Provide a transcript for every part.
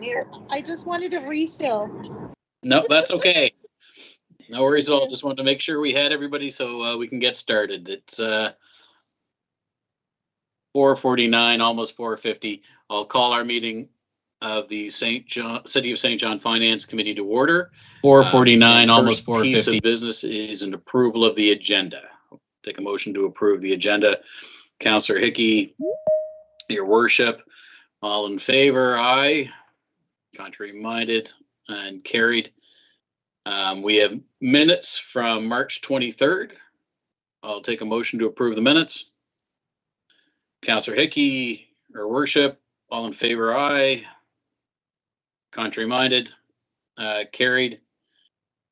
Here, I just wanted to refill. No, that's okay. No worries at all. Just wanted to make sure we had everybody so we can get started. It's 4:49, almost 4:50. I'll call our meeting of the City of St. John Finance Committee to order. 4:49, almost 4:50. Piece of business is an approval of the agenda. Take a motion to approve the agenda. Councillor Hickey, your worship, all in favor, aye. Contrary minded and carried. We have minutes from March 23rd. I'll take a motion to approve the minutes. Councillor Hickey, your worship, all in favor, aye. Contrary minded, carried.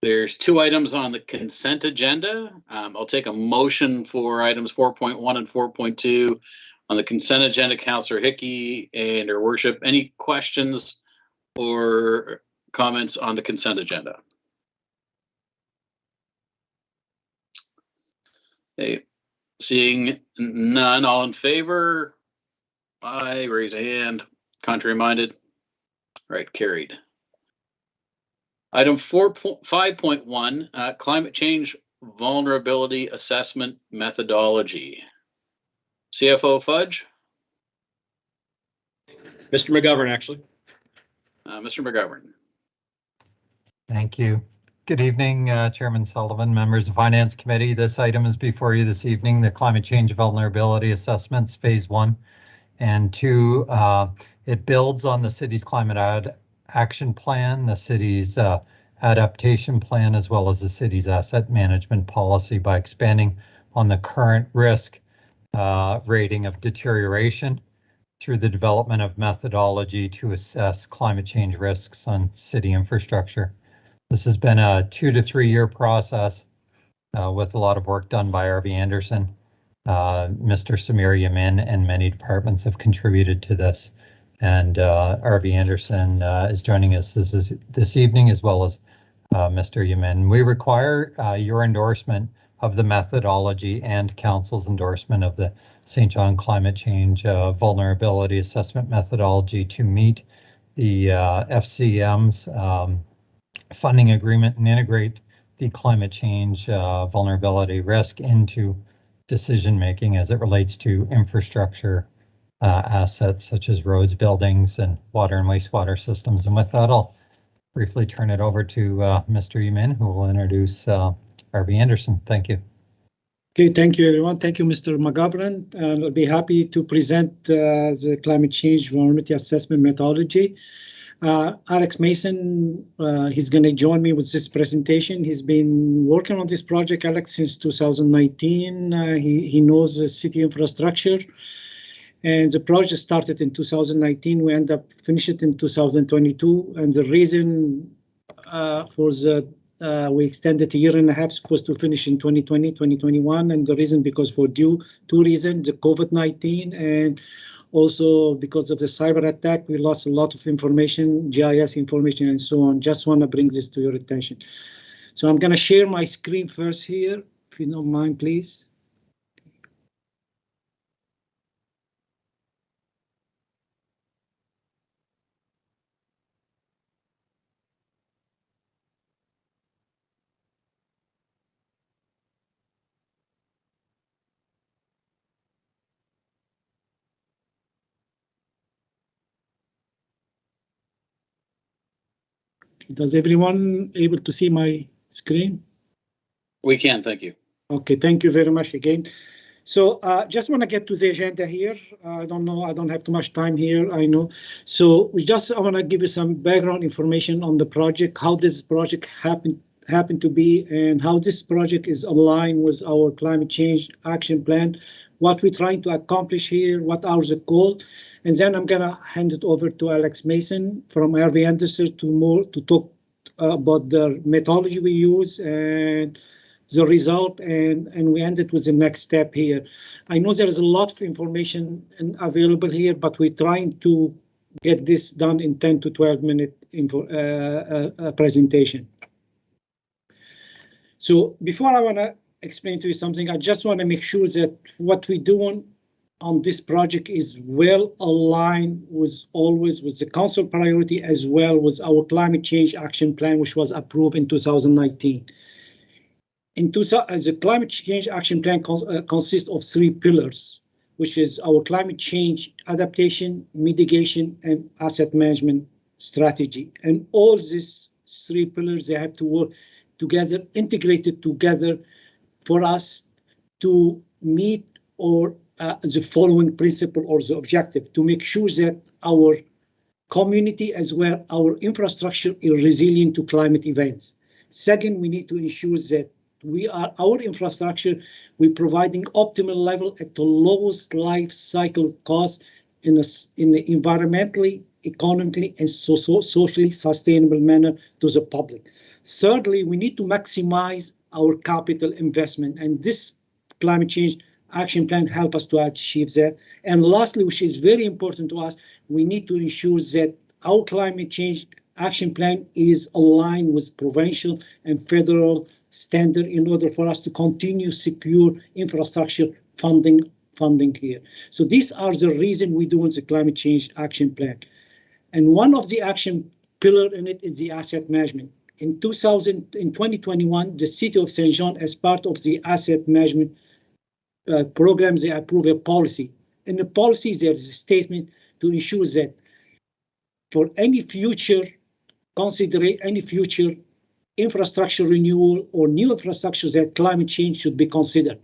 There's two items on the consent agenda. I'll take a motion for items 4.1 and 4.2 on the consent agenda. Councillor Hickey and your worship, any questions or comments on the consent agenda? Okay, seeing none, all in favor? Aye, raise a hand. Contrary minded? Right, carried. Item 5.1, climate change vulnerability assessment methodology. CFO Fudge? Mr. McGovern, actually. Mr. McGovern. Thank you. Good evening, Chairman Sullivan, members of Finance Committee. This item is before you this evening, the Climate Change Vulnerability Assessments Phase 1 and 2. It builds on the city's climate action plan, the city's adaptation plan, as well as the city's asset management policy by expanding on the current risk rating of deterioration through the development of methodology to assess climate change risks on city infrastructure. This has been a 2 to 3 year process with a lot of work done by RV Anderson. Mr. Samir Yamin and many departments have contributed to this. And RV Anderson is joining us this evening, as well as Mr. Yamin. We require your endorsement of the methodology and Council's endorsement of the St. John Climate Change Vulnerability Assessment Methodology to meet the FCM's funding agreement and integrate the climate change vulnerability risk into decision making as it relates to infrastructure assets such as roads, buildings, and water and wastewater systems. And with that, I'll briefly turn it over to Mr. Yamin, who will introduce RV Anderson. Thank you. Okay, thank you, everyone. Thank you, Mr. McGovern. I'll be happy to present the climate change vulnerability assessment methodology. Alex Mason, he's going to join me with this presentation. He's been working on this project, Alex, since 2019. He knows the city infrastructure, and the project started in 2019. We end up finishing it in 2022, and the reason for the we extended a year and a half, supposed to finish in 2020, 2021, and the reason because for two reasons, the COVID-19 and also because of the cyber attack, we lost a lot of information, GIS information and so on. Just want to bring this to your attention. So I'm going to share my screen first here, if you don't mind, please. Does everyone able to see my screen? We can, thank you. Okay, thank you very much again. So just want to get to the agenda here. I don't know, I don't have too much time here, I know. So I want to give you some background information on the project, how this project happened to be, and how this project is aligned with our climate change action plan, what we're trying to accomplish here, what are the goals. And then I'm going to hand it over to Alex Mason from RV Anderson to talk about the methodology we use and the result, and we end it with the next step here. I know there is a lot of information available here, but we're trying to get this done in 10 to 12 minute presentation. So before I want to explain to you something, I just want to make sure that what we're doing on this project is well aligned with always with the council priority as well with our climate change action plan, which was approved in 2019. The climate change action plan consists of 3 pillars, which is our climate change adaptation, mitigation, and asset management strategy. And all these 3 pillars, they have to work together, integrated together for us to meet or the following principle or the objective, to make sure that our community as well, our infrastructure is resilient to climate events. Second, we need to ensure that our infrastructure, we're providing optimal level at the lowest life cycle cost in the environmentally, economically, and socially sustainable manner to the public. Thirdly, we need to maximize our capital investment, and this climate change action plan help us to achieve that. And lastly, which is very important to us, we need to ensure that our climate change action plan is aligned with provincial and federal standard in order for us to continue secure infrastructure funding here. So these are the reason we're doing the climate change action plan. And one of the action pillar in it is the asset management. In 2021, the city of Saint John, as part of the asset management program, they approve a policy. In the policy, there is a statement to ensure that for any future infrastructure renewal or new infrastructure, that climate change should be considered.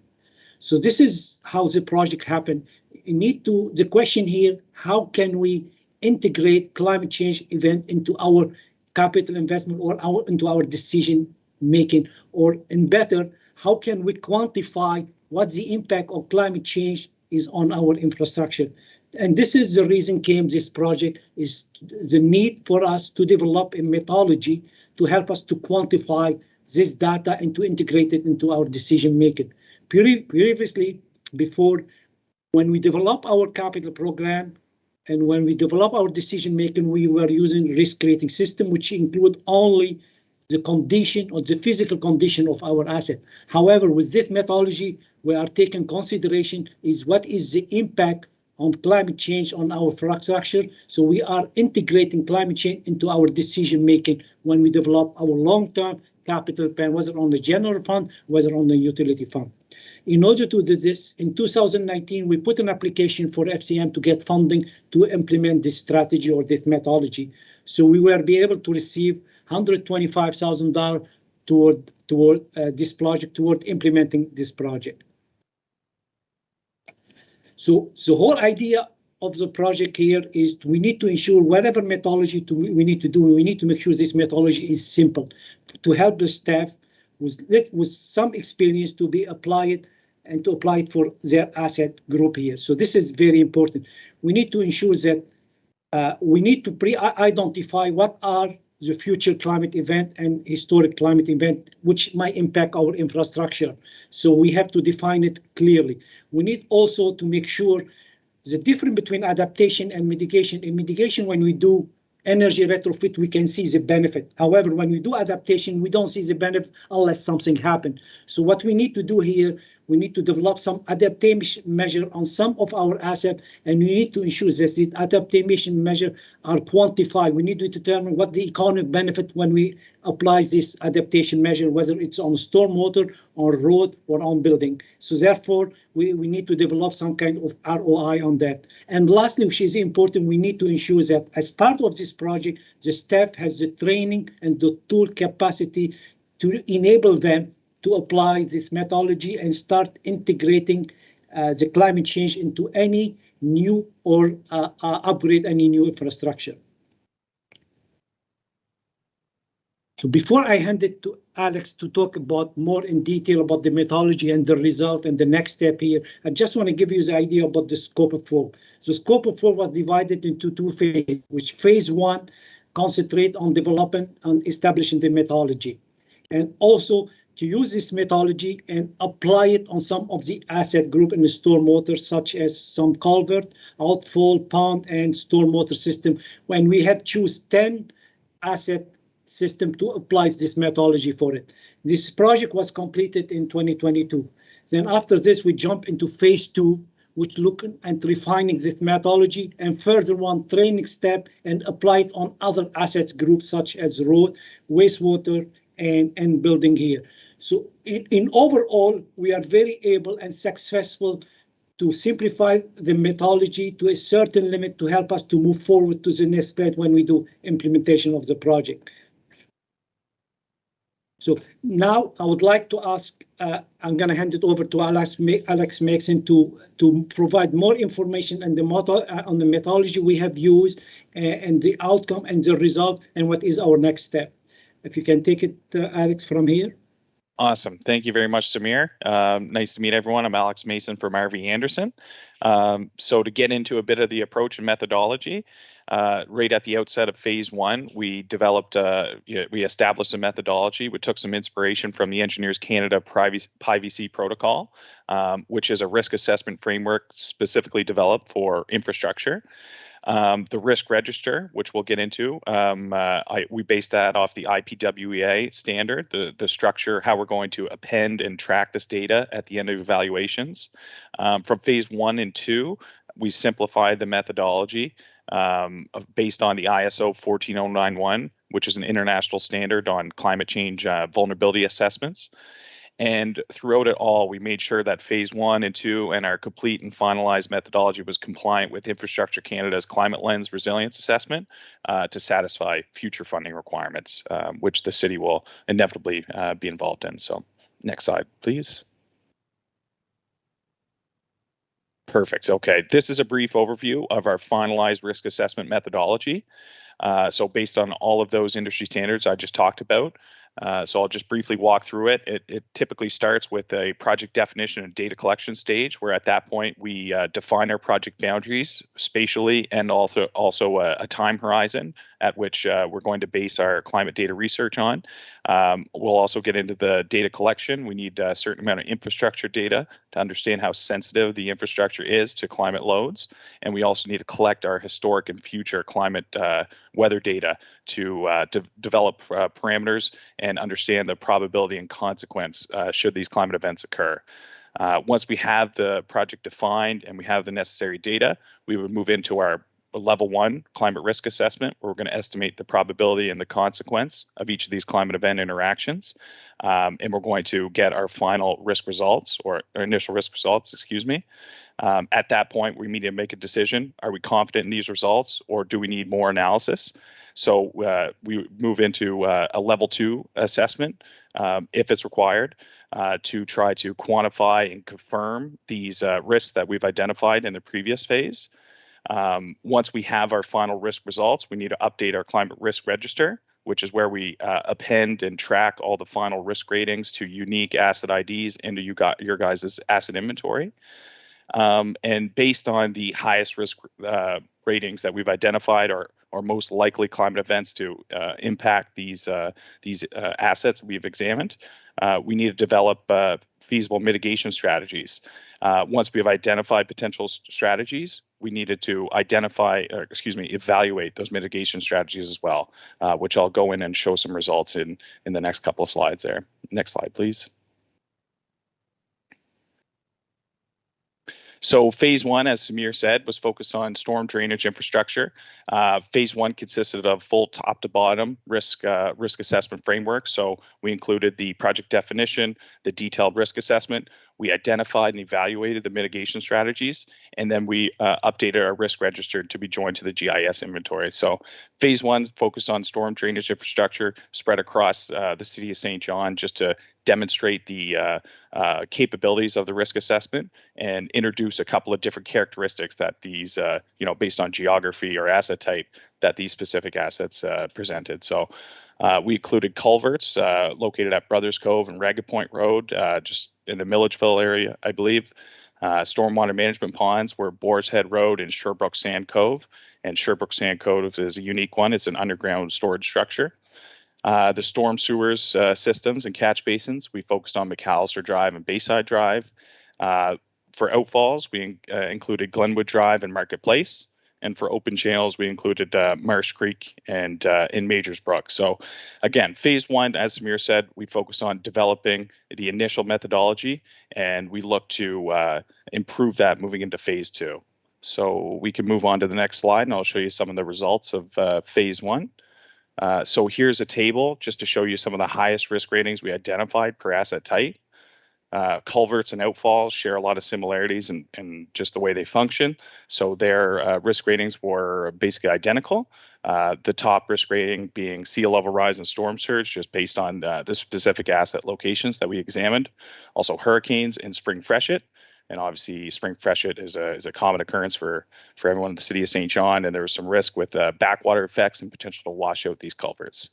So this is how the project happened. The question here, how can we integrate climate change event into our capital investment or into our decision making, or in better, how can we quantify what the impact of climate change is on our infrastructure? And this is the reason this project is the need for us to develop a methodology to help us to quantify this data and to integrate it into our decision making. Previously, before, when we develop our capital program and when we develop our decision making, we were using risk rating system, which include only the condition or the physical condition of our asset. However, with this methodology, we are taking consideration is what is the impact on climate change on our infrastructure. So we are integrating climate change into our decision making when we develop our long-term capital plan, whether on the general fund, whether on the utility fund. In order to do this, in 2019, we put an application for FCM to get funding to implement this strategy or this methodology. So we will be able to receive $125,000 toward this project, toward implementing this project. So the whole idea of the project here is we need to ensure whatever methodology we need to do, we need to make sure this methodology is simple to help the staff with some experience to be applied and to apply it for their asset group here. So this is very important. We need to ensure that we need to pre-identify what are the future climate event and historic climate event which might impact our infrastructure. So we have to define it clearly. We need also to make sure the difference between adaptation and mitigation. In mitigation, when we do energy retrofit, we can see the benefit. However, when we do adaptation, we don't see the benefit unless something happens. So what we need to do here, we need to develop some adaptation measure on some of our assets, and we need to ensure that the adaptation measure are quantified. We need to determine what the economic benefit when we apply this adaptation measure, whether it's on stormwater, on road, or on building. So therefore, we need to develop some kind of ROI on that. And lastly, which is important, we need to ensure that as part of this project, the staff has the training and the tool capacity to enable them to apply this methodology and start integrating the climate change into any new or upgrade any new infrastructure. So before I hand it to Alex to talk about more in detail about the methodology and the result and the next step here, I just want to give you the idea about the scope of work. The scope of work was divided into 2 phases, which phase 1 concentrate on developing and establishing the methodology, and also to use this methodology and apply it on some of the asset group in the stormwater, such as some culvert, outfall, pond, and stormwater system, when we have choose 10 asset system to apply this methodology for it. This project was completed in 2022. Then after this, we jump into phase 2, which look at refining this methodology, and further one training step and apply it on other asset groups such as road, wastewater, and building here. So in overall, we are very able and successful to simplify the methodology to a certain limit to help us to move forward to the next step when we do implementation of the project. So now I would like to ask, I'm going to hand it over to Alex Mason to provide more information on the methodology we have used and the outcome and the result and what is our next step. If you can take it, Alex, from here. Awesome. Thank you very much, Samir. Nice to meet everyone. I'm Alex Mason from RV Anderson. So to get into a bit of the approach and methodology, right at the outset of phase one, we developed, we established a methodology. We took some inspiration from the Engineers Canada PIVC protocol, which is a risk assessment framework specifically developed for infrastructure. The risk register, which we'll get into, we based that off the IPWEA standard, the structure, how we're going to append and track this data at the end of evaluations. From phase 1 and 2, we simplified the methodology based on the ISO 14091, which is an international standard on climate change vulnerability assessments. And throughout it all, we made sure that phase 1 and 2 and our complete and finalized methodology was compliant with Infrastructure Canada's Climate Lens Resilience Assessment to satisfy future funding requirements, which the city will inevitably be involved in. So next slide, please. Perfect. Okay, this is a brief overview of our finalized risk assessment methodology. So based on all of those industry standards I just talked about, so I'll just briefly walk through it. It typically starts with a project definition and data collection stage, where at that point we define our project boundaries spatially and also a time horizon at which we're going to base our climate data research on. We'll also get into the data collection. We need a certain amount of infrastructure data to understand how sensitive the infrastructure is to climate loads. And we also need to collect our historic and future climate weather data to develop parameters and understand the probability and consequence should these climate events occur. Once we have the project defined and we have the necessary data, we would move into our level 1 climate risk assessment, where we're going to estimate the probability and the consequence of each of these climate event interactions. And we're going to get our final risk results, or initial risk results, excuse me. At that point, we need to make a decision. Are we confident in these results, or do we need more analysis? So we move into a level 2 assessment, if it's required, to try to quantify and confirm these risks that we've identified in the previous phase. Once we have our final risk results, we need to update our climate risk register, which is where we append and track all the final risk ratings to unique asset IDs into your guys' asset inventory. And based on the highest risk ratings that we've identified, or most likely climate events to impact these assets that we've examined, we need to develop feasible mitigation strategies. Once we have identified potential strategies, we needed to evaluate those mitigation strategies as well, which I'll go in and show some results in the next couple of slides there. Next slide, please. So phase 1, as Samir said, was focused on storm drainage infrastructure. Phase 1 consisted of full top to bottom risk assessment framework. So we included the project definition, the detailed risk assessment. We identified and evaluated the mitigation strategies, and then we updated our risk register to be joined to the GIS inventory. So phase 1 focused on storm drainage infrastructure spread across the city of St. John, just to demonstrate the capabilities of the risk assessment and introduce a couple of different characteristics that these, based on geography or asset type, that these specific assets presented. So we included culverts located at Brothers Cove and Ragged Point Road, just in the Milledgeville area, I believe. Stormwater management ponds were Boar's Head Road and Sherbrooke Sand Cove. And Sherbrooke Sand Cove is a unique one. It's an underground storage structure. The storm sewers systems and catch basins, we focused on McAllister Drive and Bayside Drive. For outfalls, we included Glenwood Drive and Marketplace. And for open channels, we included Marsh Creek and in Majors Brook. So again, phase one, as Samir said, we focus on developing the initial methodology, and we look to improve that moving into phase two. So we can move on to the next slide, and I'll show you some of the results of phase one. So here's a table just to show you some of the highest risk ratings we identified per asset type. Culverts and outfalls share a lot of similarities in just the way they function. So their risk ratings were basically identical. The top risk rating being sea level rise and storm surge, just based on the specific asset locations that we examined. Also hurricanes and spring freshet. And obviously spring freshet is a common occurrence for everyone in the city of St. John, and there was some risk with backwater effects and potential to wash out these culverts.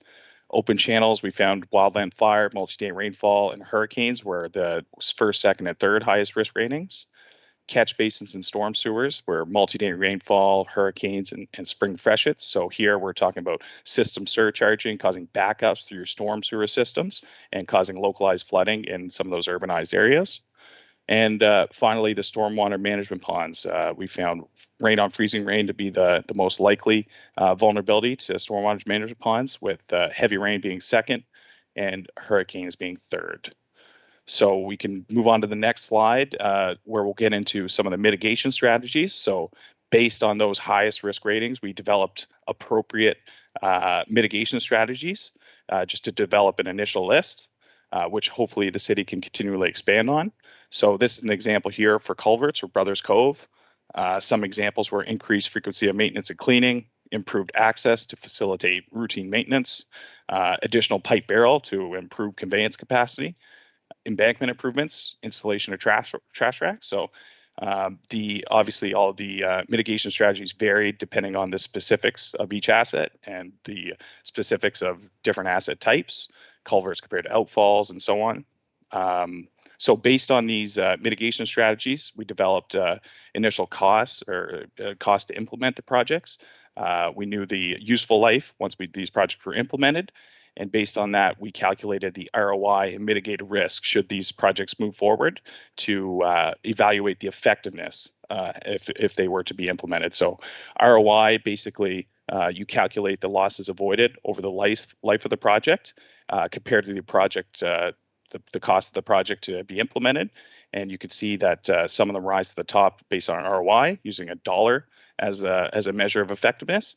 Open channels, we found wildland fire, multi-day rainfall, and hurricanes were the first, second, and third highest risk ratings. Catch basins and storm sewers were multi-day rainfall, hurricanes, and spring freshets. So here we're talking about system surcharging, causing backups through your storm sewer systems and causing localized flooding in some of those urbanized areas. And finally, the stormwater management ponds. We found rain on freezing rain to be the most likely vulnerability to stormwater management ponds, with heavy rain being second and hurricanes being third. So we can move on to the next slide, where we'll get into some of the mitigation strategies. So based on those highest risk ratings, we developed appropriate mitigation strategies just to develop an initial list, which hopefully the city can continually expand on. So this is an example here for culverts or Brothers Cove. Some examples were increased frequency of maintenance and cleaning, improved access to facilitate routine maintenance, additional pipe barrel to improve conveyance capacity, embankment improvements, installation of trash racks. So obviously all of the mitigation strategies vary depending on the specifics of each asset and the specifics of different asset types, culverts compared to outfalls, and so on. So based on these mitigation strategies, we developed initial costs or cost to implement the projects. We knew the useful life once these projects were implemented. And based on that, we calculated the ROI and mitigated risk should these projects move forward to evaluate the effectiveness if they were to be implemented. So ROI, basically, you calculate the losses avoided over the life of the project compared to the project, the cost of the project to be implemented. And you can see that some of them rise to the top based on ROI, using $1 as a measure of effectiveness,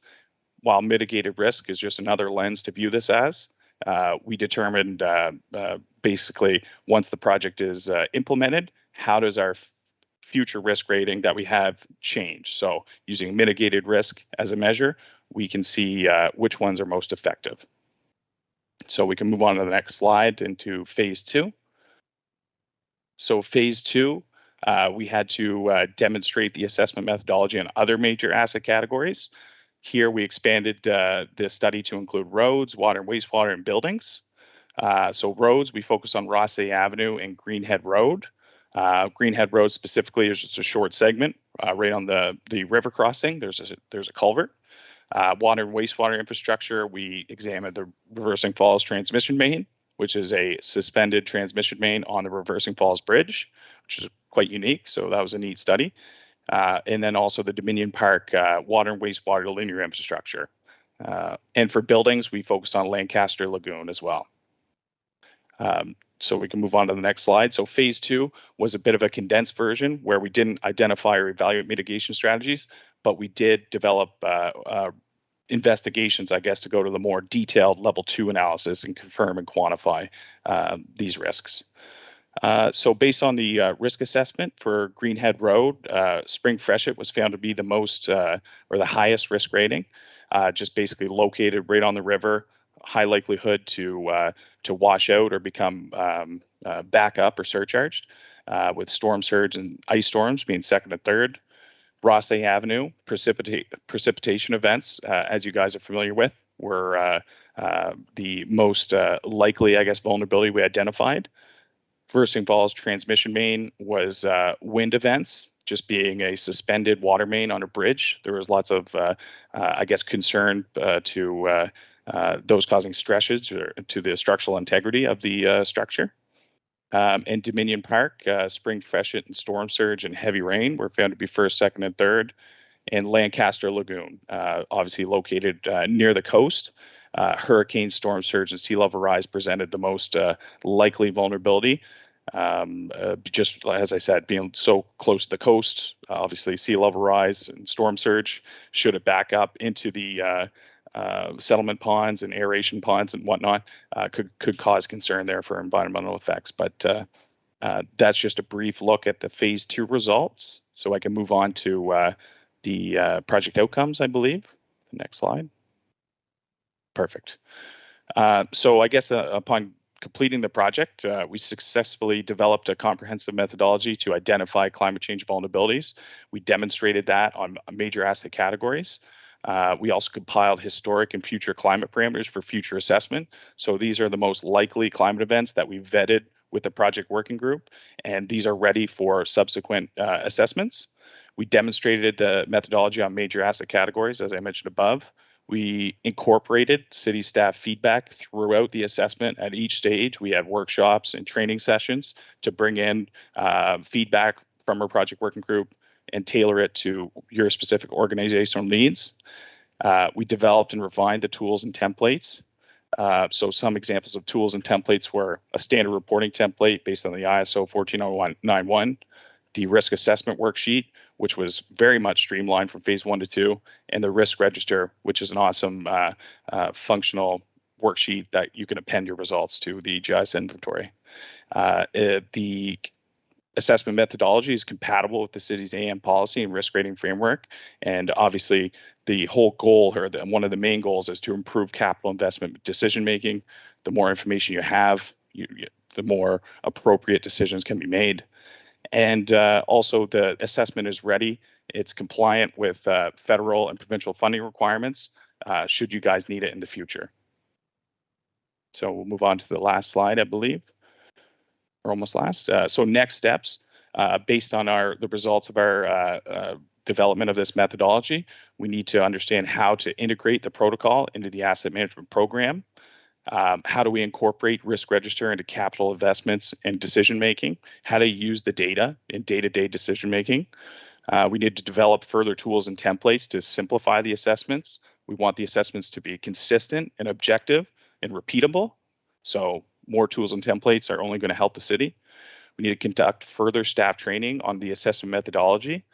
while mitigated risk is just another lens to view this as. We determined basically once the project is implemented, how does our future risk rating that we have change? So using mitigated risk as a measure, we can see which ones are most effective. So we can move on to the next slide into phase two. So phase two, we had to demonstrate the assessment methodology on other major asset categories. Here we expanded the study to include roads, water and wastewater, and buildings. So roads, we focus on Rossay Avenue and Greenhead Road. Greenhead Road specifically is just a short segment right on the river crossing. There's a culvert. Water and wastewater infrastructure, we examined the Reversing Falls transmission main, which is a suspended transmission main on the Reversing Falls Bridge, which is quite unique. So that was a neat study. And then also the Dominion Park water and wastewater linear infrastructure. And for buildings, we focused on Lancaster Lagoon as well. So we can move on to the next slide. So phase two was a bit of a condensed version where we didn't identify or evaluate mitigation strategies, but we did develop investigations, I guess, to go to the more detailed level 2 analysis and confirm and quantify these risks. So based on the risk assessment for Greenhead Road, spring freshet was found to be the most or the highest risk rating, just basically located right on the river, high likelihood to wash out or become back up or surcharged, with storm surge and ice storms being second and third. Rossay Avenue precipitation events, as you guys are familiar with, were the most likely, I guess, vulnerability we identified. Reversing Falls transmission main was wind events, just being a suspended water main on a bridge. There was lots of, I guess, concern to those causing stretches to the structural integrity of the structure. In Dominion Park, spring freshet and storm surge and heavy rain were found to be first, second, and third. and Lancaster Lagoon, obviously located near the coast. Hurricane, storm surge, and sea level rise presented the most likely vulnerability. Just as I said, being so close to the coast, obviously sea level rise and storm surge, should it back up into the settlement ponds and aeration ponds and whatnot, could cause concern there for environmental effects. But that's just a brief look at the phase 2 results. So I can move on to the project outcomes, I believe. The next slide. Perfect. So I guess upon completing the project, we successfully developed a comprehensive methodology to identify climate change vulnerabilities. We demonstrated that on major asset categories. We also compiled historic and future climate parameters for future assessment. So these are the most likely climate events that we vetted with the project working group, and these are ready for subsequent assessments. We demonstrated the methodology on major asset categories, as I mentioned above. We incorporated city staff feedback throughout the assessment at each stage. We had workshops and training sessions to bring in feedback from our project working group and tailor it to your specific organizational needs. We developed and refined the tools and templates. So some examples of tools and templates were a standard reporting template based on the ISO 14091, the risk assessment worksheet, which was very much streamlined from phase 1 to 2, and the risk register, which is an awesome functional worksheet that you can append your results to the GIS inventory. The assessment methodology is compatible with the city's AM policy and risk rating framework, and obviously the whole goal, or one of the main goals, is to improve capital investment decision making. The more information you have, the more appropriate decisions can be made. And also the assessment is ready. It's compliant with federal and provincial funding requirements should you guys need it in the future. So we'll move on to the last slide, I believe. We're almost last. So next steps, based on the results of our development of this methodology, we need to understand how to integrate the protocol into the asset management program. How do we incorporate risk register into capital investments and decision making? How to use the data in day-to-day decision making? We need to develop further tools and templates to simplify the assessments. We want the assessments to be consistent and objective and repeatable. So more tools and templates are only going to help the city. We need to conduct further staff training on the assessment methodology.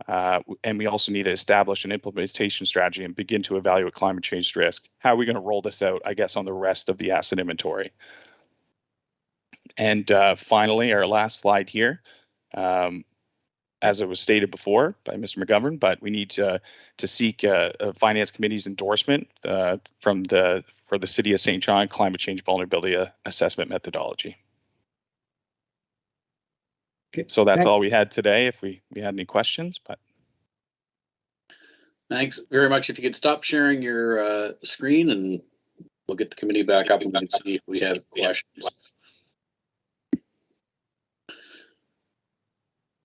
And we also need to establish an implementation strategy and begin to evaluate climate change risk. How are we going to roll this out, I guess, on the rest of the asset inventory? And finally, our last slide here, as it was stated before by Mr. McGovern, but we need to seek a Finance Committee's endorsement for the City of St. John Climate Change Vulnerability Assessment Methodology. Okay, so that's all we had today. If we had any questions, but thanks very much. If you could stop sharing your screen, and we'll get the committee back up and we can see if we have questions.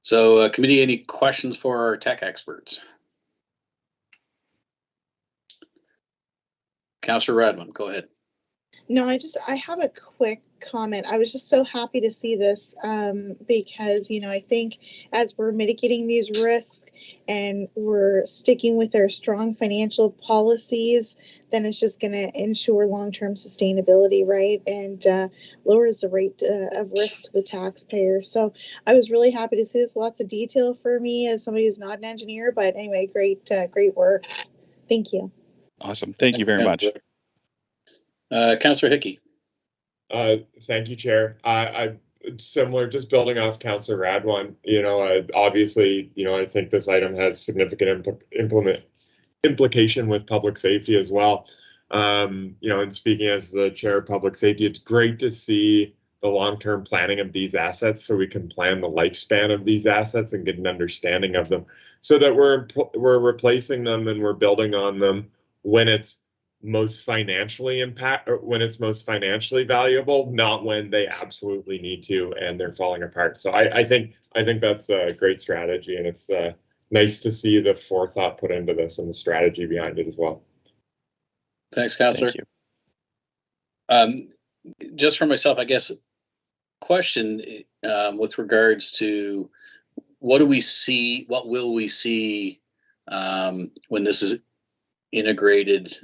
So, committee, any questions for our tech experts? Councillor Radman, go ahead. No, I have a quick comment. I was just so happy to see this because, I think as we're mitigating these risks and we're sticking with our strong financial policies, then it's just going to ensure long-term sustainability, right? And lowers the rate of risk to the taxpayer. So I was really happy to see this. Lots of detail for me as somebody who's not an engineer, but anyway, great work. Thank you. Awesome. Thank you very much. Councillor Hickey. Thank you, Chair. I similar, just building off Councillor Radwan. Obviously, I think this item has significant implication with public safety as well. And speaking as the Chair of Public Safety, it's great to see the long-term planning of these assets, so we can plan the lifespan of these assets and get an understanding of them, so that we're replacing them and we're building on them when it's most financially when it's most financially valuable, not when they absolutely need to and they're falling apart. So I think that's a great strategy, and it's nice to see the forethought put into this and the strategy behind it as well. Thanks, Councillor. Thank you. Just for myself, I guess, question with regards to what will we see when this is integrated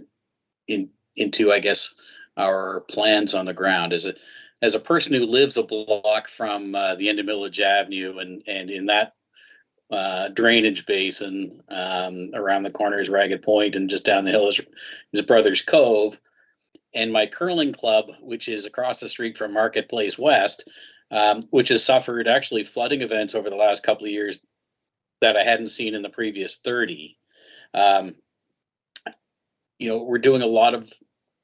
into, I guess, our plans on the ground. As a person who lives a block from the end of Village Avenue and in that drainage basin, around the corner is Ragged Point, and just down the hill is Brothers Cove, and my curling club, which is across the street from Marketplace West, which has suffered actually flooding events over the last couple of years that I hadn't seen in the previous 30. We're doing a lot of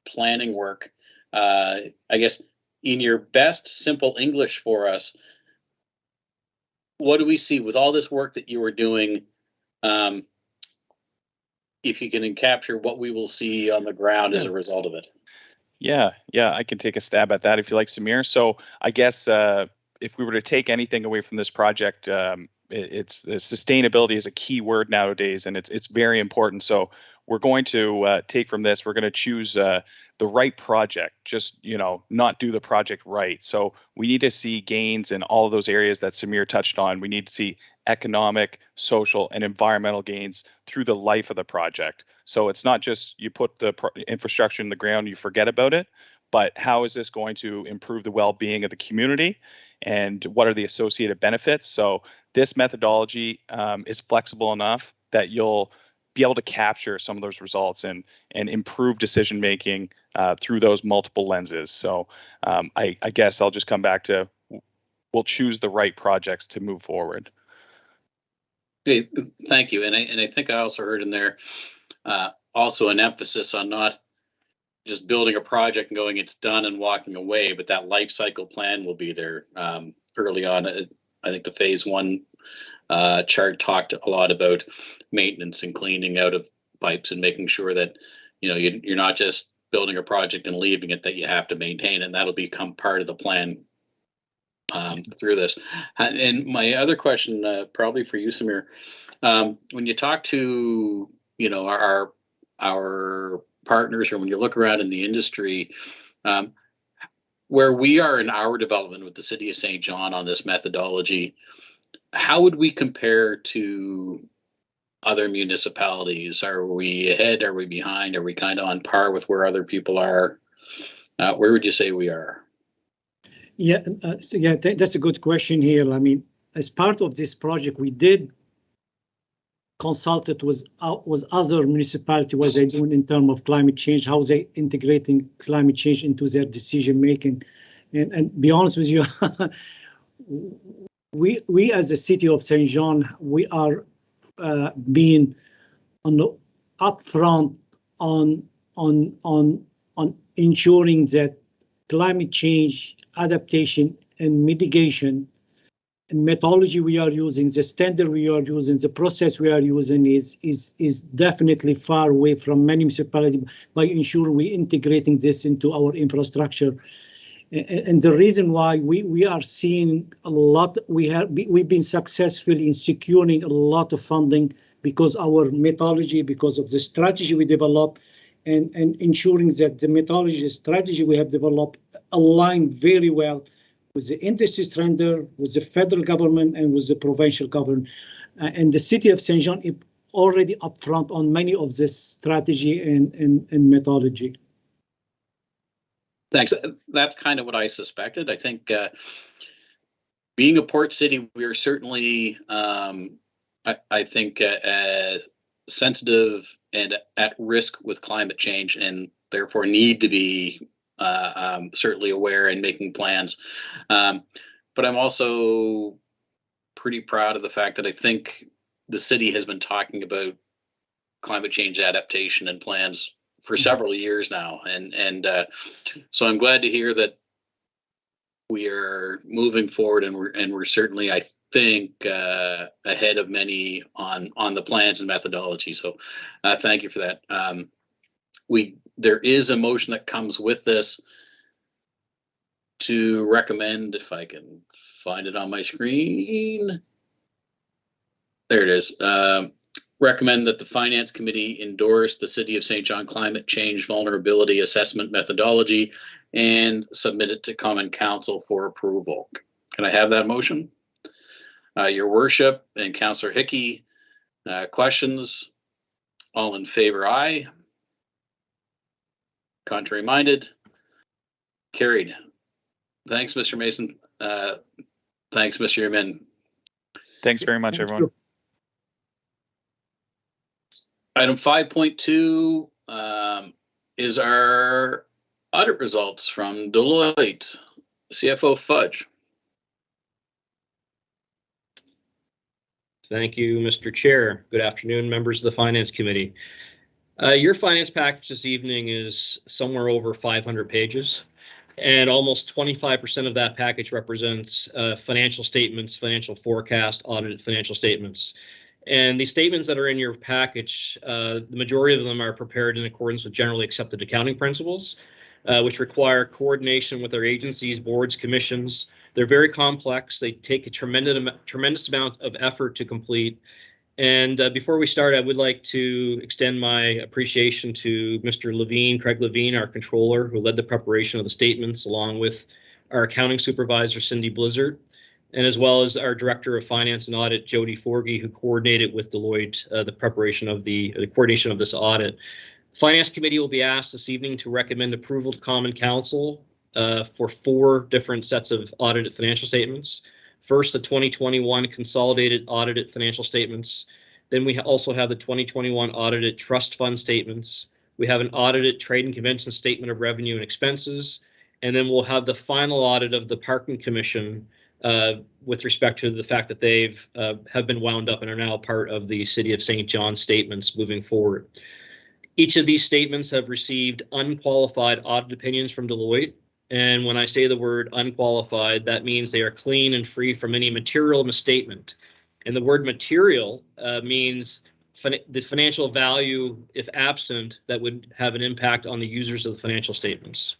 planning work. I guess in your best simple English for us, what do we see with all this work that you are doing? If you can capture what we will see on the ground as a result of it. Yeah, I can take a stab at that if you like, Samir. So I guess if we were to take anything away from this project, it's sustainability is a key word nowadays, and it's very important. So we're going to take from this, we're going to choose the right project, just, not do the project right. So we need to see gains in all of those areas that Samir touched on. We need to see economic, social, and environmental gains through the life of the project. So it's not just you put the infrastructure in the ground, you forget about it, but how is this going to improve the well-being of the community, and what are the associated benefits? So this methodology is flexible enough that you'll be able to capture some of those results and improve decision making through those multiple lenses. So I guess I'll just come back to, we'll choose the right projects to move forward. Okay, thank you. And I think I also heard in there also an emphasis on not just building a project and going, it's done and walking away, but that life cycle plan will be there early on. I think the phase 1 chart talked a lot about maintenance and cleaning out of pipes and making sure that you're not just building a project and leaving it, that you have to maintain, and that'll become part of the plan through this. And my other question, probably for you, Samir, when you talk to our partners, or when you look around in the industry, where we are in our development with the City of St. John on this methodology, how would we compare to other municipalities? Are we ahead? Are we behind? Are we kind of on par with where other people are? Where would you say we are? That's a good question here. I mean, as part of this project, we did consulted with other municipalities, what they're doing in terms of climate change, how they integrating climate change into their decision making. And be honest with you, we as the City of St. John, we are being on the upfront on ensuring that climate change adaptation and mitigation and methodology we are using, the standard we are using, the process we are using is definitely far away from many municipalities by ensuring we integrating this into our infrastructure. And the reason why we are seeing a lot, we've been successful in securing a lot of funding because our methodology, because of the strategy we developed, and ensuring that the methodology, the strategy we have developed align very well with the industry standard, with the federal government, and with the provincial government. And the City of St. John is already upfront on many of this strategy and methodology. Thanks. That's kind of what I suspected. I think being a port city, we are certainly, I think, sensitive and at risk with climate change, and therefore need to be certainly aware and making plans. But I'm also pretty proud of the fact that I think the city has been talking about climate change adaptation and plans for several years now, and so I'm glad to hear that we are moving forward, and we're certainly, I think, ahead of many on the plans and methodology. So thank you for that. There is a motion that comes with this to recommend, if I can find it on my screen. There it is. Recommend that the Finance Committee endorse the City of St. John Climate Change Vulnerability Assessment Methodology and submit it to Common Council for approval. Can I have that motion? Your Worship and Councillor Hickey, questions All in favor, aye. Contrary minded? Carried. Thanks, Mr. Mason. Thanks, Mr. Yeoman. Thanks very much, everyone. Item 5.2 is our audit results from Deloitte. CFO Fudge. Thank you, Mr. Chair. Good afternoon, members of the Finance Committee. Your finance package this evening is somewhere over 500 pages, and almost 25% of that package represents financial statements, financial forecast, audited financial statements. And the statements that are in your package, the majority of them are prepared in accordance with generally accepted accounting principles, which require coordination with our agencies, boards, commissions. They're very complex. They take a tremendous amount of effort to complete. And before we start, I would like to extend my appreciation to Mr. Levine, Craig Levine, our controller, who led the preparation of the statements, along with our accounting supervisor, Cindy Blizzard, and as well as our Director of Finance and Audit, Jody Forgy, who coordinated with Deloitte the preparation of the coordination of this audit. Finance Committee will be asked this evening to recommend approval to Common Council for 4 different sets of audited financial statements. First, the 2021 consolidated audited financial statements. Then we also have the 2021 audited trust fund statements. We have an audited trade and convention statement of revenue and expenses. And then we'll have the final audit of the Parking Commission with respect to the fact that they've have been wound up and are now part of the City of St. John statements moving forward. Each of these statements have received unqualified audit opinions from Deloitte. And when I say the word unqualified, that means they are clean and free from any material misstatement. And the word material means the financial value, if absent, that would have an impact on the users of the financial statements.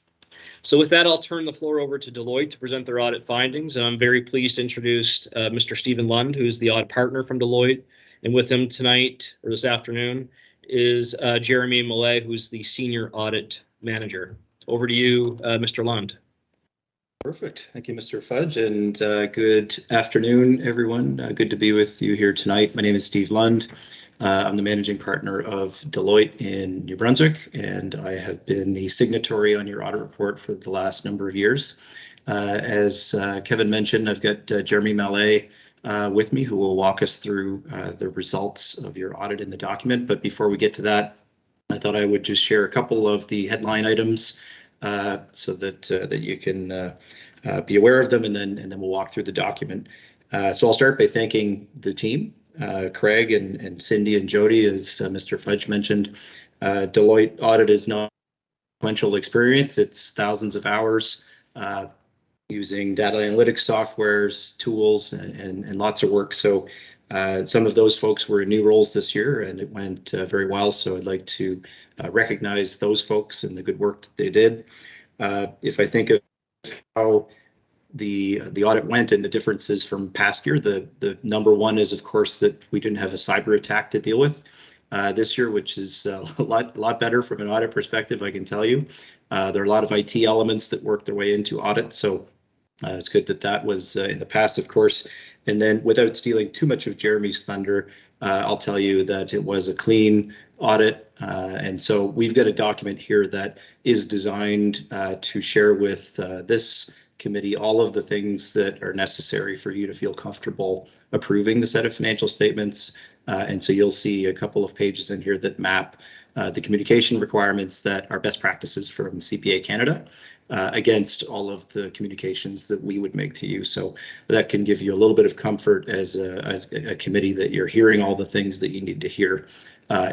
So with that, I'll turn the floor over to Deloitte to present their audit findings. And I'm very pleased to introduce Mr. Stephen Lund, who's the audit partner from Deloitte. And with him tonight, or this afternoon, is Jeremy Millay, who's the senior audit manager. Over to you, Mr. Lund. Perfect. Thank you, Mr. Fudge, and good afternoon, everyone. Good to be with you here tonight. My name is Steve Lund. I'm the managing partner of Deloitte in New Brunswick, and I have been the signatory on your audit report for the last number of years. As Kevin mentioned, I've got Jeremy Millay with me, who will walk us through the results of your audit in the document. But before we get to that, I thought I would just share a couple of the headline items so that you can be aware of them, and then we'll walk through the document. So I'll start by thanking the team, Craig and Cindy and Jody, as Mr. Fudge mentioned. Deloitte audit is not sequential experience. It's thousands of hours using data analytics softwares, tools, and lots of work. So some of those folks were in new roles this year, and it went very well. So I'd like to recognize those folks and the good work that they did. If I think of how the audit went and the differences from past year, the number one is, of course, that we didn't have a cyber attack to deal with this year, which is a lot better from an audit perspective, I can tell you. There are a lot of IT elements that work their way into audit, so it's good that that was in the past, of course. And then, without stealing too much of Jeremy's thunder, I'll tell you that it was a clean audit. And so we've got a document here that is designed to share with this committee all of the things that are necessary for you to feel comfortable approving the set of financial statements. And so you'll see a couple of pages in here that map the communication requirements that are best practices from CPA Canada against all of the communications that we would make to you. So that can give you a little bit of comfort as a committee that you're hearing all the things that you need to hear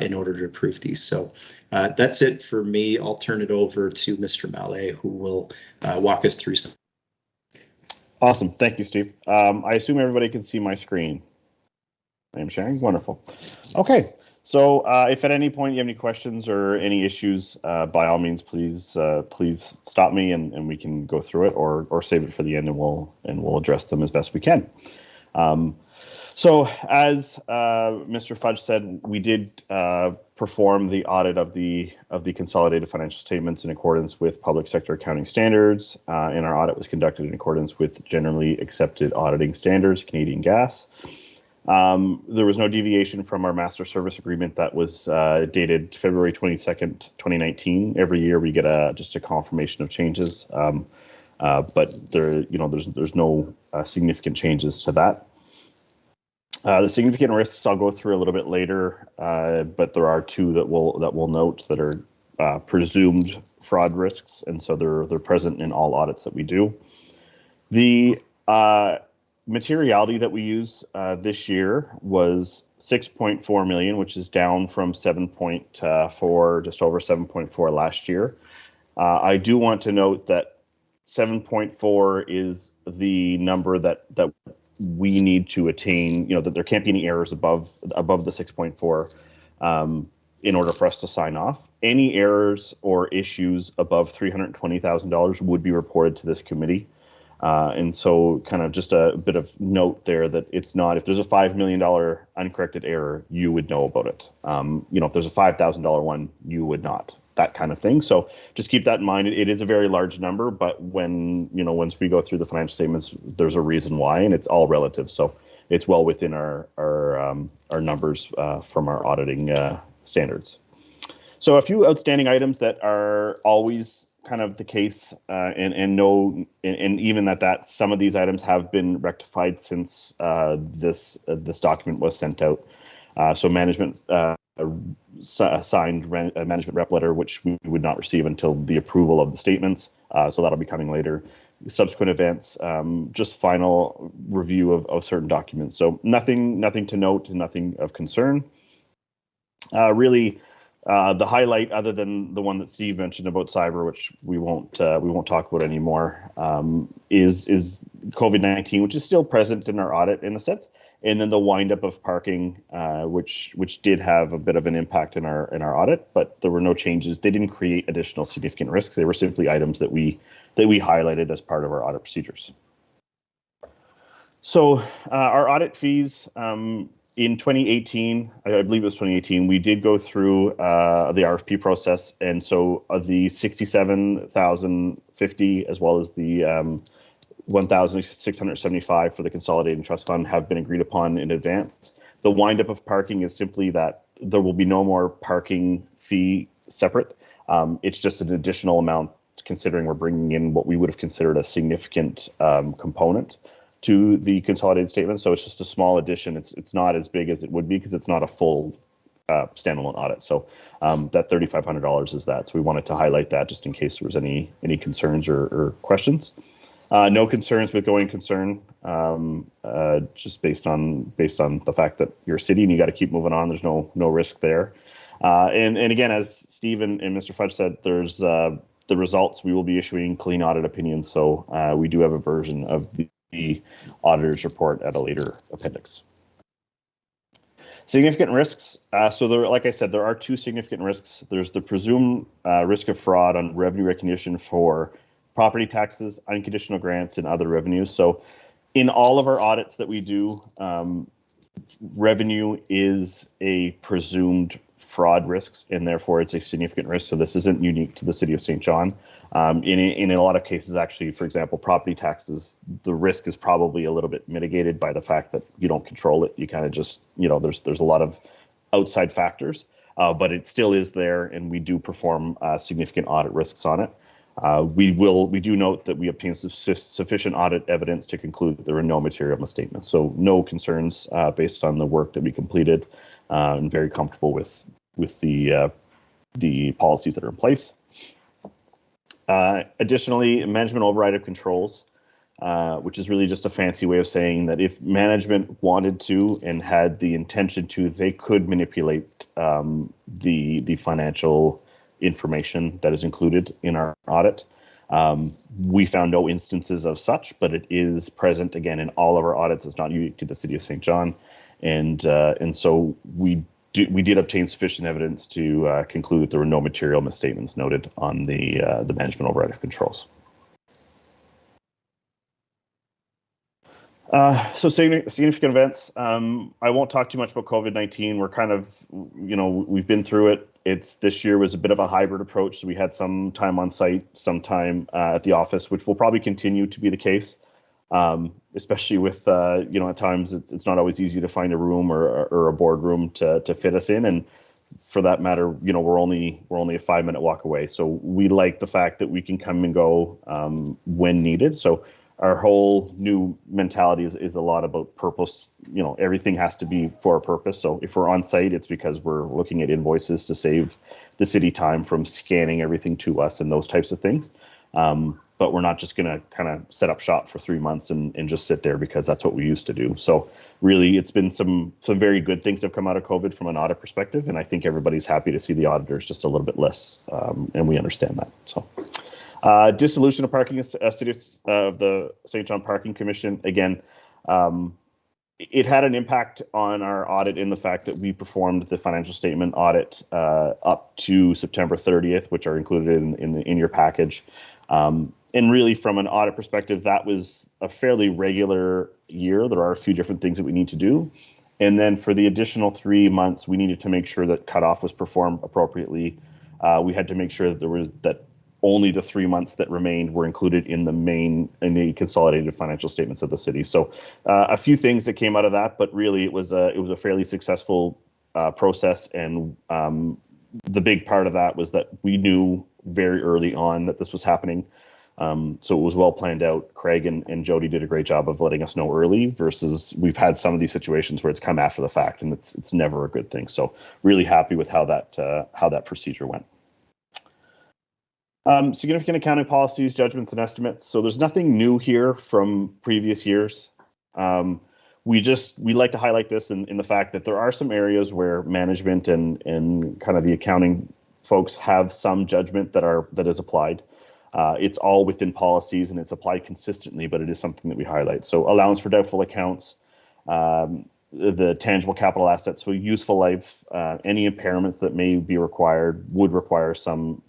in order to approve these. So that's it for me. I'll turn it over to Mr. Millay, who will walk us through some. Awesome. Thank you, Steve. I assume everybody can see my screen. I am sharing. Wonderful. Okay. So if at any point you have any questions or any issues, by all means, please stop me and we can go through it, or save it for the end, and we'll address them as best we can. So as Mr. Fudge said, we did perform the audit of the consolidated financial statements in accordance with public sector accounting standards, and our audit was conducted in accordance with generally accepted auditing standards, Canadian GAAP. There was no deviation from our master service agreement that was dated February 22nd, 2019. Every year we get just a confirmation of changes, but there's no significant changes to that. The significant risks I'll go through a little bit later, but there are two that we'll note that are presumed fraud risks, and so they're present in all audits that we do. The materiality that we use this year was 6.4 million, which is down from 7.4, just over 7.4 last year. I do want to note that 7.4 is the number that we need to attain, that there can't be any errors above the 6.4 in order for us to sign off. Any errors or issues above $320,000 would be reported to this committee. And so kind of just a bit of note there that it's not, if there's a $5 million uncorrected error, you would know about it. If there's a $5,000 one, you would not, that kind of thing. So just keep that in mind. It is a very large number, but when, once we go through the financial statements, there's a reason why, and it's all relative. So it's well within our numbers from our auditing standards. So a few outstanding items that are always kind of the case, and even that some of these items have been rectified since this document was sent out. So management signed a management rep letter, which we would not receive until the approval of the statements. So that'll be coming later. Subsequent events, just final review of certain documents. So nothing to note, nothing of concern. Really. The highlight, other than the one that Steve mentioned about cyber, which we won't talk about anymore, is COVID-19, which is still present in our audit in a sense, and then the windup of parking, which did have a bit of an impact in our audit, but there were no changes. They didn't create additional significant risks. They were simply items that we highlighted as part of our audit procedures. So our audit fees. In 2018, I believe it was 2018, we did go through the RFP process, and so the $67,050 as well as the $1,675 for the Consolidated Trust Fund have been agreed upon in advance. The windup of parking is simply that there will be no more parking fee separate. It's just an additional amount, considering we're bringing in what we would have considered a significant component to the consolidated statement. So it's just a small addition. It's not as big as it would be because it's not a full standalone audit. So that $3,500 is that. So we wanted to highlight that just in case there was any concerns or questions. No concerns with going concern, just based on the fact that you're a city and you got to keep moving on. There's no risk there. And again, as Steve and Mr. Fudge said, there's the results. We will be issuing clean audit opinions. So we do have a version of the auditor's report at a later appendix. Significant risks. So there, like I said, there are two significant risks. There's the presumed risk of fraud on revenue recognition for property taxes, unconditional grants, and other revenues. So in all of our audits that we do, revenue is a presumed fraud risks, and therefore it's a significant risk. So this isn't unique to the city of St. John. In a lot of cases, actually, for example, property taxes, the risk is probably a little bit mitigated by the fact that you don't control it. You kind of just, there's a lot of outside factors, but it still is there, and we do perform significant audit risks on it. We do note that we obtained sufficient audit evidence to conclude that there were no material misstatements. So no concerns based on the work that we completed, and very comfortable with the policies that are in place. Additionally, management override of controls, which is really just a fancy way of saying that if management wanted to and had the intention to, they could manipulate the financial information that is included in our audit. We found no instances of such, but it is present again in all of our audits. It's not unique to the city of St. John, and so we did obtain sufficient evidence to conclude that there were no material misstatements noted on the management override of controls. So significant events. I won't talk too much about COVID-19. We're kind of, we've been through it. This year was a bit of a hybrid approach. So we had some time on site, some time at the office, which will probably continue to be the case. especially with, at times it's not always easy to find a room or a boardroom to fit us in. And for that matter, we're only a 5-minute walk away. So we like the fact that we can come and go when needed. So our whole new mentality is a lot about purpose. Everything has to be for a purpose. So if we're on site, it's because we're looking at invoices to save the city time from scanning everything to us and those types of things. But we're not just going to kind of set up shop for 3 months and just sit there because that's what we used to do. So really, it's been some very good things that have come out of COVID from an audit perspective. And I think everybody's happy to see the auditors just a little bit less. And we understand that. So dissolution of parking of the St. John Parking Commission. Again, it had an impact on our audit in the fact that we performed the financial statement audit up to September 30th, which are included in your package. And really, from an audit perspective, that was a fairly regular year. There are a few different things that we need to do. And then for the additional 3 months, we needed to make sure that cutoff was performed appropriately. We had to make sure that only the 3 months that remained were included in the consolidated financial statements of the city. So a few things that came out of that, but really it was a fairly successful process. And the big part of that was that we knew very early on that this was happening. So it was well planned out. Craig and Jody did a great job of letting us know early versus we've had some of these situations where it's come after the fact, and it's never a good thing. So really happy with how that procedure went. Significant accounting policies, judgments, and estimates. So there's nothing new here from previous years. We like to highlight this in the fact that there are some areas where management and kind of the accounting folks have some judgment that is applied. It's all within policies and it's applied consistently, but it is something that we highlight. So allowance for doubtful accounts, the tangible capital assets, so useful life, any impairments that may be required would require some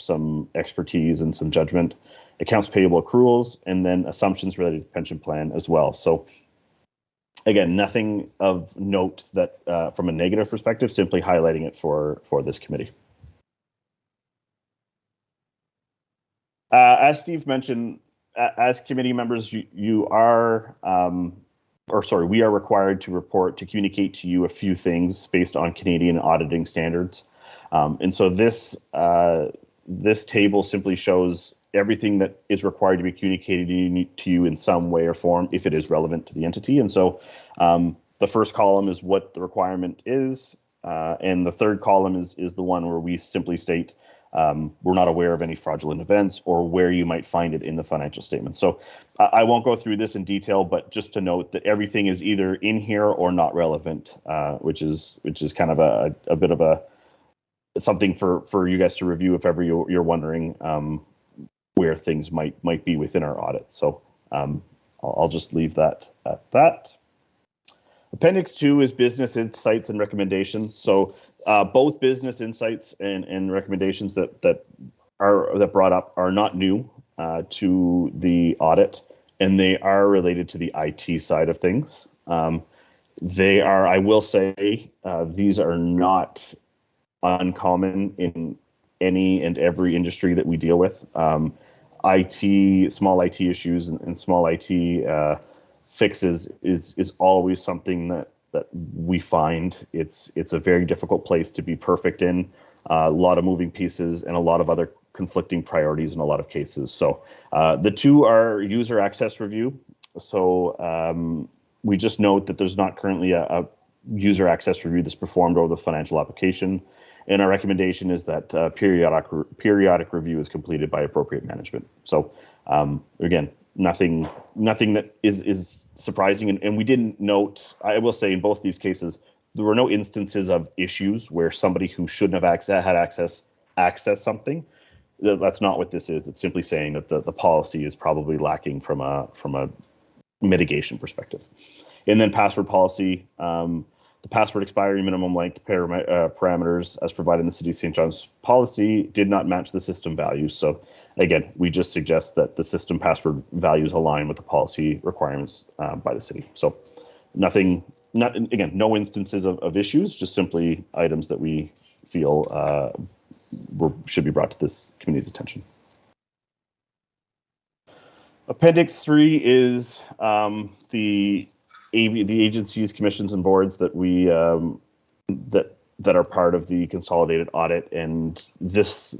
expertise and some judgment, accounts payable accruals, and then assumptions related to the pension plan as well. So again, nothing of note that from a negative perspective, simply highlighting it for this committee. As Steve mentioned, as committee members, we are required to communicate to you a few things based on Canadian auditing standards. And so this table simply shows everything that is required to be communicated to you in some way or form if it is relevant to the entity. And so the first column is what the requirement is, and the third column is the one where we simply state we're not aware of any fraudulent events or where you might find it in the financial statement. So I won't go through this in detail, but just to note that everything is either in here or not relevant, which is kind of a bit of something for you guys to review if ever you're wondering where things might be within our audit. So I'll just leave that at that. Appendix 2 is business insights and recommendations. So both business insights and recommendations that brought up are not new to the audit, and they are related to the IT side of things. They are, I will say, these are not uncommon in any and every industry that we deal with. Small IT issues and small IT fixes is always something that we find it's a very difficult place to be perfect in, a lot of moving pieces and a lot of other conflicting priorities in a lot of cases. So the two are user access review. So we just note that there's not currently a user access review that's performed over the financial application. And our recommendation is that periodic review is completed by appropriate management. So again, nothing that is surprising, and we didn't note, I will say in both these cases, there were no instances of issues where somebody who shouldn't have had access something. That's not what this is. It's simply saying that the policy is probably lacking from a mitigation perspective. And then password policy, the password expiry minimum length parameters as provided in the City of St. John's policy did not match the system values. So again, we just suggest that the system password values align with the policy requirements by the city. So no instances of issues, just simply items that we feel should be brought to this committee's attention. Appendix 3 is the agencies, commissions, and boards that we that are part of the consolidated audit. And this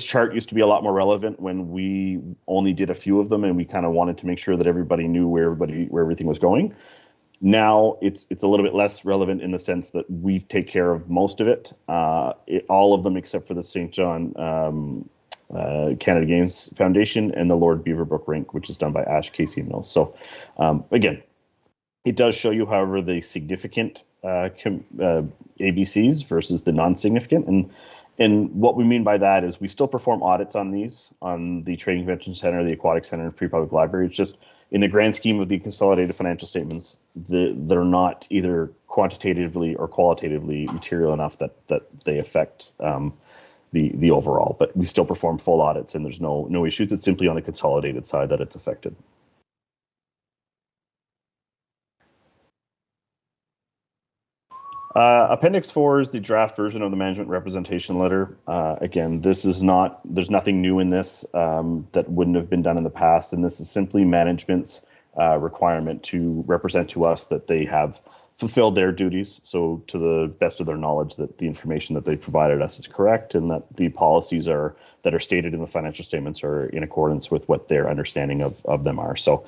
chart used to be a lot more relevant when we only did a few of them, and we kind of wanted to make sure that everybody knew where everything was going. Now it's a little bit less relevant in the sense that we take care of most of it, all of them except for the St. John Canada Games Foundation and the Lord Beaverbrook Rink, which is done by Ash Casey Mills. So again, it does show you, however, the significant ABCs versus the non-significant. And what we mean by that is we still perform audits on these, on the Training Convention Center, the Aquatic Center, and Free Public Library. It's just in the grand scheme of the consolidated financial statements, they're not either quantitatively or qualitatively material enough that they affect the overall. But we still perform full audits, and there's no issues. It's simply on the consolidated side that it's affected. Appendix 4 is the draft version of the management representation letter. Again, there's nothing new in this that wouldn't have been done in the past, and this is simply management's requirement to represent to us that they have fulfilled their duties. So to the best of their knowledge, that the information that they provided us is correct, and that the policies that are stated in the financial statements are in accordance with what their understanding of them are. So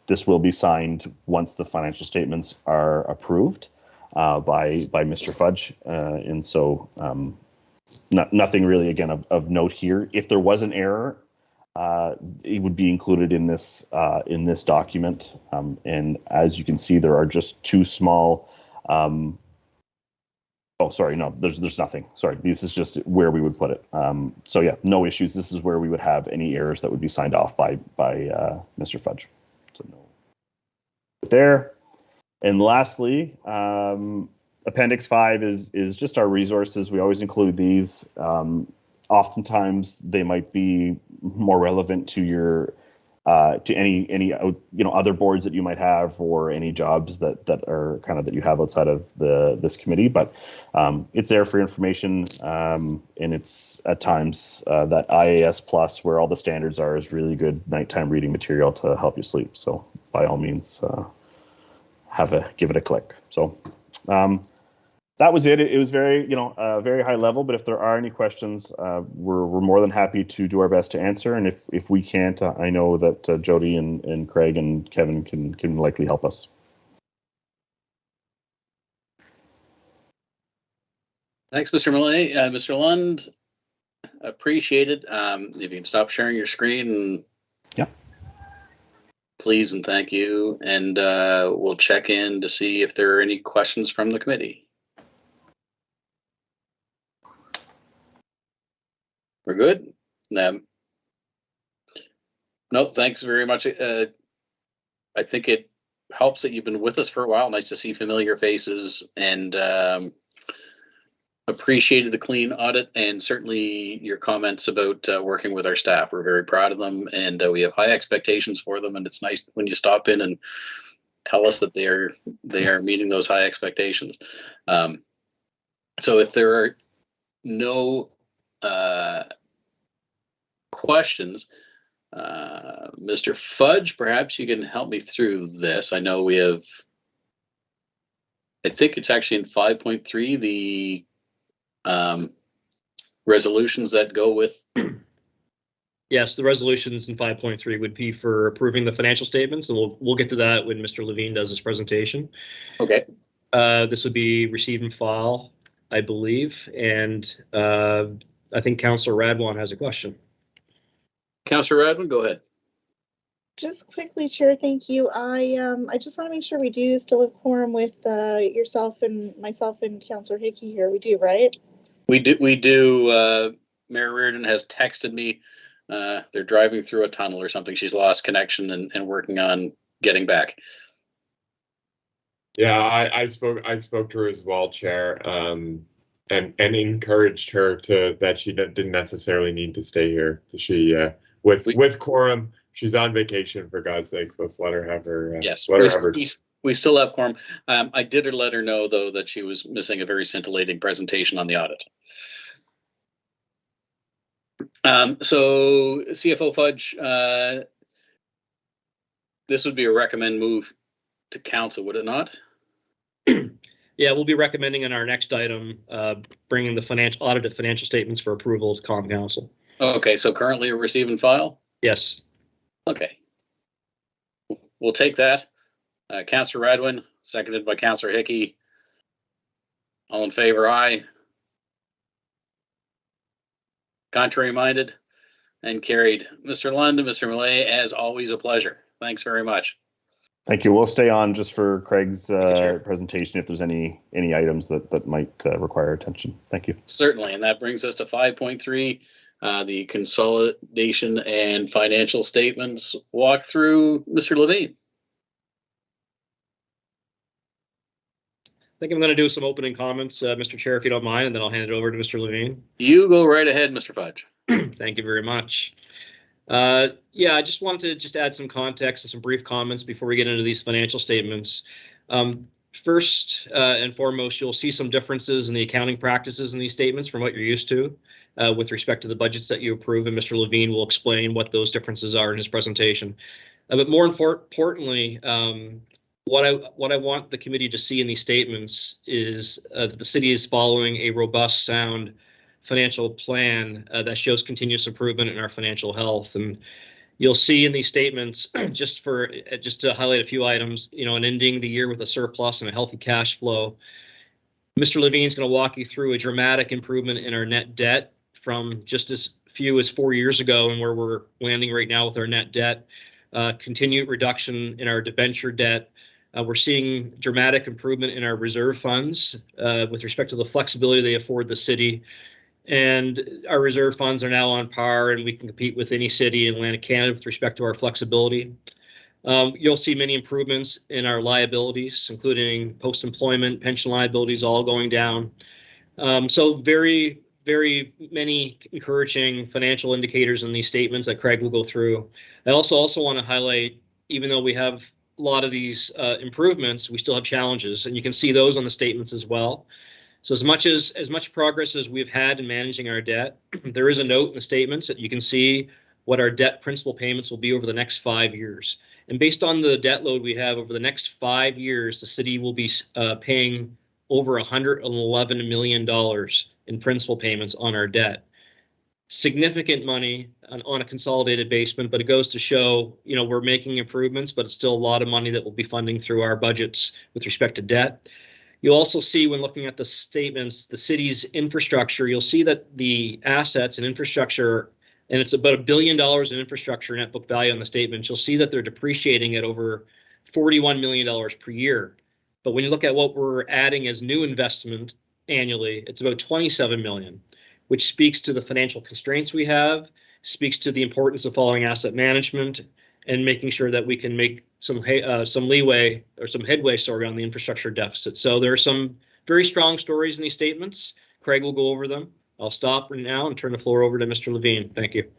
this will be signed once the financial statements are approved by Mr. Fudge, and so nothing really, again, of note here. If there was an error, it would be included in this document, and as you can see, there are just two small. Oh, sorry, no, there's nothing. Sorry, this is just where we would put it. So yeah, no issues. This is where we would have any errors that would be signed off by Mr. Fudge. So no. There. And lastly, Appendix 5 is just our resources. We always include these. Oftentimes, they might be more relevant to your to any other boards that you might have, or any jobs that are kind of that you have outside of this committee. But it's there for information, and it's at times that IAS Plus, where all the standards are, is really good nighttime reading material to help you sleep. So by all means. Give it a click. So that was it. It was very, very high level, but if there are any questions, we're more than happy to do our best to answer. And if we can't, I know that Jody and Craig and Kevin can likely help us. Thanks, Mr. Millay. Mr. Lund, appreciate it. If you can stop sharing your screen. Yeah. Please and thank you, and we'll check in to see if there are any questions from the committee. We're good? No, thanks very much. I think it helps that you've been with us for a while. Nice to see familiar faces, and appreciated the clean audit, and certainly your comments about working with our staff. We're very proud of them, and we have high expectations for them, and it's nice when you stop in and tell us that they are meeting those high expectations. So if there are no questions, Mr. Fudge, perhaps you can help me through this. I know we have, I think it's actually in 5.3, the resolutions that go with. Yes, the resolutions in 5.3 would be for approving the financial statements, and we'll get to that when Mr. Levine does his presentation. Okay. This would be receive and file, I believe, and I think Councillor Radwan has a question. Councillor Radwan, go ahead. Just quickly, Chair, thank you. I just want to make sure we do still have quorum with yourself and myself and Councillor Hickey here. We do, right? We do. Mayor Reardon has texted me. They're driving through a tunnel or something. She's lost connection and working on getting back. Yeah, I spoke to her as well, Chair, and encouraged her that she didn't necessarily need to stay here. She with quorum. She's on vacation, for God's sakes. Let's let her have her. Yes, we still have quorum. I did let her know, though, that she was missing a very scintillating presentation on the audit. So CFO Fudge, this would be a recommend move to council, would it not? Yeah, we'll be recommending in our next item, bringing the audited financial statements for approval to Common Council. Okay, so currently a receive and file? Yes. Okay. We'll take that. Councillor Radwin, seconded by Councillor Hickey. All in favor, aye. Contrary minded and carried. Mr. Lund and Mr. Millay, as always, a pleasure. Thanks very much. Thank you. We'll stay on just for Craig's presentation if there's any items that might require attention. Thank you. Certainly, and that brings us to 5.3, the consolidation and financial statements walkthrough. Mr. Levine. I think I'm going to do some opening comments, Mr. Chair, if you don't mind, and then I'll hand it over to Mr. Levine. You go right ahead, Mr. Fudge. Thank you very much. Yeah, I just wanted to add some context and some brief comments before we get into these financial statements. First and foremost, you'll see some differences in the accounting practices in these statements from what you're used to with respect to the budgets that you approve, and Mr. Levine will explain what those differences are in his presentation. But more importantly, what I want the committee to see in these statements is that the city is following a robust, sound financial plan that shows continuous improvement in our financial health. And you'll see in these statements, just to highlight a few items, and ending the year with a surplus and a healthy cash flow. Mr. Levine's going to walk you through a dramatic improvement in our net debt from just as few as 4 years ago and where we're landing right now with our net debt. Continued reduction in our debenture debt. We're seeing dramatic improvement in our reserve funds with respect to the flexibility they afford the city. And our reserve funds are now on par, and we can compete with any city in Atlantic Canada with respect to our flexibility. You'll see many improvements in our liabilities, including post-employment, pension liabilities, all going down. So very, very many encouraging financial indicators in these statements that Craig will go through. I also want to highlight, even though we have a lot of these improvements, we still have challenges, and you can see those on the statements as well. So as much progress as we've had in managing our debt, there is a note in the statements that you can see what our debt principal payments will be over the next 5 years. And based on the debt load we have over the next 5 years, the city will be paying over $111 million in principal payments on our debt. Significant money on a consolidated basis, but it goes to show, we're making improvements, but it's still a lot of money that we'll be funding through our budgets with respect to debt. You'll also see when looking at the statements, the city's infrastructure, you'll see that the assets and infrastructure, and it's about $1 billion in infrastructure net book value on the statement, you'll see that they're depreciating at over $41 million per year. But when you look at what we're adding as new investment annually, it's about $27 million, which speaks to the financial constraints we have, speaks to the importance of following asset management and making sure that we can make some leeway or some headway, on the infrastructure deficit. So there are some very strong stories in these statements. Craig will go over them. I'll stop right now and turn the floor over to Mr. Levine. Thank you.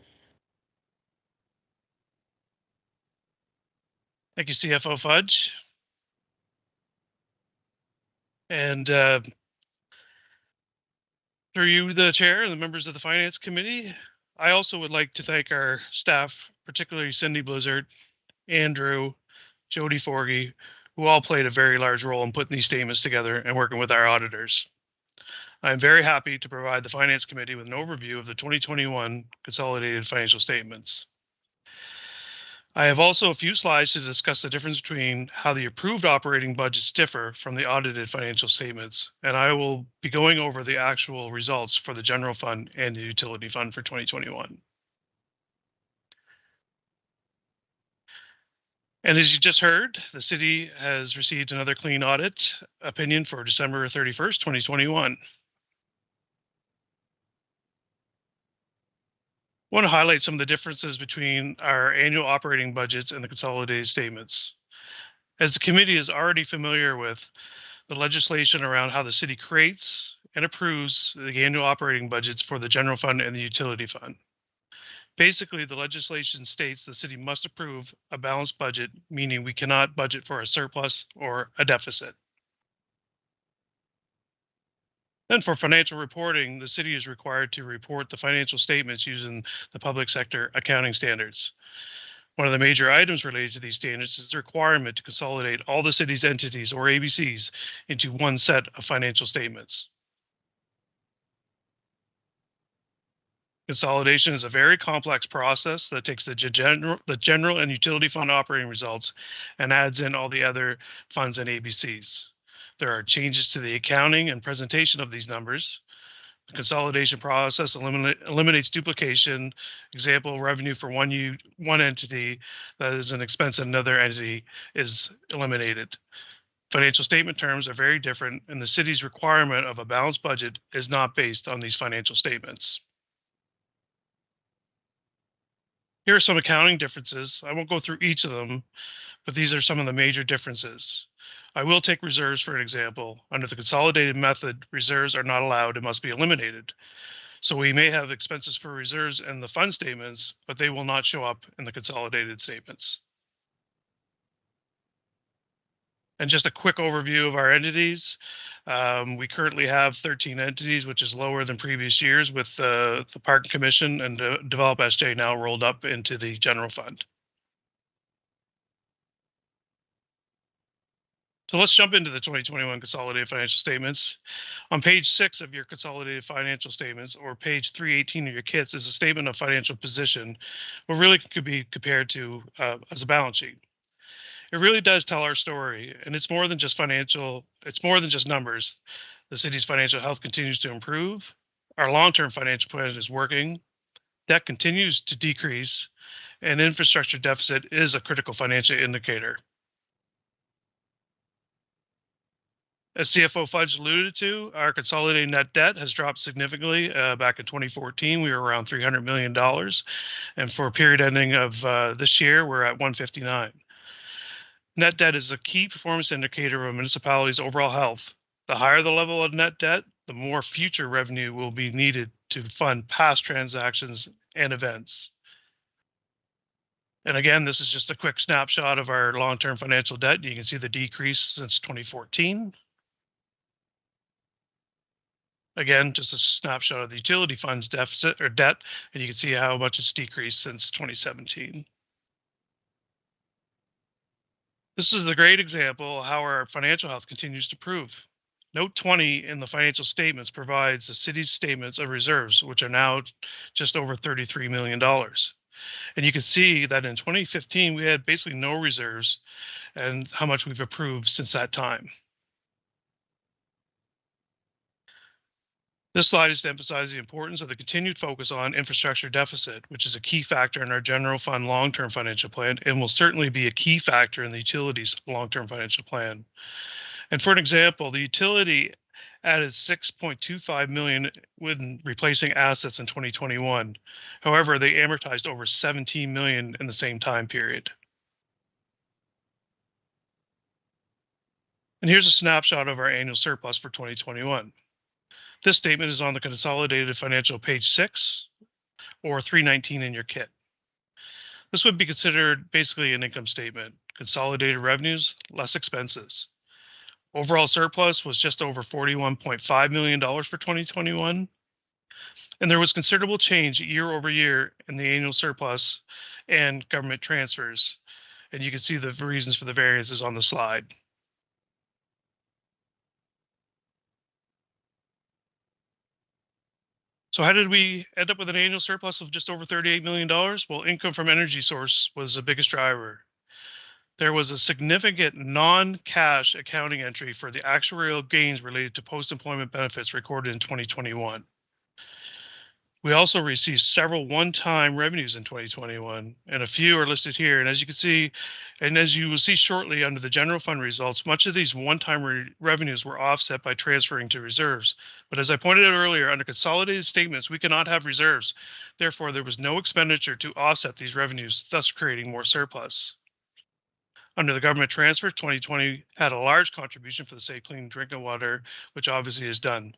Thank you, CFO Fudge. And through you, the chair and the members of the Finance Committee, I also would like to thank our staff, particularly Cindy Blizzard, Andrew, Jody Forgy, who all played a very large role in putting these statements together and working with our auditors. I'm very happy to provide the Finance Committee with an overview of the 2021 consolidated financial statements. I have also a few slides to discuss the difference between how the approved operating budgets differ from the audited financial statements, and I will be going over the actual results for the general fund and the utility fund for 2021. And as you just heard, the city has received another clean audit opinion for December 31st, 2021. I want to highlight some of the differences between our annual operating budgets and the consolidated statements. As the committee is already familiar with the legislation around how the city creates and approves the annual operating budgets for the general fund and the utility fund. Basically, the legislation states the city must approve a balanced budget, meaning we cannot budget for a surplus or a deficit. Then for financial reporting, the city is required to report the financial statements using the public sector accounting standards. One of the major items related to these standards is the requirement to consolidate all the city's entities, or ABCs, into one set of financial statements. Consolidation is a very complex process that takes the general and utility fund operating results and adds in all the other funds and ABCs. There are changes to the accounting and presentation of these numbers. The consolidation process eliminates duplication. Example, revenue for one entity that is an expense in another entity is eliminated. Financial statement terms are very different, and the city's requirement of a balanced budget is not based on these financial statements. Here are some accounting differences. I won't go through each of them, but these are some of the major differences. I will take reserves for an example. Under the consolidated method, reserves are not allowed and must be eliminated. So we may have expenses for reserves in the fund statements, but they will not show up in the consolidated statements. And just a quick overview of our entities. We currently have 13 entities, which is lower than previous years, with the Park Commission and Develop SJ now rolled up into the general fund. So let's jump into the 2021 consolidated financial statements. On page 6 of your consolidated financial statements, or page 318 of your kits, is a statement of financial position, what really could be compared to as a balance sheet. It really does tell our story, and it's more than just financial. It's more than just numbers. The city's financial health continues to improve. Our long-term financial plan is working. Debt continues to decrease, and infrastructure deficit is a critical financial indicator. As CFO Fudge alluded to, our consolidated net debt has dropped significantly. Back in 2014, we were around $300 million, and for a period ending of this year, we're at 159. Net debt is a key performance indicator of a municipality's overall health. The higher the level of net debt, the more future revenue will be needed to fund past transactions and events. And again, this is just a quick snapshot of our long-term financial debt. You can see the decrease since 2014. Again, just a snapshot of the utility funds deficit or debt, and you can see how much it's decreased since 2017. This is a great example of how our financial health continues to improve. Note 20 in the financial statements provides the city's statements of reserves, which are now just over $33 million. And you can see that in 2015, we had basically no reserves and how much we've improved since that time. This slide is to emphasize the importance of the continued focus on infrastructure deficit, which is a key factor in our general fund long-term financial plan and will certainly be a key factor in the utilities long-term financial plan. And for an example, the utility added $6.25 million when replacing assets in 2021. However, they amortized over $17 million in the same time period. And here's a snapshot of our annual surplus for 2021. This statement is on the consolidated financial page 6 or 319 in your kit. This would be considered basically an income statement. Consolidated revenues, less expenses. Overall surplus was just over $41.5 million for 2021. And there was considerable change year over year in the annual surplus and government transfers. And you can see the reasons for the variances on the slide. So how did we end up with an annual surplus of just over $38 million? Well, income from energy source was the biggest driver. There was a significant non-cash accounting entry for the actuarial gains related to post-employment benefits recorded in 2021. We also received several one-time revenues in 2021, and a few are listed here. And as you can see, and as you will see shortly under the general fund results, much of these one-time revenues were offset by transferring to reserves. But as I pointed out earlier, under consolidated statements, we cannot have reserves. Therefore, there was no expenditure to offset these revenues, thus creating more surplus. Under the government transfer, 2020 had a large contribution for the Safe Clean Drinking Water, which obviously is done.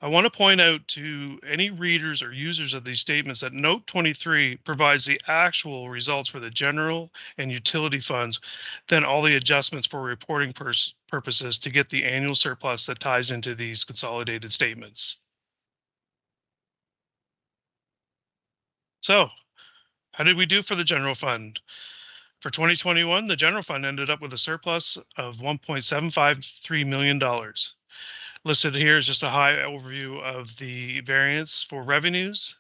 I want to point out to any readers or users of these statements that note 23 provides the actual results for the general and utility funds, then all the adjustments for reporting purposes to get the annual surplus that ties into these consolidated statements. So, How did we do for the general fund? For 2021, the general fund ended up with a surplus of $1.753 million. Listed here is just a high overview of the variance for revenues.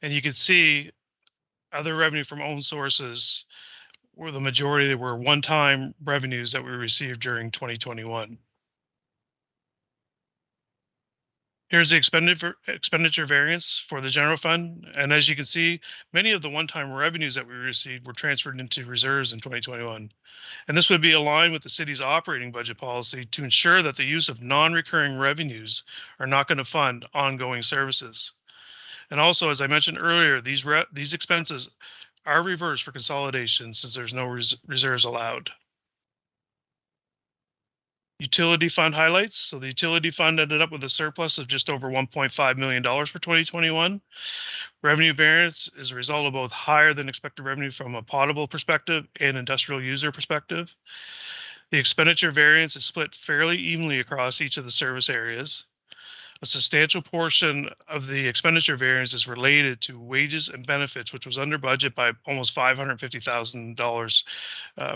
And you can see other revenue from own sources were the majority that were one-time revenues that we received during 2021. Here's the expenditure variance for the general fund. And as you can see, many of the one-time revenues that we received were transferred into reserves in 2021. And this would be aligned with the city's operating budget policy to ensure that the use of non-recurring revenues are not going to fund ongoing services. And also, as I mentioned earlier, these expenses are reversed for consolidation since there's no reserves allowed. Utility fund highlights. So the utility fund ended up with a surplus of just over $1.5 million for 2021. Revenue variance is a result of both higher than expected revenue from a potable perspective and industrial user perspective. The expenditure variance is split fairly evenly across each of the service areas. A substantial portion of the expenditure variance is related to wages and benefits, which was under budget by almost $550,000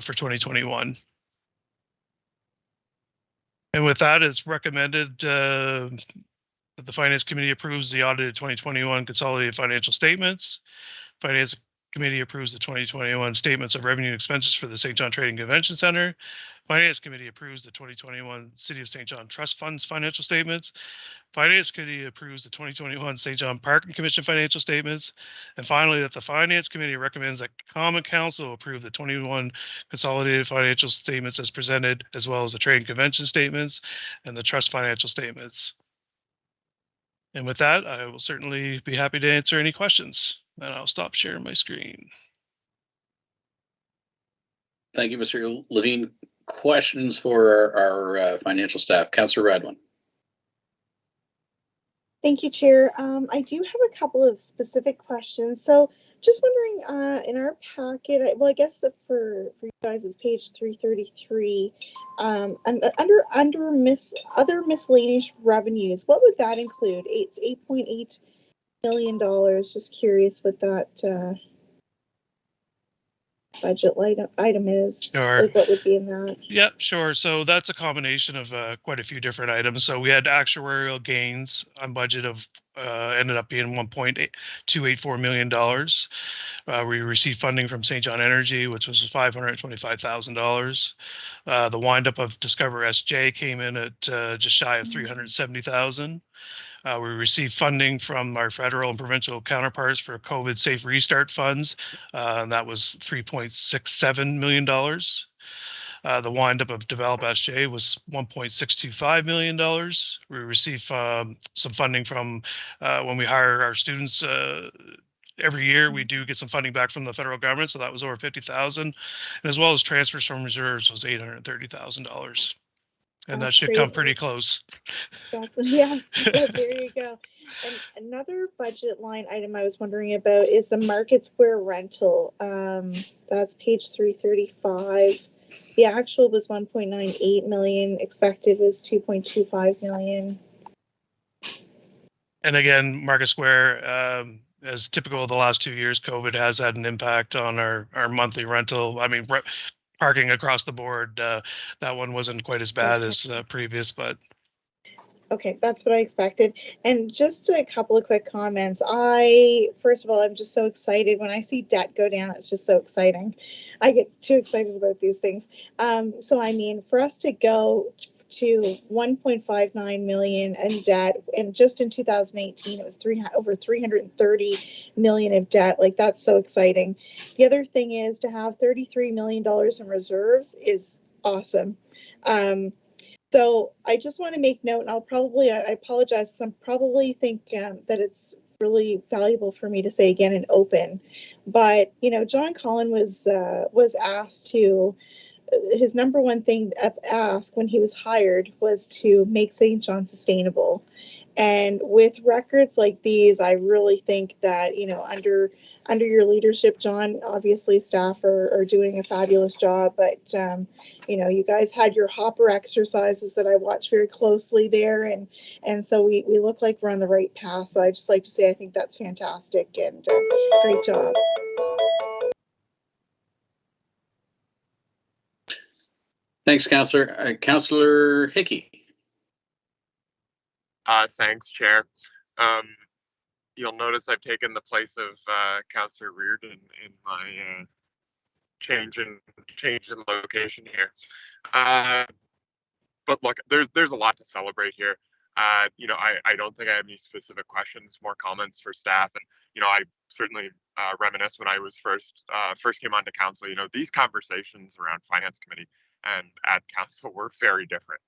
for 2021. And with that, it's recommended that the Finance Committee approves the audited 2021 consolidated financial statements. Finance Committee approves the 2021 statements of revenue and expenses for the St. John Trading Convention Center. Finance Committee approves the 2021 City of St. John Trust Funds financial statements. Finance Committee approves the 2021 St. John Parking Commission financial statements. And finally, that the Finance Committee recommends that Common Council approve the 21 consolidated financial statements as presented, as well as the Trading Convention statements and the Trust financial statements. And with that, I will certainly be happy to answer any questions. And I'll stop sharing my screen. Thank you, Mr. Levine. Questions for our financial staff? Councillor Radwan. Thank you, Chair. I do have a couple of specific questions. So just wondering, in our packet, well, I guess for you guys, it's page 333. And under other miscellaneous revenues, what would that include? It's $8.8 million. Just curious what that budget item is. Sure. Like what would be in that? Yeah, sure. So that's a combination of quite a few different items. So we had actuarial gains on budget of ended up being $1.284 million. We received funding from St. John Energy, which was $525,000. The windup of Discover SJ came in at just shy of $370,000. We received funding from our federal and provincial counterparts for COVID Safe Restart funds, and that was $3.67 million. The windup of Develop SJ was $1.625 million. We received some funding from when we hire our students. Every year we do get some funding back from the federal government, so that was over $50,000, and as well as transfers from reserves was $830,000. And that should come pretty close. Yeah, there you go. And another budget line item I was wondering about is the Market Square rental. That's page 335. The actual was 1.98 million. Expected was 2.25 million. And again, Market Square, as typical of the last 2 years, COVID has had an impact on our monthly rental. I mean, parking across the board, that one wasn't quite as bad as previous, but. Okay, that's what I expected. And just a couple of quick comments. First of all, I'm just so excited when I see debt go down. It's just so exciting. I get too excited about these things. So I mean, for us to go to 1.59 million in debt, and just in 2018 it was over 330 million of debt. Like, that's so exciting. The other thing is to have $33 million in reserves is awesome. So I just want to make note, and I apologize because I'm probably think that it's really valuable for me to say again in open, but John Collin was asked to. His number one thing asked when he was hired was to make St. John sustainable. And with records like these, I really think that, you know, under your leadership, John, obviously staff are doing a fabulous job, but you know, you guys had your hopper exercises that I watched very closely there, and so we look like we're on the right path. So I just like to say I think that's fantastic, and great job. Thanks, Councillor. Councillor Hickey. Thanks, Chair. You'll notice I've taken the place of Councillor Reardon in my change in location here. But look, there's a lot to celebrate here. You know, I don't think I have any specific questions, more comments for staff, and you know, I certainly reminisce when I was first came onto council. You know, these conversations around finance committee and at council were very different.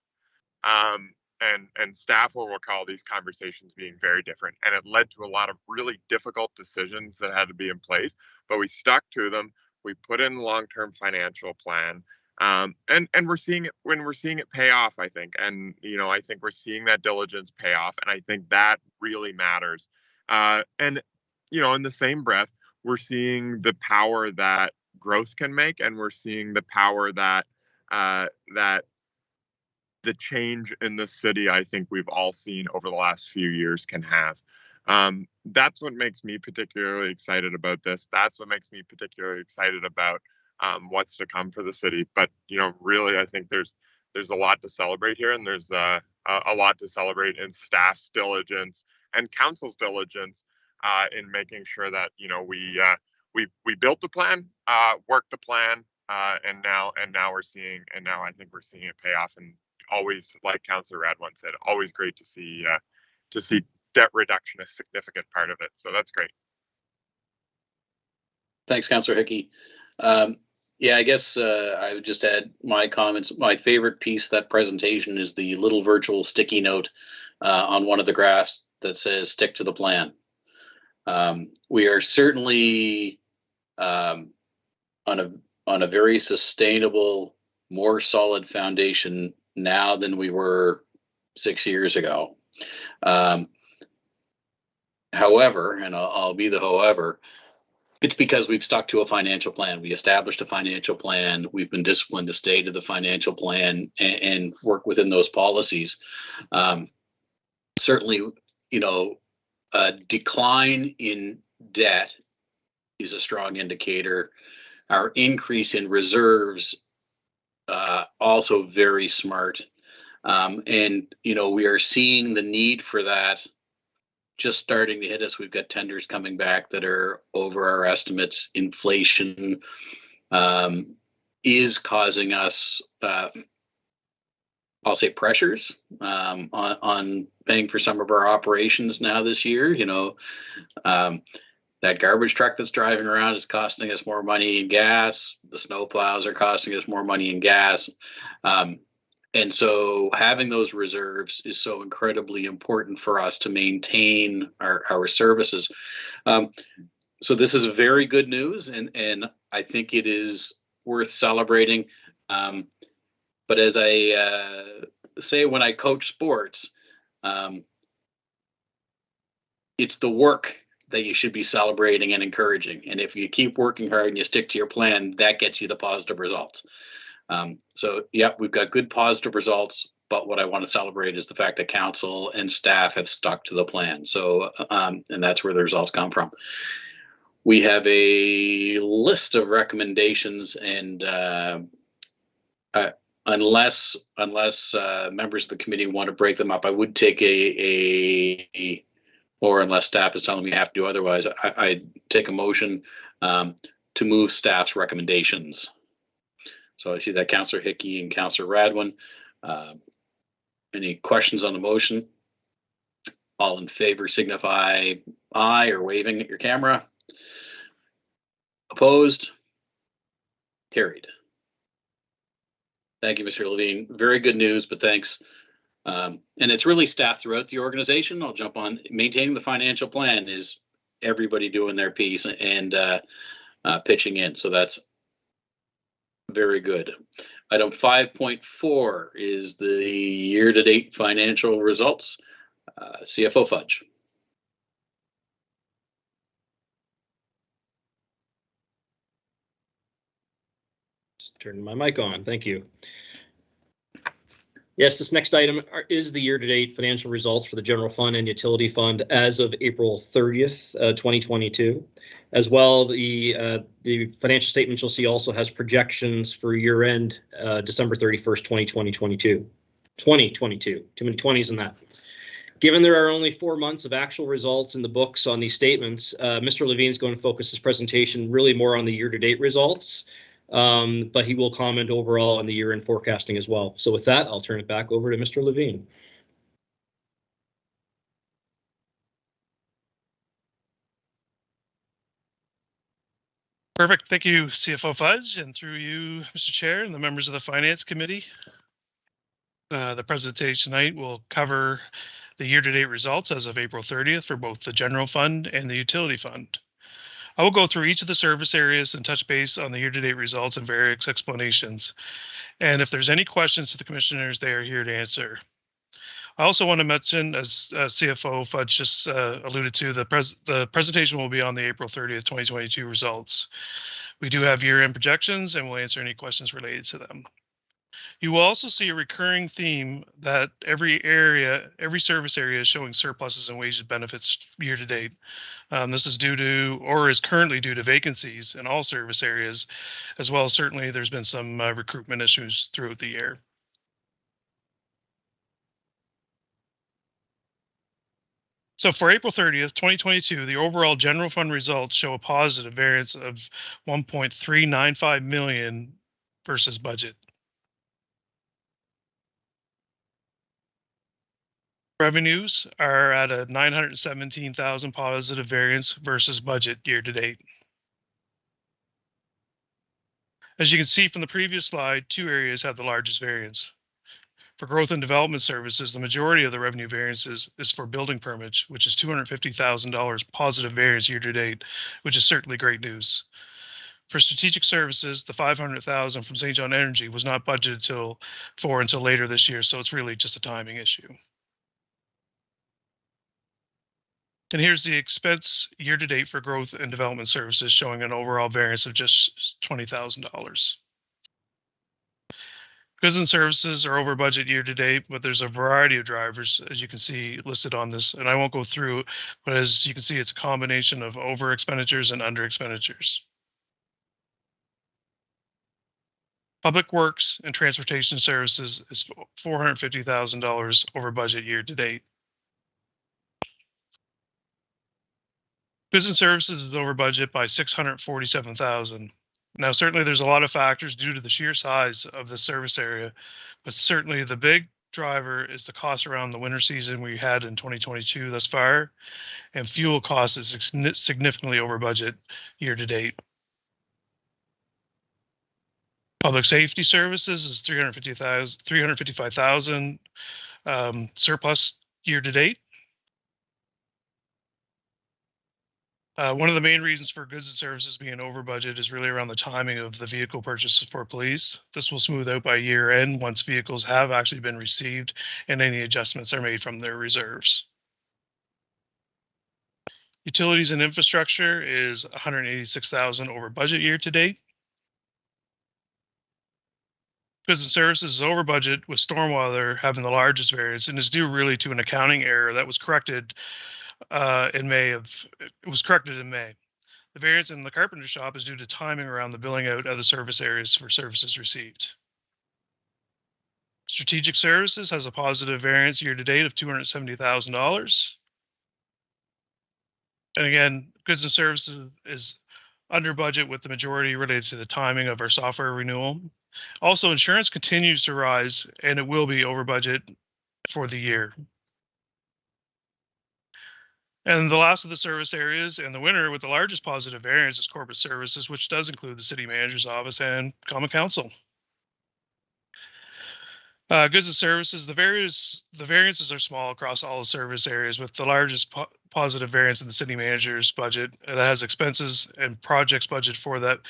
And staff will recall these conversations being very different, and it led to a lot of really difficult decisions that had to be in place, but we stuck to them. We put in a long-term financial plan, and we're seeing it pay off, I think. And you know, I think we're seeing that diligence pay off, and I think that really matters. And you know, in the same breath, we're seeing the power that growth can make, and we're seeing the power that the change in the city I think we've all seen over the last few years can have. That's what makes me particularly excited about this. That's what makes me particularly excited about what's to come for the city. But you know, really, I think there's a lot to celebrate here, and there's a lot to celebrate in staff's diligence and council's diligence in making sure that, you know, we built the plan, worked the plan, and now I think we're seeing it pay off. And always, like Councillor Radwan said, always great to see debt reduction a significant part of it. So that's great. Thanks, Councillor Hickey. Yeah, I guess I would just add my comments. My favorite piece of that presentation is the little virtual sticky note on one of the graphs that says "stick to the plan." We are certainly on a very sustainable, more solid foundation now than we were 6 years ago. However, and I'll be the however, it's because we've stuck to a financial plan. We established a financial plan. We've been disciplined to stay to the financial plan and work within those policies. Certainly, you know, a decline in debt is a strong indicator. Our increase in reserves also very smart. And, you know, we are seeing the need for that just starting to hit us. We've got tenders coming back that are over our estimates. Inflation is causing us, I'll say, pressures on paying for some of our operations now this year. You know, that garbage truck that's driving around is costing us more money in gas. The snow plows are costing us more money in gas. And so having those reserves is so incredibly important for us to maintain our services. So this is a very good news, and I think it is worth celebrating. But as I say when I coach sports, it's the work that you should be celebrating and encouraging. And if you keep working hard and you stick to your plan, that gets you the positive results. So, yeah, we've got good positive results, but what I want to celebrate is the fact that council and staff have stuck to the plan. So, and that's where the results come from. We have a list of recommendations, and unless members of the committee want to break them up, I would take or unless staff is telling me I have to do otherwise, I'd take a motion to move staff's recommendations. So I see that Councillor Hickey and Councillor Radwan. Any questions on the motion? All in favor signify aye or waving at your camera. Opposed? Carried. Thank you, Mr. Levine. Very good news, but thanks. And it's really staff throughout the organization. I'll jump on. Maintaining the financial plan is everybody doing their piece and pitching in. So that's very good. Item 5.4 is the year-to-date financial results. CFO Fudge. Just turn my mic on. Thank you. Yes, this next item is the year-to-date financial results for the general fund and utility fund as of April 30th, 2022. As well, the financial statement you'll see also has projections for year-end December 31st, 2022. 2022. Too many 20s in that. Given there are only 4 months of actual results in the books on these statements, Mr. Levine is going to focus his presentation really more on the year-to-date results. But he will comment overall on the year-end forecasting as well. So with that, I'll turn it back over to Mr. Levine. Perfect. Thank you, CFO Fudge, and through you, Mr. Chair, and the members of the Finance Committee. The presentation tonight will cover the year-to-date results as of April 30th for both the general fund and the utility fund. I will go through each of the service areas and touch base on the year-to-date results and various explanations. And if there's any questions to the commissioners, they are here to answer. I also want to mention, as CFO Fudge just alluded to, the presentation will be on the April 30th, 2022 results. We do have year-end projections, and we'll answer any questions related to them. You will also see a recurring theme that every service area is showing surpluses in wages and benefits year to date. This is due to, or is currently due to, vacancies in all service areas, as well as certainly there's been some recruitment issues throughout the year. So for April 30th, 2022, the overall general fund results show a positive variance of 1.395 million versus budget. Revenues are at a 917,000 positive variance versus budget year to date. As you can see from the previous slide, two areas have the largest variance. For growth and development services, the majority of the revenue variances is for building permits, which is $250,000 positive variance year to date, which is certainly great news. For strategic services, the $500,000 from St. John Energy was not budgeted until later this year, so it's really just a timing issue. And here's the expense year to date for growth and development services, showing an overall variance of just $20,000. Goods and services are over budget year to date, but there's a variety of drivers, as you can see listed on this, and I won't go through, but as you can see, it's a combination of over expenditures and under expenditures. Public works and transportation services is $450,000 over budget year to date. Goods and services is over budget by $647,000. Now, certainly there's a lot of factors due to the sheer size of the service area, but certainly the big driver is the cost around the winter season we had in 2022 thus far, and fuel costs is significantly over budget year to date. Public safety services is $355,000 surplus year to date. One of the main reasons for goods and services being over budget is really around the timing of the vehicle purchases for police. This will smooth out by year end once vehicles have actually been received and any adjustments are made from their reserves. Utilities and infrastructure is $186,000 over budget year to date. Goods and services is over budget, with stormwater having the largest variance, and is due really to an accounting error that was corrected in May. The variance in the carpenter shop is due to timing around the billing out of the service areas for services received. Strategic services has a positive variance year to date of $270,000. And again, goods and services is under budget, with the majority related to the timing of our software renewal. Also, insurance continues to rise, and it will be over budget for the year. And the last of the service areas, and the winner with the largest positive variance, is corporate services, which does include the city manager's office and common council. Goods and services, the variances are small across all the service areas, with the largest positive variance in the city manager's budget that has expenses and projects budget for that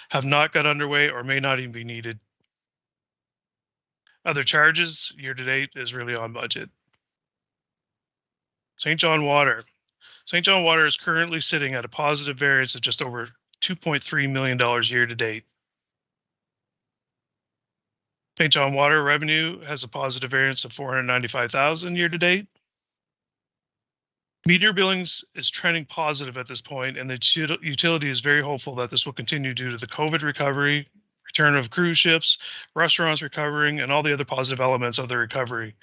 have not got underway or may not even be needed. Other charges year to date is really on budget. St. John Water. St. John Water is currently sitting at a positive variance of just over $2.3 million year to date. St. John Water revenue has a positive variance of $495,000 year to date. Meter billings is trending positive at this point, and the utility is very hopeful that this will continue due to the COVID recovery, return of cruise ships, restaurants recovering, and all the other positive elements of the recovery.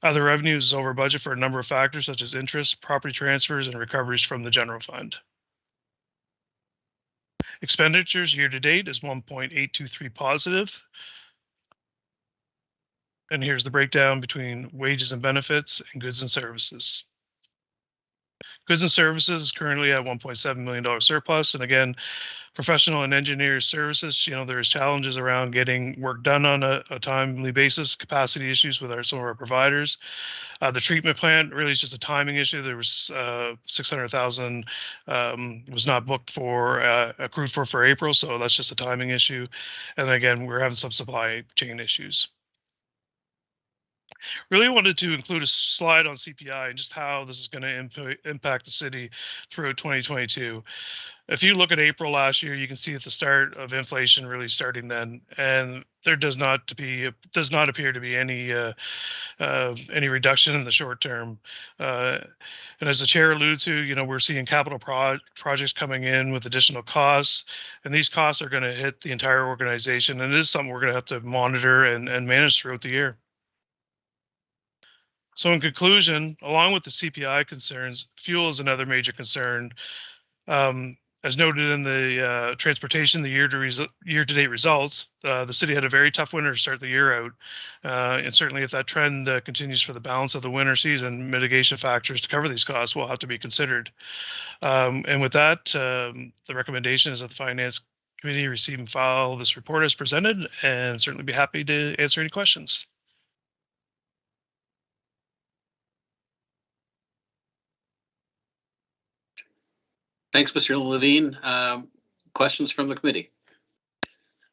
Other revenues is over budget for a number of factors such as interest, property transfers, and recoveries from the general fund. Expenditures year to date is 1.823 positive. And here's the breakdown between wages and benefits and goods and services. Goods and services is currently at $1.7 million surplus. And again, professional and engineer services, there's challenges around getting work done on a timely basis, capacity issues with some of our providers. The treatment plant really is just a timing issue. There was $600,000 was not booked for, accrued for April. So that's just a timing issue. And again, we're having some supply chain issues. Really wanted to include a slide on CPI and just how this is going to impact the city throughout 2022. If you look at April last year, you can see at the start of inflation really starting then, and there does not appear to be any reduction in the short term. And as the chair alluded to, we're seeing capital projects coming in with additional costs, and these costs are going to hit the entire organization, and it is something we're going to have to monitor and manage throughout the year. So in conclusion, along with the CPI concerns, fuel is another major concern. As noted in the transportation, the year-to-date results, the city had a very tough winter to start the year out. And certainly if that trend continues for the balance of the winter season, mitigation factors to cover these costs will have to be considered. And with that, the recommendation is that the Finance Committee receive and file this report as presented, and certainly be happy to answer any questions. Thanks, Mr. Levine. Questions from the committee?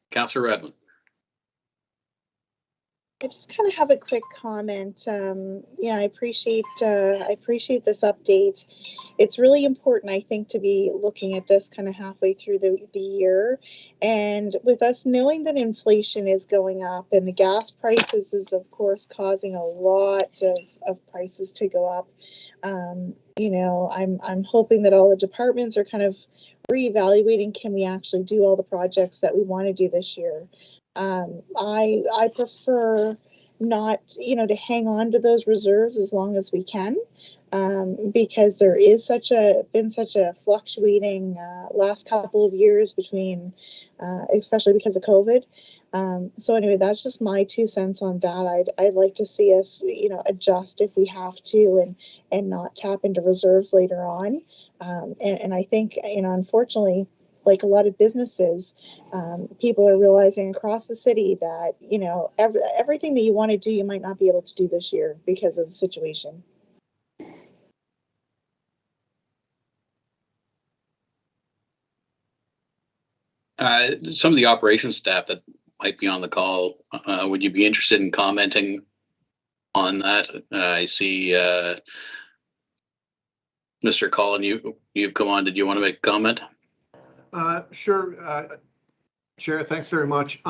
Councillor Redmond. I just kind of have a quick comment. I appreciate this update. It's really important, I think, to be looking at this kind of halfway through the year. And with us knowing that inflation is going up and the gas prices is, of course, causing a lot of prices to go up. I'm hoping that all the departments are kind of reevaluating, can we actually do all the projects that we want to do this year? I prefer not, to hang on to those reserves as long as we can, because there is been such a fluctuating last couple of years between, especially because of COVID. So anyway, that's just my 2 cents on that. I'd like to see us, adjust if we have to, and not tap into reserves later on. And I think, unfortunately, like a lot of businesses, people are realizing across the city that, everything that you want to do, you might not be able to do this year because of the situation. Some of the operations staff that might be on the call, would you be interested in commenting on that? I see Mr. Collin, you've come on. Did you want to make a comment? Sure, Chair, thanks very much.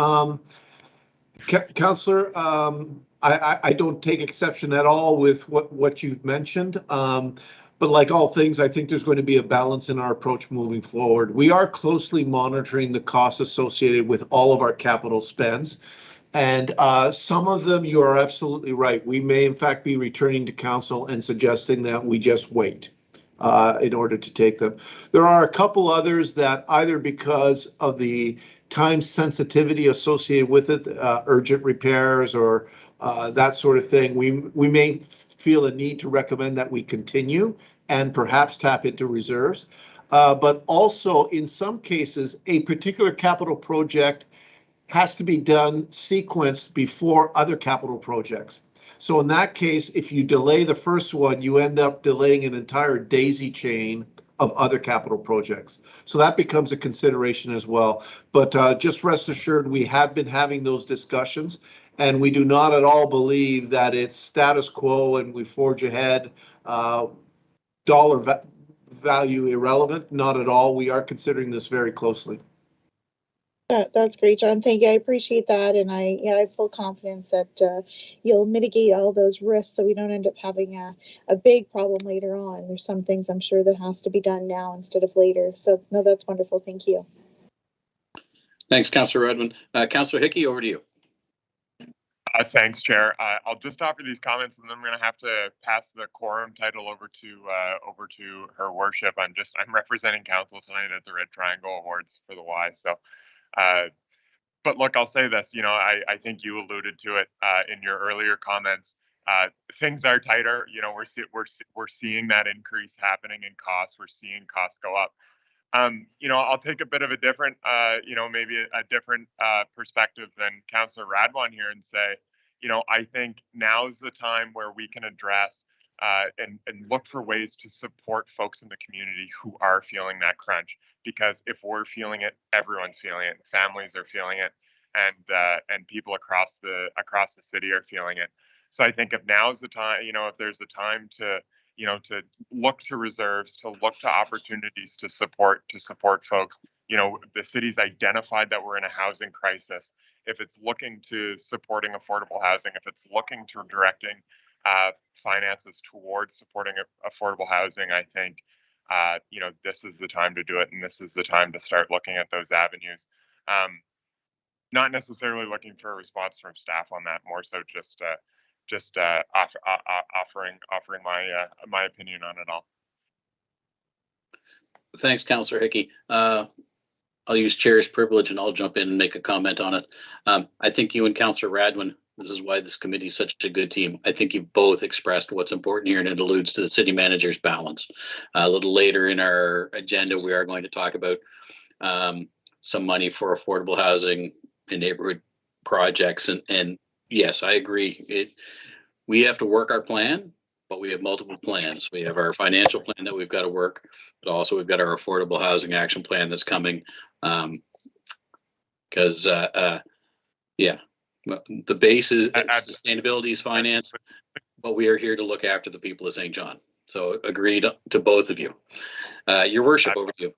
Councillor, I don't take exception at all with what you've mentioned. But like all things, I think there's going to be a balance in our approach moving forward. We are closely monitoring the costs associated with all of our capital spends. And some of them, you are absolutely right. We may, in fact, be returning to council and suggesting that we just wait in order to take them. There are a couple others that either because of the time sensitivity associated with it, urgent repairs or that sort of thing, we may feel a need to recommend that we continue and perhaps tap into reserves. But also in some cases, a particular capital project has to be done sequenced before other capital projects. So in that case, if you delay the first one, you end up delaying an entire daisy chain of other capital projects. So that becomes a consideration as well. But just rest assured, we have been having those discussions, and we do not at all believe that it's status quo and we forge ahead, dollar value irrelevant. Not at all. We are considering this very closely. That's great, John. Thank you. I appreciate that, and I have full confidence that you'll mitigate all those risks so we don't end up having a big problem later on. There's some things I'm sure that has to be done now instead of later. So no, that's wonderful. Thank you. Thanks, Councillor Redmond. Councillor Hickey, over to you. Thanks, Chair. I'll just offer these comments, and then I'm going to have to pass the quorum title over to Her Worship. I'm representing council tonight at the Red Triangle Awards for the Y. So, but look, I'll say this. You know, I think you alluded to it in your earlier comments. Things are tighter. You know, we're seeing that increase happening in costs. We're seeing costs go up. You know, I'll take a bit of a different, maybe a different perspective than Councillor Radwan here and say, you know, I think now is the time where we can address and look for ways to support folks in the community who are feeling that crunch. Because if we're feeling it, everyone's feeling it. Families are feeling it, and people across the city are feeling it. So I think if now is the time, you know, if there's a time to look to reserves, to look to opportunities to support folks. You know, the city's identified that we're in a housing crisis. If it's looking to supporting affordable housing, if it's looking to directing finances towards supporting affordable housing, I think, you know, this is the time to do it, and this is the time to start looking at those avenues. Not necessarily looking for a response from staff on that, more so just offering my opinion on it all. Thanks, Councillor Hickey. I'll use chair's privilege and I'll jump in and make a comment on it. I think you and Councillor Radwan, this is why this committee is such a good team. I think you've both expressed what's important here, and it alludes to the city manager's balance. A little later in our agenda, we are going to talk about some money for affordable housing and neighborhood projects. And yes, I agree. We have to work our plan, but we have multiple plans. We have our financial plan that we've got to work, but also we've got our affordable housing action plan that's coming. Because yeah, the base is sustainability is finance, but we are here to look after the people of St. John. So agreed to both of you. Your Worship, over to you.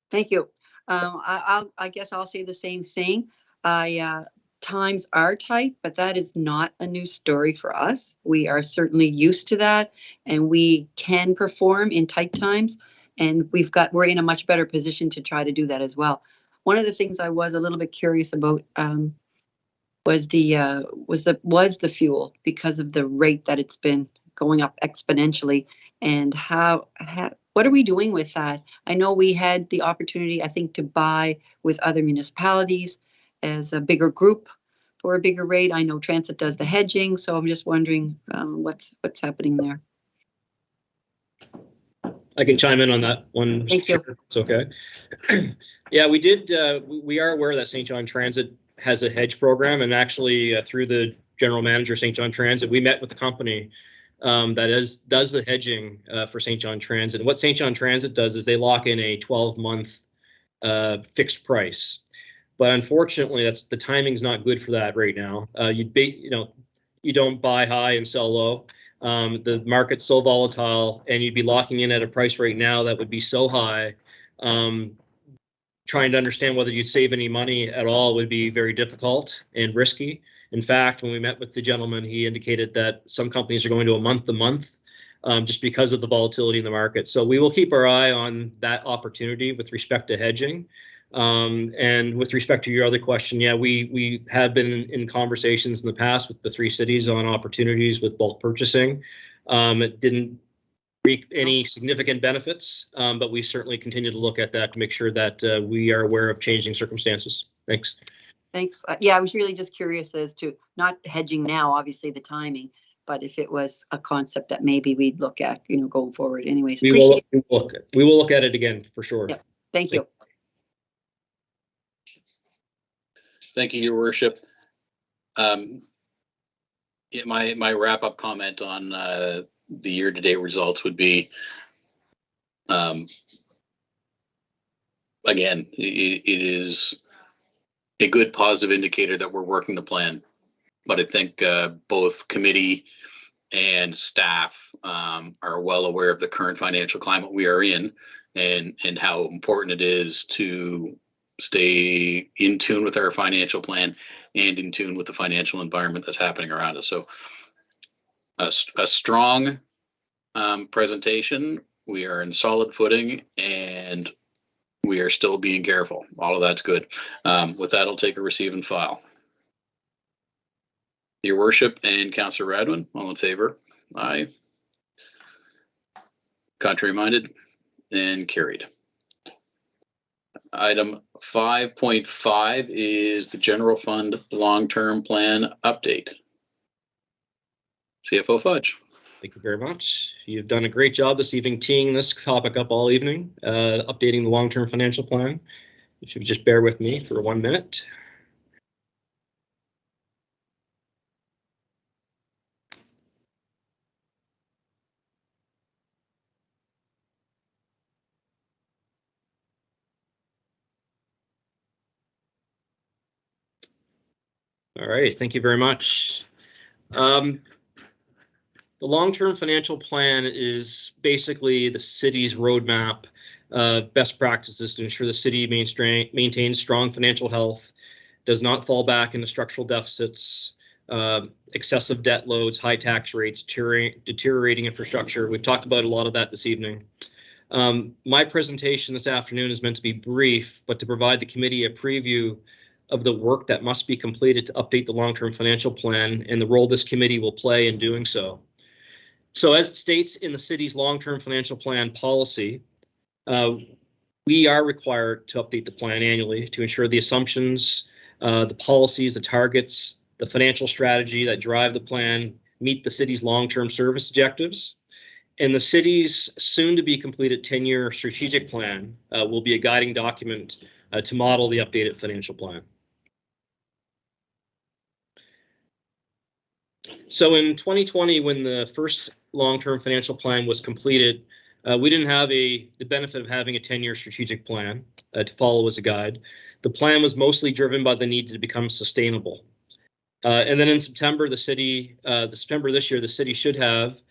Thank you. I guess I'll say the same thing. Times are tight, but that is not a new story for us. We are certainly used to that, and we can perform in tight times, and we're in a much better position to try to do that as well. One of the things I was a little bit curious about was the fuel, because of the rate that it's been going up exponentially, and what are we doing with that? I know we had the opportunity, I think, to buy with other municipalities as a bigger group for a bigger rate. I know Transit does the hedging, so I'm just wondering what's happening there. I can chime in on that one. Thank you. It's okay. Yeah, we did. We are aware that St. John Transit has a hedge program, and actually through the general manager of St. John Transit, we met with the company that does the hedging for St. John Transit. And what St. John Transit does is they lock in a 12-month fixed price. But unfortunately, the timing's not good for that right now. You don't buy high and sell low. The market's so volatile, and you'd be locking in at a price right now that would be so high. Trying to understand whether you'd save any money at all would be very difficult and risky. In fact, when we met with the gentleman, he indicated that some companies are going to a month-to-month just because of the volatility in the market. So we will keep our eye on that opportunity with respect to hedging. And with respect to your other question, yeah, we have been in conversations in the past with the three cities on opportunities with bulk purchasing. It didn't reap any significant benefits, but we certainly continue to look at that to make sure that we are aware of changing circumstances. Thanks. Thanks. Yeah, I was really just curious as to not hedging now, obviously the timing, but if it was a concept that maybe we'd look at, going forward. Anyways, we will look at it again for sure. Yeah. Thank you. Thank you, Your Worship. My wrap-up comment on the year-to-date results would be, Again, it is a good positive indicator that we're working the plan. But I think both committee and staff are well aware of the current financial climate we are in, and how important it is to stay in tune with our financial plan and in tune with the financial environment that's happening around us. So a strong presentation. We are in solid footing, and we are still being careful. All of that's good. With that, I'll take a receive and file. Your Worship and Councillor Radwin, all in favor? Aye. Contrary minded? And carried. Item 5.5 is the General Fund Long-Term Plan Update. CFO Fudge. Thank you very much. You've done a great job this evening teeing this topic up all evening, updating the long-term financial plan. If you would just bear with me for 1 minute. All right, thank you very much. The long-term financial plan is basically the city's roadmap, best practices to ensure the city maintains strong financial health, does not fall back into structural deficits, excessive debt loads, high tax rates, deteriorating infrastructure. We've talked about a lot of that this evening. My presentation this afternoon is meant to be brief, but to provide the committee a preview of the work that must be completed to update the long-term financial plan and the role this committee will play in doing so. So as it states in the city's long-term financial plan policy, we are required to update the plan annually to ensure the assumptions, the policies, the targets, the financial strategy that drive the plan meet the city's long-term service objectives. And the city's soon-to-be completed 10-year strategic plan will be a guiding document to model the updated financial plan. So in 2020, when the first long-term financial plan was completed, we didn't have the benefit of having a 10-year strategic plan to follow as a guide. The plan was mostly driven by the need to become sustainable. And then in September, September this year, the city should have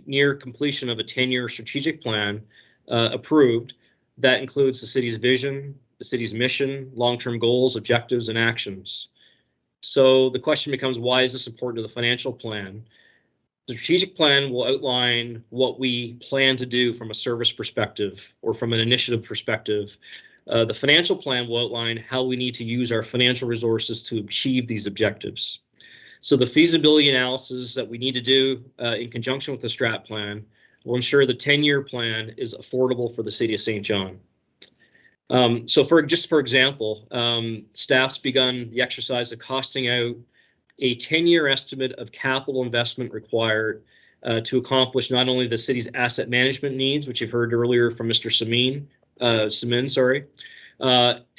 near completion of a 10-year strategic plan approved that includes the city's vision, the city's mission, long-term goals, objectives, and actions. So the question becomes, why is this important to the financial plan? The strategic plan will outline what we plan to do from a service perspective or from an initiative perspective. The financial plan will outline how we need to use our financial resources to achieve these objectives. So the feasibility analysis that we need to do in conjunction with the strat plan will ensure the 10-year plan is affordable for the city of St. John. So for example, staff's begun the exercise of costing out a 10-year estimate of capital investment required to accomplish not only the city's asset management needs, which you've heard earlier from Mr. Samin,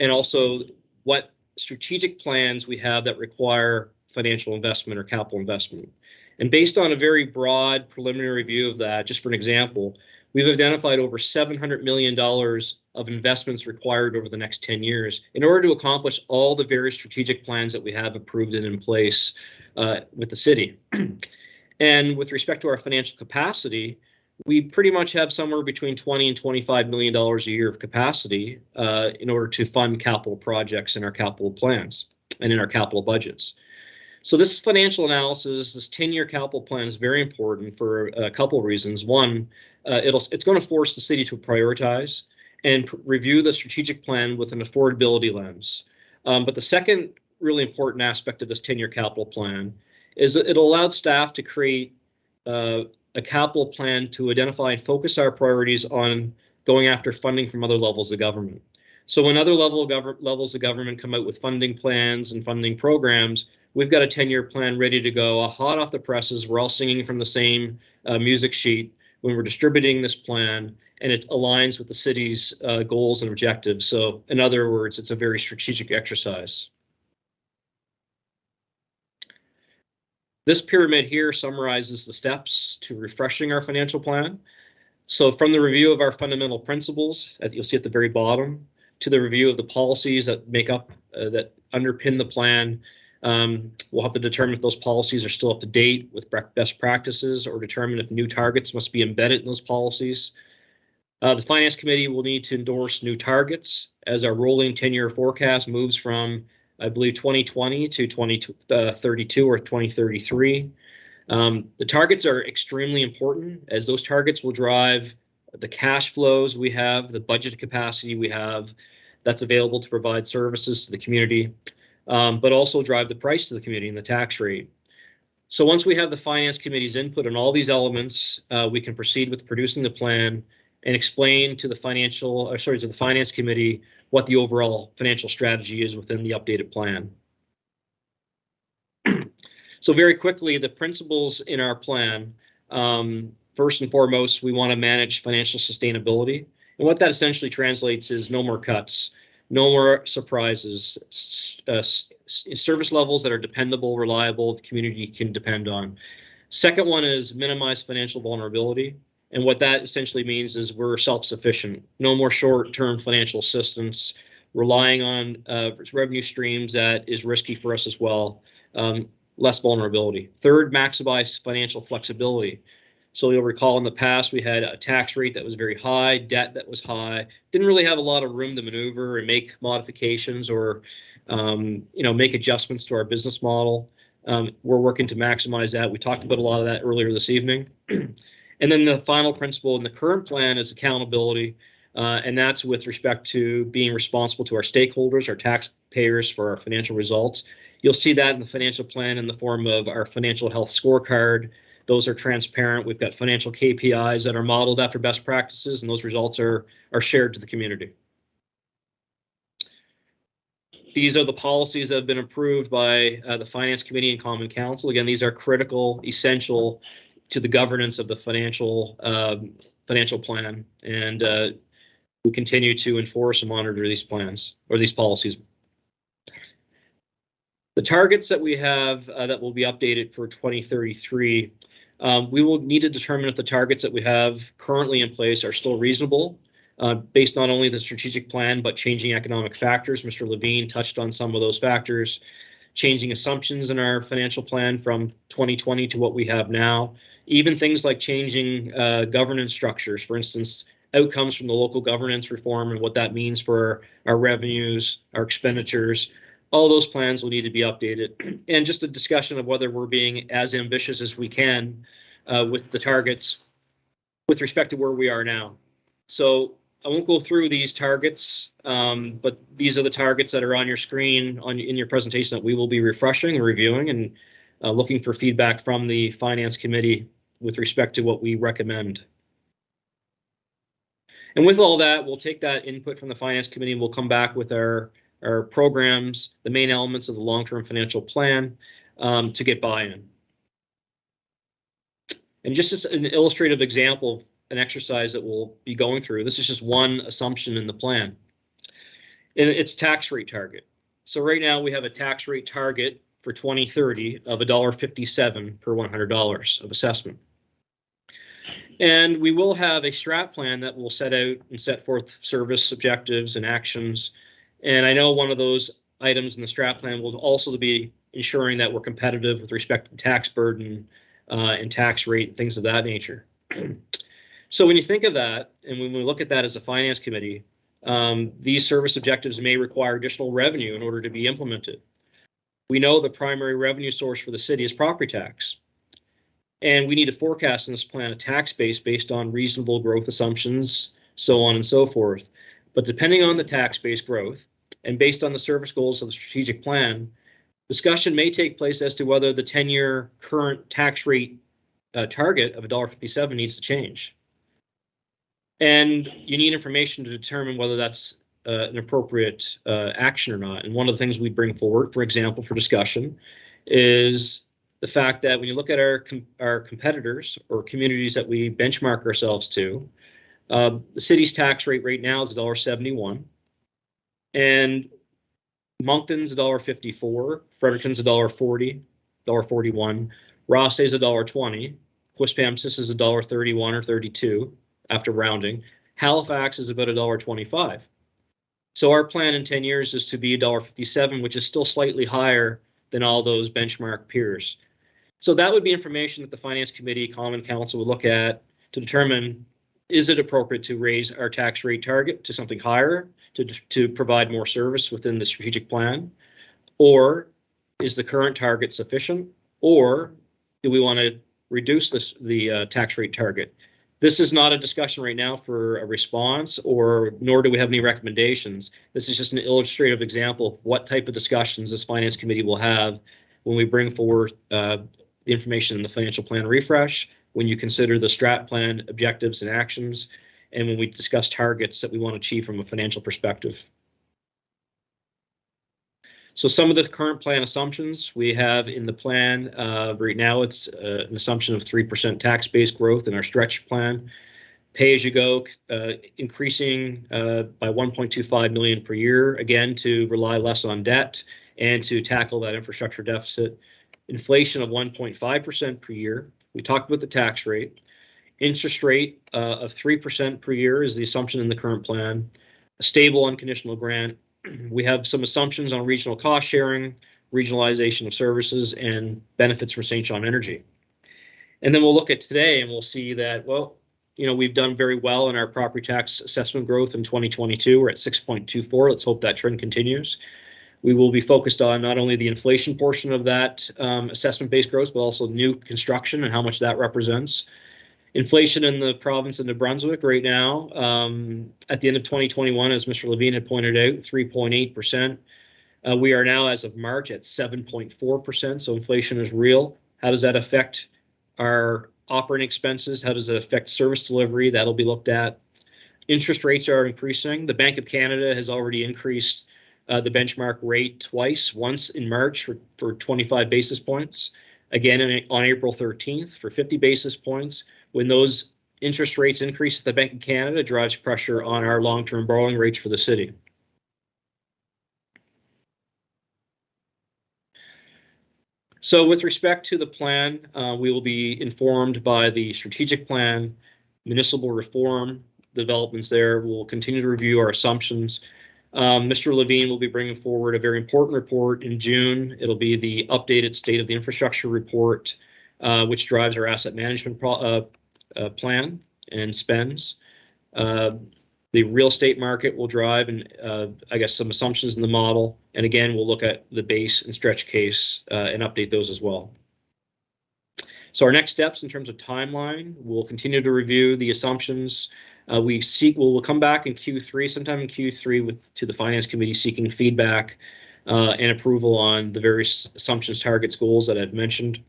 and also what strategic plans we have that require financial investment or capital investment. And based on a very broad preliminary view of that, just for an example, we've identified over $700 million of investments required over the next 10 years in order to accomplish all the various strategic plans that we have approved and in place with the city. And with respect to our financial capacity, we pretty much have somewhere between $20 and $25 million a year of capacity in order to fund capital projects in our capital plans and in our capital budgets. So this financial analysis, this 10-year capital plan is very important for a couple of reasons. One, it's going to force the city to prioritize and review the strategic plan with an affordability lens. But the second really important aspect of this 10-year capital plan is that it'll allow staff to create a capital plan to identify and focus our priorities on going after funding from other levels of government. So when other levels of government come out with funding plans and funding programs, we've got a 10-year plan ready to go, hot off the presses. We're all singing from the same music sheet when we're distributing this plan, and it aligns with the city's goals and objectives. So in other words, it's a very strategic exercise. This pyramid here summarizes the steps to refreshing our financial plan. So from the review of our fundamental principles, that you'll see at the very bottom, to the review of the policies that make up, that underpin the plan, we'll have to determine if those policies are still up to date with best practices, or determine if new targets must be embedded in those policies. The Finance Committee will need to endorse new targets as our rolling 10-year forecast moves from, I believe, 2020 to 2032 or 2033. The targets are extremely important, as those targets will drive the cash flows we have, the budget capacity we have that's available to provide services to the community, but also drive the price to the community and the tax rate. So once we have the Finance Committee's input on all these elements, we can proceed with producing the plan and explain to the Finance Committee what the overall financial strategy is within the updated plan. So very quickly, the principles in our plan, first and foremost, we want to manage financial sustainability. And what that essentially translates is no more cuts, no more surprises, service levels that are dependable, reliable, the community can depend on. Second one is minimize financial vulnerability. And what that essentially means is we're self-sufficient. No more short-term financial assistance, relying on revenue streams that is risky for us as well. Less vulnerability. Third, maximize financial flexibility. So you'll recall in the past, we had a tax rate that was very high, debt that was high, didn't really have a lot of room to maneuver and make modifications or make adjustments to our business model. We're working to maximize that. We talked about a lot of that earlier this evening. And then the final principle in the current plan is accountability, and that's with respect to being responsible to our stakeholders, our taxpayers, for our financial results. You'll see that in the financial plan in the form of our financial health scorecard. Those are transparent. We've got financial KPIs that are modeled after best practices, and those results are shared to the community. These are the policies that have been approved by the Finance Committee and Common Council. Again, these are critical, essential to the governance of the financial plan, and we continue to enforce and monitor these plans or these policies. The targets that we have that will be updated for 2033, we will need to determine if the targets that we have currently in place are still reasonable, based not only the strategic plan, but changing economic factors. Mr. Levine touched on some of those factors, changing assumptions in our financial plan from 2020 to what we have now, even things like changing governance structures, for instance, outcomes from the local governance reform and what that means for our revenues, our expenditures. All those plans will need to be updated, and just a discussion of whether we're being as ambitious as we can with the targets with respect to where we are now. So I won't go through these targets, but these are the targets that are on your screen in your presentation that we will be refreshing and reviewing, and looking for feedback from the Finance Committee with respect to what we recommend. And with all that, we'll take that input from the Finance Committee and we'll come back with our programs, the main elements of the long-term financial plan, to get buy-in. And just as an illustrative example of an exercise that we'll be going through, this is just one assumption in the plan. It's tax rate target. So right now we have a tax rate target for 2030 of $1.57 per $100 of assessment. And we will have a strat plan that will set out and set forth service objectives and actions. And I know one of those items in the strat plan will also be ensuring that we're competitive with respect to tax burden and tax rate, things of that nature. So when you think of that, and when we look at that as a Finance Committee, these service objectives may require additional revenue in order to be implemented. We know the primary revenue source for the city is property tax. And we need to forecast in this plan a tax base based on reasonable growth assumptions, so on and so forth. But depending on the tax base growth and based on the service goals of the strategic plan, discussion may take place as to whether the 10-year current tax rate target of $1.57 needs to change. And you need information to determine whether that's an appropriate action or not. And one of the things we bring forward, for example, for discussion, is the fact that when you look at our competitors or communities that we benchmark ourselves to, the city's tax rate right now is $1.71, and Moncton's $1.54, Fredericton's $1.40, $1.41, Ross is $1.20, Quispamsis is $1.31 or 32, after rounding. Halifax is about $1.25. So our plan in 10 years is to be $1.57, which is still slightly higher than all those benchmark peers. So that would be information that the Finance Committee, Common Council would look at to determine, is it appropriate to raise our tax rate target to something higher to provide more service within the strategic plan? Or is the current target sufficient? Or do we want to reduce the tax rate target? This is not a discussion right now for a response, or nor do we have any recommendations. This is just an illustrative example of what type of discussions this Finance Committee will have when we bring forward the information in the financial plan refresh, when you consider the strat plan objectives and actions, and when we discuss targets that we want to achieve from a financial perspective. So some of the current plan assumptions we have in the plan right now, it's an assumption of 3% tax-based growth in our stretch plan. Pay-as-you-go increasing by $1.25 million per year, again, to rely less on debt and to tackle that infrastructure deficit. Inflation of 1.5% per year. We talked about the tax rate. Interest rate of 3% per year is the assumption in the current plan. A stable unconditional grant. We have some assumptions on regional cost sharing, regionalization of services, and benefits from St. John Energy. And then we'll look at today and we'll see that, well, you know, we've done very well in our property tax assessment growth in 2022. We're at 6.24. Let's hope that trend continues. We will be focused on not only the inflation portion of that assessment-based growth, but also new construction and how much that represents. Inflation in the province of New Brunswick right now, at the end of 2021, as Mr. Levine had pointed out, 3.8%. We are now, as of March, at 7.4%. So inflation is real. How does that affect our operating expenses? How does it affect service delivery? That'll be looked at. Interest rates are increasing. The Bank of Canada has already increased the benchmark rate twice, once in March for 25 basis points, again on April 13th for 50 basis points. When those interest rates increase at the Bank of Canada, it drives pressure on our long-term borrowing rates for the city. So with respect to the plan, we will be informed by the strategic plan, municipal reform developments there. We'll continue to review our assumptions. Mr. Levine will be bringing forward a very important report in June. It'll be the updated state of the infrastructure report, which drives our asset management plan and spends. The real estate market will drive, and I guess, some assumptions in the model. And again, we'll look at the base and stretch case and update those as well. So our next steps in terms of timeline, we'll continue to review the assumptions. We'll come back in Q3, sometime in Q3, to the Finance Committee seeking feedback and approval on the various assumptions, targets, goals that I've mentioned.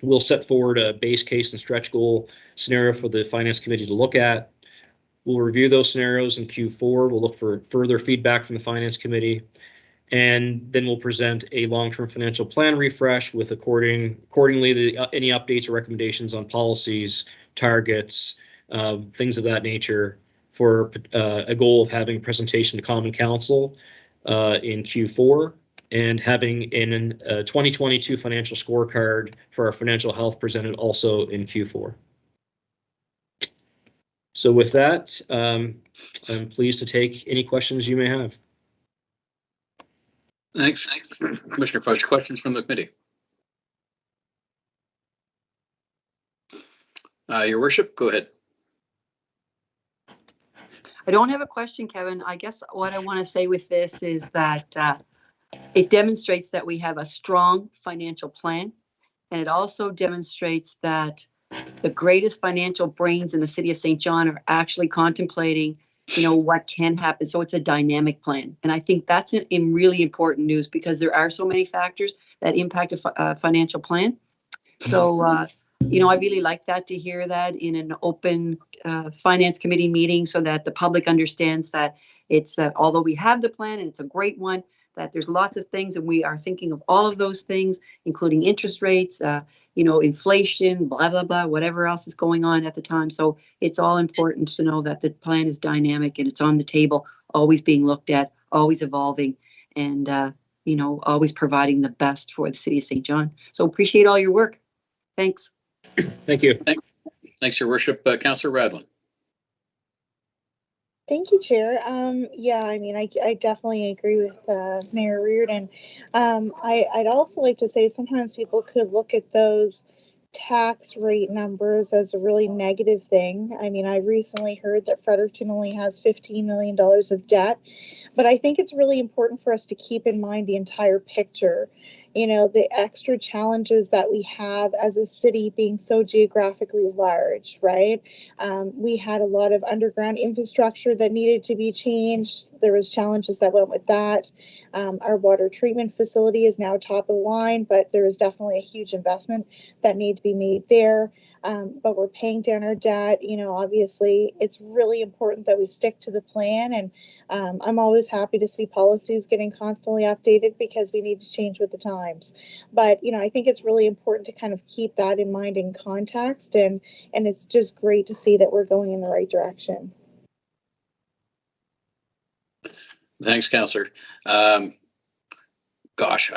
We'll set forward a base case and stretch goal scenario for the Finance Committee to look at. We'll review those scenarios in Q4. We'll look for further feedback from the Finance Committee. And then we'll present a long-term financial plan refresh with accordingly any updates or recommendations on policies, targets, things of that nature, for a goal of having a presentation to Common Council in Q4 and having a 2022 financial scorecard for our financial health presented also in Q4. So with that, I'm pleased to take any questions you may have. Thanks. Commissioner Fudge, questions from the committee? Your Worship, go ahead. I don't have a question, Kevin. I guess what I want to say with this is that it demonstrates that we have a strong financial plan, and it also demonstrates that the greatest financial brains in the city of St. John are actually contemplating, you know, what can happen. So it's a dynamic plan. And I think that's in really important news, because there are so many factors that impact a financial plan. So, you know, I really like that, to hear that in an open Finance Committee meeting, so that the public understands that it's, although we have the plan and it's a great one, that there's lots of things, and we are thinking of all of those things, including interest rates, you know, inflation, blah, blah, blah, whatever else is going on at the time. So it's all important to know that the plan is dynamic and it's on the table, always being looked at, always evolving, and, you know, always providing the best for the city of St. John. So appreciate all your work. Thanks. Thank you. Thanks, Your Worship. Councillor Radlin. Thank you, Chair. Yeah, I mean, I definitely agree with Mayor Reardon. I'd also like to say sometimes people could look at those tax rate numbers as a really negative thing. I mean, I recently heard that Fredericton only has $15 million of debt, but I think it's really important for us to keep in mind the entire picture. You know, the extra challenges that we have as a city being so geographically large, right? We had a lot of underground infrastructure that needed to be changed. There was challenges that went with that. Our water treatment facility is now top of the line, but there is definitely a huge investment that need to be made there. But we're paying down our debt. You know, obviously, it's really important that we stick to the plan. And I'm always happy to see policies getting constantly updated because we need to change with the times. But, you know, I think it's really important to kind of keep that in mind in context. And it's just great to see that we're going in the right direction. Thanks, Councillor. Gosh,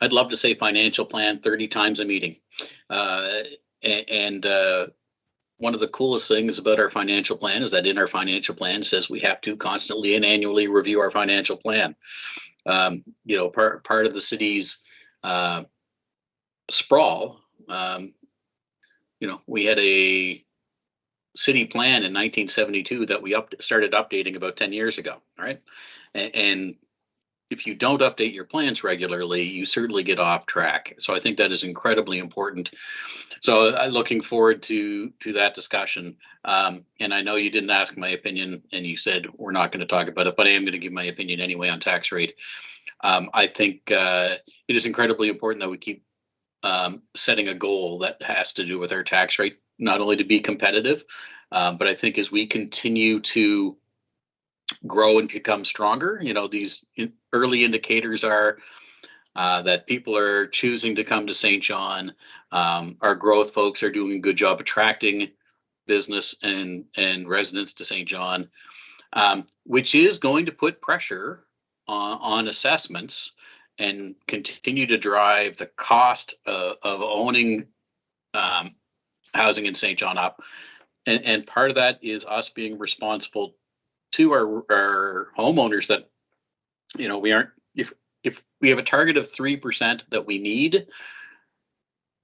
I'd love to say financial plan 30 times a meeting. One of the coolest things about our financial plan is that in our financial plan says we have to constantly and annually review our financial plan. You know, part of the city's sprawl, you know, we had a city plan in 1972 that we started updating about 10 years ago, right? And if you don't update your plans regularly, you certainly get off track. So I think that is incredibly important. So I'm looking forward to that discussion. And I know you didn't ask my opinion and you said we're not going to talk about it, but I am going to give my opinion anyway on tax rate. I think it is incredibly important that we keep setting a goal that has to do with our tax rate, not only to be competitive, but I think as we continue to grow and become stronger, you know, these early indicators are that people are choosing to come to St. John. Our growth folks are doing a good job attracting business and residents to St. John, which is going to put pressure on assessments and continue to drive the cost of owning housing in St. John up. And part of that is us being responsible to our homeowners that, you know, we aren't, if we have a target of 3% that we need,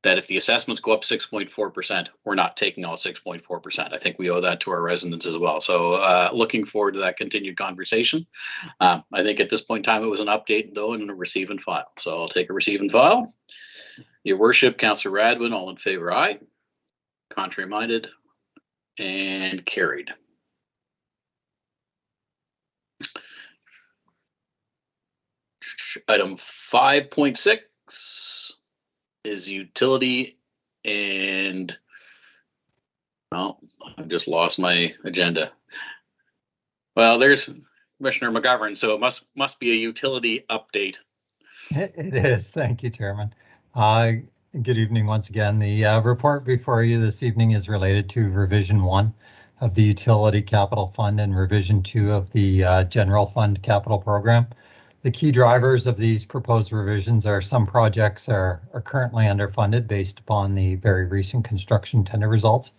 that if the assessments go up 6.4%, we're not taking all 6.4%. I think we owe that to our residents as well. So looking forward to that continued conversation. I think at this point in time, it was an update though and a receive and file. So I'll take a receive and file. Your worship, Councillor Radwin, all in favor, aye. Contrary minded and carried. Item 5.6 is utility and, well, I've just lost my agenda. Well, there's Commissioner McGovern, so it must be a utility update. It is. Thank you, Chairman. Good evening once again. The report before you this evening is related to revision 1 of the utility capital fund and revision 2 of the general fund capital program. The key drivers of these proposed revisions are some projects are currently underfunded based upon the very recent construction tender results.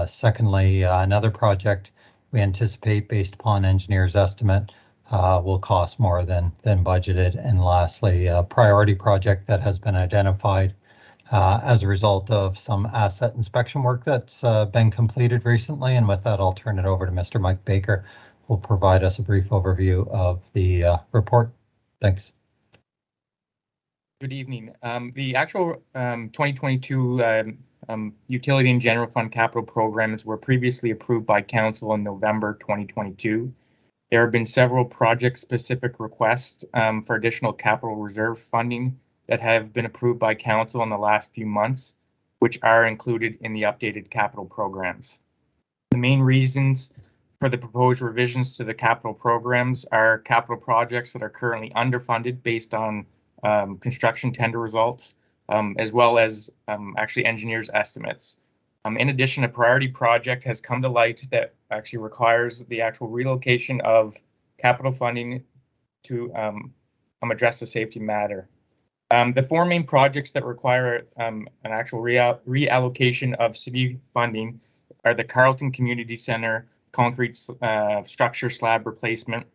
Secondly, another project we anticipate based upon engineers' estimate will cost more than budgeted. And lastly, a priority project that has been identified as a result of some asset inspection work that's been completed recently. And with that, I'll turn it over to Mr. Mike Baker, will provide us a brief overview of the report. Thanks. Good evening. The actual 2022 utility and general fund capital programs were previously approved by Council in November 2022. There have been several project-specific requests for additional capital reserve funding that have been approved by Council in the last few months, which are included in the updated capital programs. The main reasons for the proposed revisions to the capital programs are capital projects that are currently underfunded based on construction tender results, as well as actually engineers' estimates. In addition, a priority project has come to light that actually requires the actual relocation of capital funding to address the safety matter. The 4 main projects that require an actual reallocation of city funding are the Carleton Community Center, concrete structure slab replacement,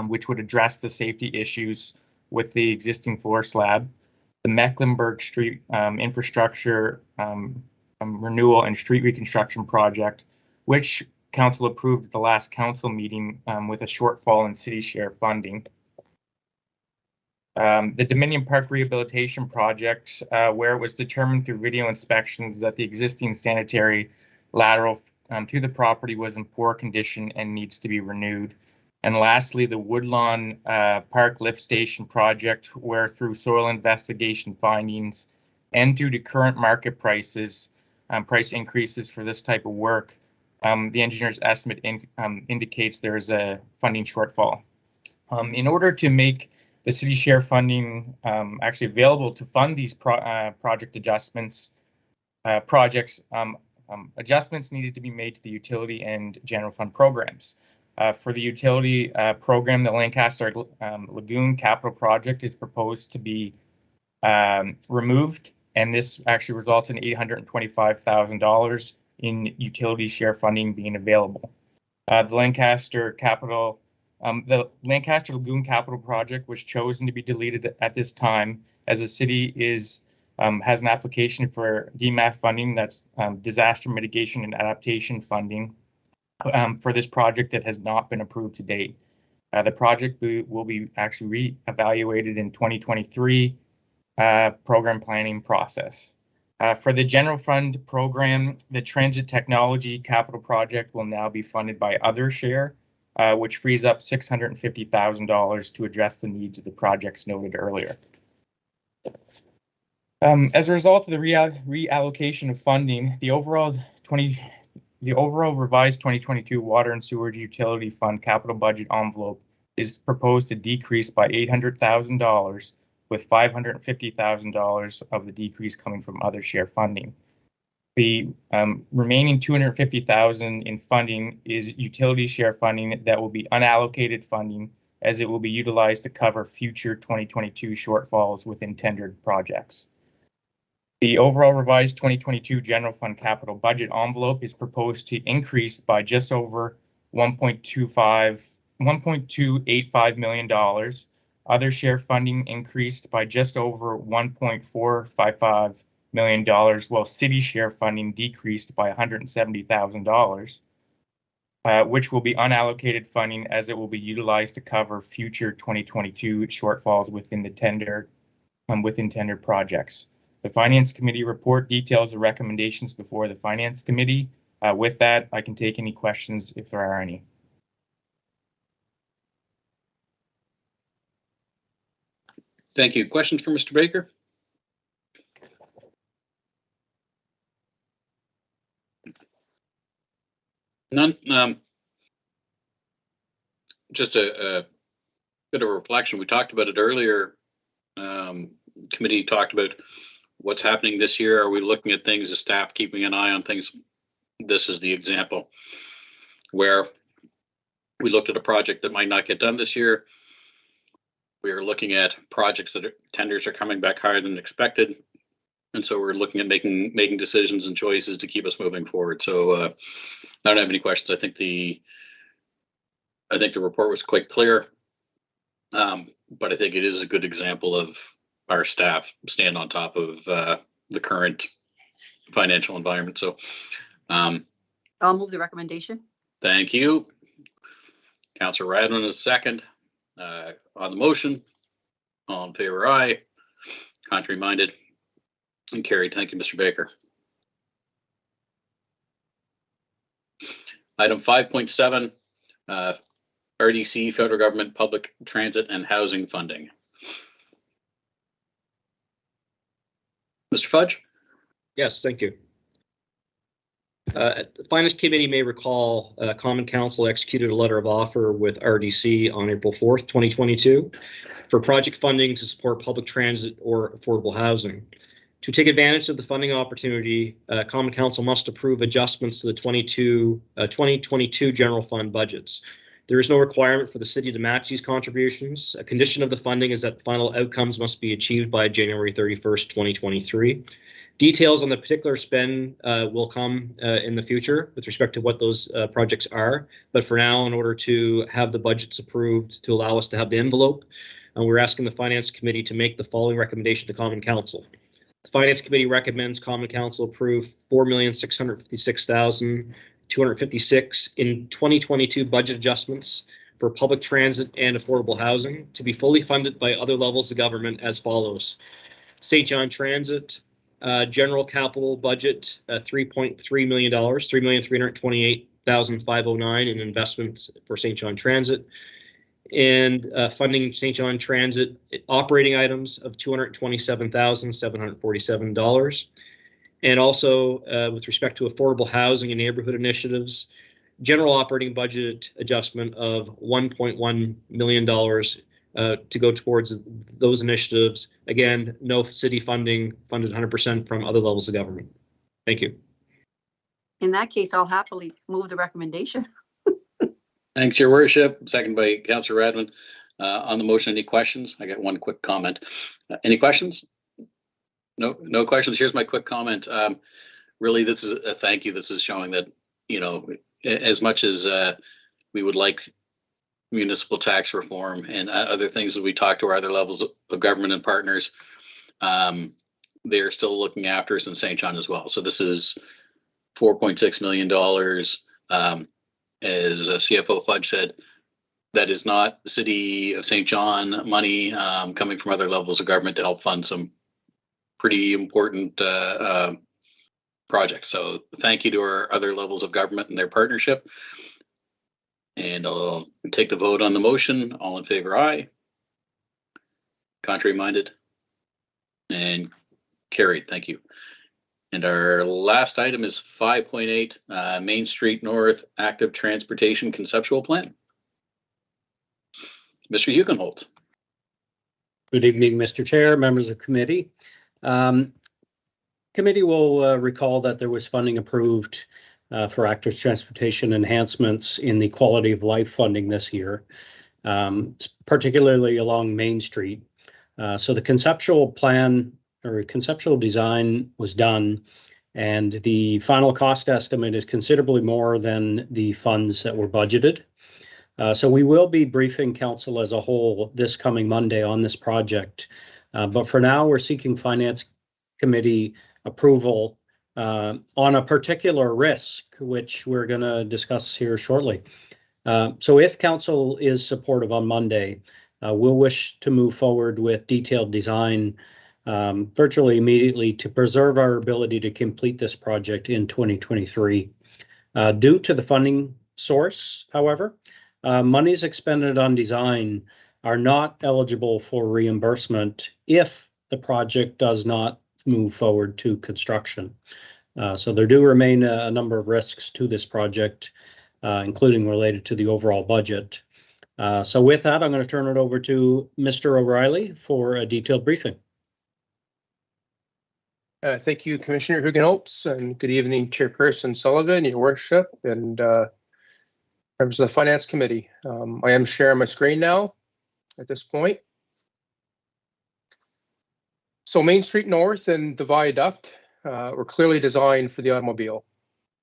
which would address the safety issues with the existing floor slab. The Mecklenburg Street infrastructure renewal and street reconstruction project, which council approved at the last council meeting with a shortfall in city share funding. The Dominion Park Rehabilitation Project, where it was determined through video inspections that the existing sanitary lateral to the property was in poor condition and needs to be renewed. And lastly, the Woodlawn Park Lift Station Project, where through soil investigation findings and due to current market prices, price increases for this type of work, the engineer's estimate indicates there is a funding shortfall. In order to make the city share funding actually available to fund these project adjustments, adjustments needed to be made to the utility and general fund programs. For the utility program, the Lancaster Lagoon Capital Project is proposed to be removed, and this actually results in $825,000 in utility share funding being available. The Lancaster Lagoon Capital Project was chosen to be deleted at this time, as the city has an application for DMAF funding, that's disaster mitigation and adaptation funding, for this project that has not been approved to date. The project will be actually re-evaluated in 2023 program planning process. For the general fund program, the Transit Technology Capital Project will now be funded by other share, which frees up $650,000 to address the needs of the projects noted earlier. As a result of the reallocation of funding, the overall revised 2022 Water and Sewerage Utility Fund capital budget envelope is proposed to decrease by $800,000, with $550,000 of the decrease coming from other share funding. The remaining $250,000 in funding is utility share funding that will be unallocated funding, as it will be utilized to cover future 2022 shortfalls within tendered projects. The overall revised 2022 general fund capital budget envelope is proposed to increase by just over $1.285 million. Other share funding increased by just over $1.455 million, while city share funding decreased by $170,000, which will be unallocated funding, as it will be utilized to cover future 2022 shortfalls within the tendered projects. The Finance Committee report details the recommendations before the Finance Committee. With that, I can take any questions if there are any. Thank you. Questions for Mr. Baker? None. Just a bit of a reflection. We talked about it earlier. Committee talked about what's happening this year. Are we looking at things as staff, keeping an eye on things? This is the example where we looked at a project that might not get done this year. We are looking at projects that tenders are coming back higher than expected. And so we're looking at making decisions and choices to keep us moving forward. So I don't have any questions. I think the report was quite clear, but I think it is a good example of our staff stand on top of the current financial environment. So I'll move the recommendation. Thank you. Councillor Radman is second. On the motion, all in favor, aye. Contrary minded, and carried. Thank you, Mr. Baker. Item 5.7, RDC, Federal Government Public Transit and Housing Funding. Mr. Fudge? Yes, thank you. The Finance Committee may recall Common Council executed a letter of offer with RDC on April 4th, 2022 for project funding to support public transit or affordable housing. To take advantage of the funding opportunity, Common Council must approve adjustments to the 2022 general fund budgets. There is no requirement for the city to match these contributions. A condition of the funding is that final outcomes must be achieved by January 31st, 2023. Details on the particular spend will come in the future with respect to what those projects are. But for now, in order to have the budgets approved to allow us to have the envelope, we're asking the Finance Committee to make the following recommendation to Common Council. The Finance Committee recommends Common Council approve $4,656,256 in 2022 budget adjustments for public transit and affordable housing to be fully funded by other levels of government as follows. St. John Transit, general capital budget, $3.3 million, $3,328,509 in investments for St. John Transit, and funding St. John Transit operating items of $227,747. And also with respect to affordable housing and neighborhood initiatives, general operating budget adjustment of $1.1 million to go towards those initiatives. Again, no city funding, funded 100% from other levels of government. Thank you. In that case, I'll happily move the recommendation. Thanks, Your Worship. Second by Councillor Radwin. On the motion, any questions? I got one quick comment. Any questions? No questions. Here's my quick comment. Really, this is a thank you. This is showing that, you know, as much as we would like municipal tax reform and other things that we talk to our other levels of government and partners, they're still looking after us in St. John as well. So this is $4.6 million. As CFO Fudge said, that is not the City of St. John money coming from other levels of government to help fund some pretty important projects. So thank you to our other levels of government and their partnership. And I'll take the vote on the motion. All in favor, aye. Contrary minded? And carried. Thank you. And our last item is 5.8, Main Street North Active Transportation Conceptual Plan. Mr. Hugenholtz. Good evening, Mr. Chair, members of committee. Committee will recall that there was funding approved for active transportation enhancements in the quality of life funding this year, particularly along Main Street. So the conceptual plan or conceptual design was done, and the final cost estimate is considerably more than the funds that were budgeted. So we will be briefing council as a whole this coming Monday on this project. But for now, we're seeking Finance Committee approval on a particular risk, which we're going to discuss here shortly. So if council is supportive on Monday, we'll wish to move forward with detailed design virtually immediately to preserve our ability to complete this project in 2023. Due to the funding source, however, monies expended on design are not eligible for reimbursement if the project does not move forward to construction. So there do remain a number of risks to this project, including related to the overall budget. So with that, I'm going to turn it over to Mr. O'Reilly for a detailed briefing. Thank you, Commissioner Hugenholtz, and good evening, Chairperson Sullivan, Your Worship, and members of the Finance Committee. I am sharing my screen now at this point. So Main Street North and the viaduct were clearly designed for the automobile.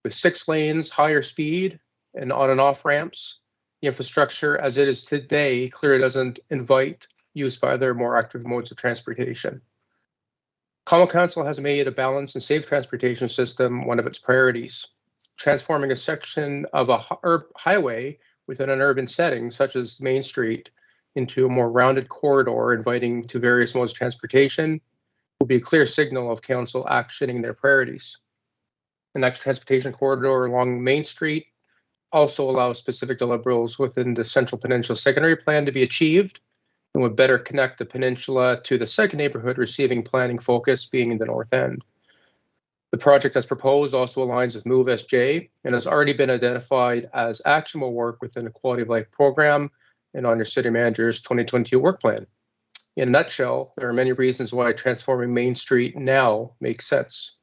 With 6 lanes, higher speed, and on and off ramps, the infrastructure as it is today clearly doesn't invite use by other more active modes of transportation. Common Council has made a balanced and safe transportation system one of its priorities. Transforming a section of a highway within an urban setting, such as Main Street, into a more rounded corridor inviting to various modes of transportation will be a clear signal of Council actioning their priorities. The next transportation corridor along Main Street also allows specific deliverables within the Central Peninsula Secondary Plan to be achieved and would better connect the peninsula to the second neighborhood receiving planning focus being in the north end. The project as proposed also aligns with MOVE-SJ and has already been identified as actionable work within the Quality of Life program and on your city manager's 2022 work plan. In a nutshell, there are many reasons why transforming Main Street now makes sense.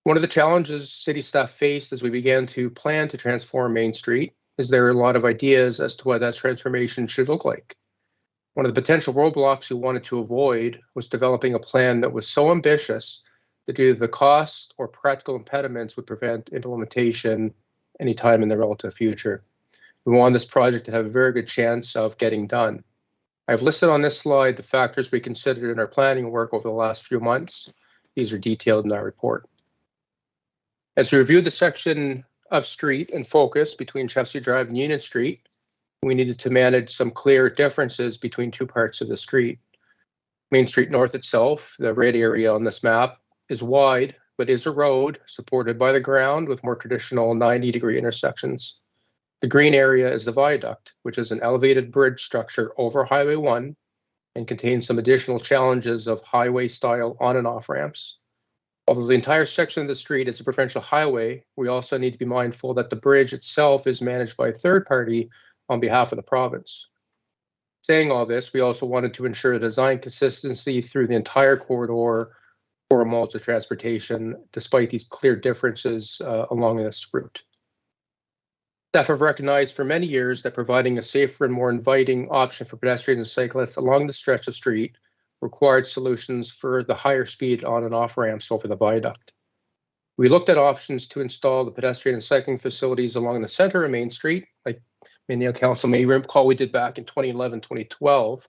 One of the challenges city staff faced as we began to plan to transform Main Street is there are a lot of ideas as to what that transformation should look like. One of the potential roadblocks we wanted to avoid was developing a plan that was so ambitious that either the cost or practical impediments would prevent implementation anytime in the relative future. We want this project to have a very good chance of getting done. I've listed on this slide the factors we considered in our planning work over the last few months. These are detailed in our report. As we reviewed the section of street and focus between Chelsea Drive and Union Street, we needed to manage some clear differences between two parts of the street. Main Street North itself, the red area on this map, is wide, but is a road supported by the ground with more traditional 90-degree intersections. The green area is the viaduct, which is an elevated bridge structure over Highway 1 and contains some additional challenges of highway-style on and off ramps. Although the entire section of the street is a provincial highway, we also need to be mindful that the bridge itself is managed by a third party on behalf of the province. Saying all this, we also wanted to ensure design consistency through the entire corridor for modes of transportation, despite these clear differences along this route. Staff have recognized for many years that providing a safer and more inviting option for pedestrians and cyclists along the stretch of street required solutions for the higher speed on and off ramps over the viaduct. We looked at options to install the pedestrian and cycling facilities along the center of Main Street, like many of council may recall we did back in 2011, 2012.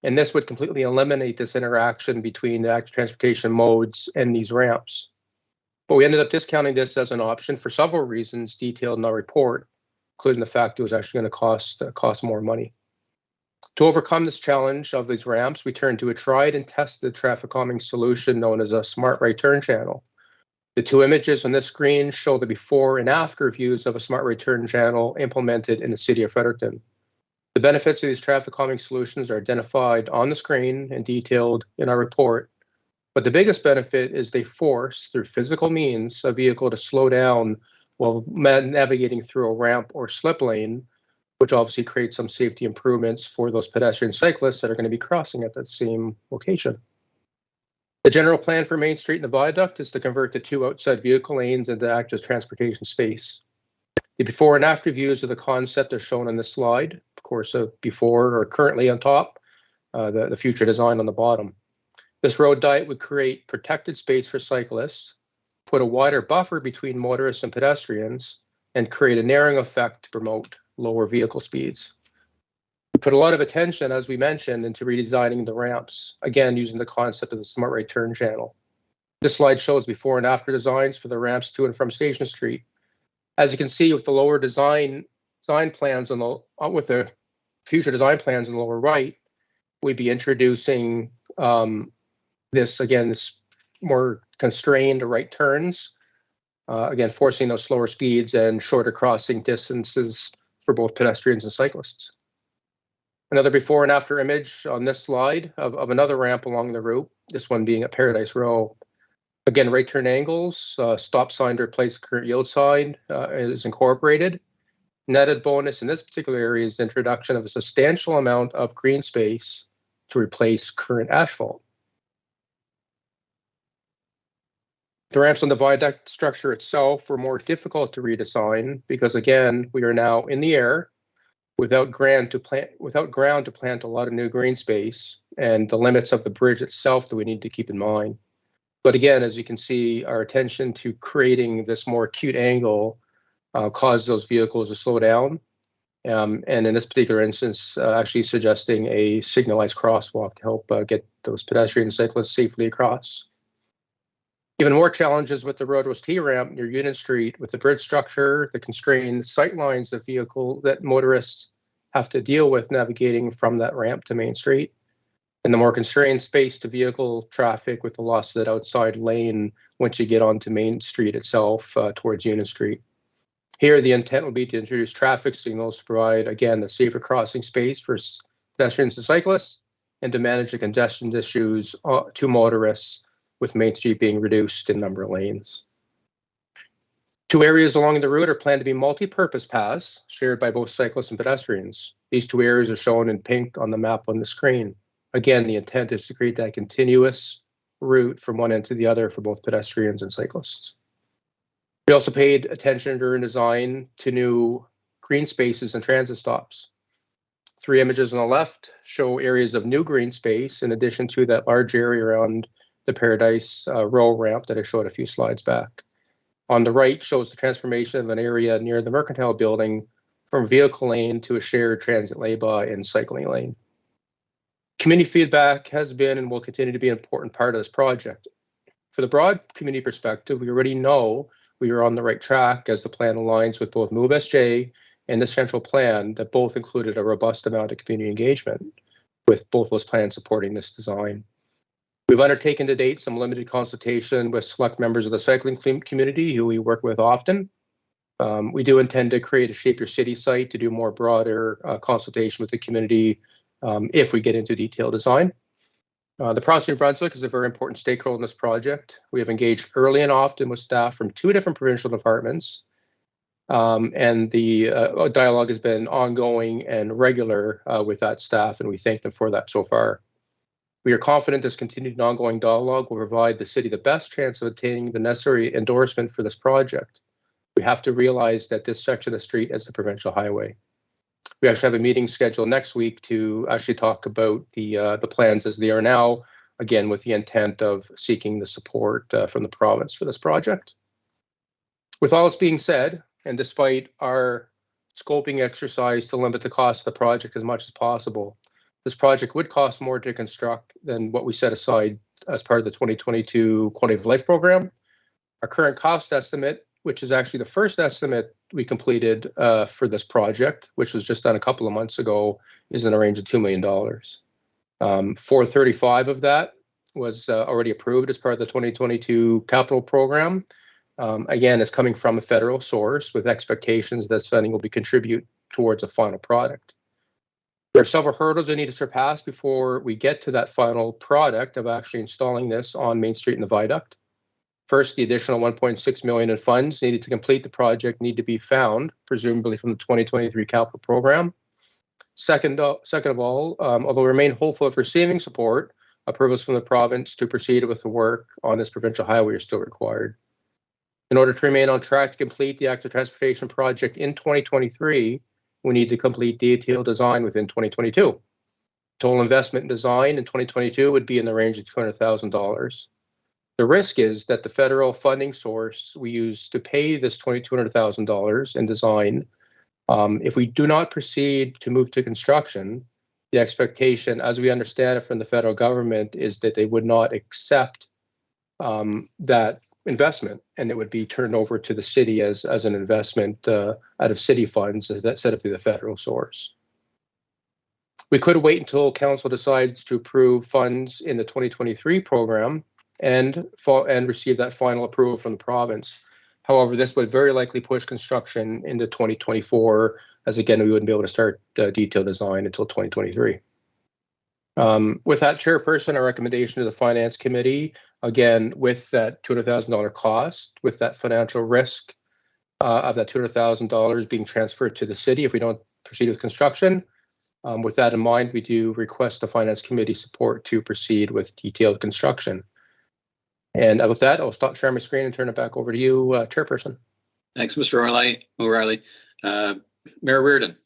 And this would completely eliminate this interaction between the active transportation modes and these ramps. But we ended up discounting this as an option for several reasons detailed in our report, including the fact it was actually going to cost more money. To overcome this challenge of these ramps, we turned to a tried and tested traffic calming solution known as a smart right turn channel. The two images on this screen show the before and after views of a smart right turn channel implemented in the city of Fredericton. The benefits of these traffic calming solutions are identified on the screen and detailed in our report. But the biggest benefit is they force, through physical means, a vehicle to slow down while navigating through a ramp or slip lane, which obviously creates some safety improvements for those pedestrian cyclists that are going to be crossing at that same location. The general plan for Main Street and the viaduct is to convert the two outside vehicle lanes into active transportation space. The before and after views of the concept are shown on this slide. Of course, before or currently on top, the future design on the bottom. This road diet would create protected space for cyclists, put a wider buffer between motorists and pedestrians, and create a narrowing effect to promote lower vehicle speeds. We put a lot of attention, as we mentioned, into redesigning the ramps, again, using the concept of the smart right turn channel. This slide shows before and after designs for the ramps to and from Station Street. As you can see, with the lower design plans with the future design plans on the lower right, we'd be introducing this more constrained right turns, again, forcing those slower speeds and shorter crossing distances for both pedestrians and cyclists. Another before and after image on this slide of another ramp along the route, this one being at Paradise Row. Again, right turn angles, stop sign to replace the current yield sign is incorporated. Netted bonus in this particular area is the introduction of a substantial amount of green space to replace current asphalt. The ramps on the viaduct structure itself were more difficult to redesign because, again, we are now in the air without ground to plant a lot of new green space and the limits of the bridge itself that we need to keep in mind. But again, as you can see, our attention to creating this more acute angle caused those vehicles to slow down. And in this particular instance, actually suggesting a signalized crosswalk to help get those pedestrian cyclists safely across. Even more challenges with the road was T-ramp near Union Street with the bridge structure, the constrained sight lines that motorists have to deal with navigating from that ramp to Main Street, and the more constrained space to vehicle traffic with the loss of that outside lane once you get onto Main Street itself towards Union Street. Here, the intent will be to introduce traffic signals to provide, again, the safer crossing space for pedestrians and cyclists, and to manage the congestion issues to motorists, with Main Street being reduced in number of lanes. Two areas along the route are planned to be multi-purpose paths shared by both cyclists and pedestrians. These two areas are shown in pink on the map on the screen. Again, the intent is to create that continuous route from one end to the other for both pedestrians and cyclists. We also paid attention during design to new green spaces and transit stops. Three images on the left show areas of new green space in addition to that large area around the Paradise Row ramp that I showed a few slides back. On the right shows the transformation of an area near the Mercantile Building from vehicle lane to a shared transit lay-by and cycling lane. Community feedback has been and will continue to be an important part of this project. For the broad community perspective, we already know we are on the right track as the plan aligns with both Move SJ and the central plan that both included a robust amount of community engagement, with both those plans supporting this design. We've undertaken to date some limited consultation with select members of the cycling community who we work with often. We do intend to create a Shape Your City site to do more broader consultation with the community if we get into detailed design. The province of New Brunswick is a very important stakeholder in this project. We have engaged early and often with staff from 2 different provincial departments, and the dialogue has been ongoing and regular with that staff, and we thank them for that so far. We are confident this continued and ongoing dialogue will provide the city the best chance of obtaining the necessary endorsement for this project. We have to realize that this section of the street is the provincial highway. We actually have a meeting scheduled next week to actually talk about the plans as they are now, again, with the intent of seeking the support from the province for this project. With all this being said, and despite our scoping exercise to limit the cost of the project as much as possible, this project would cost more to construct than what we set aside as part of the 2022 Quality of Life program. Our current cost estimate, which is actually the first estimate we completed for this project, which was just done a couple of months ago, is in a range of $2 million. 435 of that was already approved as part of the 2022 capital program. Again, it's coming from a federal source with expectations that spending will be contribute towards a final product. There are several hurdles we need to surpass before we get to that final product of actually installing this on Main Street and the viaduct. First, the additional $1.6 million in funds needed to complete the project need to be found, presumably from the 2023 capital program. Second of all, although we remain hopeful of receiving support, approvals from the province to proceed with the work on this provincial highway are still required. In order to remain on track to complete the active transportation project in 2023, we need to complete detailed design within 2022. Total investment in design in 2022 would be in the range of $200,000. The risk is that the federal funding source we use to pay this $200,000 in design, if we do not proceed to move to construction, the expectation, as we understand it from the federal government, is that they would not accept that investment, and it would be turned over to the city as an investment out of city funds instead of through the federal source. We could wait until council decides to approve funds in the 2023 program and receive that final approval from the province. However, this would very likely push construction into 2024, as again, we wouldn't be able to start detailed design until 2023. With that, Chairperson, our recommendation to the Finance Committee, again, with that $200,000 cost, with that financial risk of that $200,000 being transferred to the city if we don't proceed with construction. With that in mind, we do request the Finance Committee support to proceed with detailed construction. And with that, I'll stop sharing my screen and turn it back over to you, Chairperson. Thanks, Mr. O'Reilly. Mayor Reardon.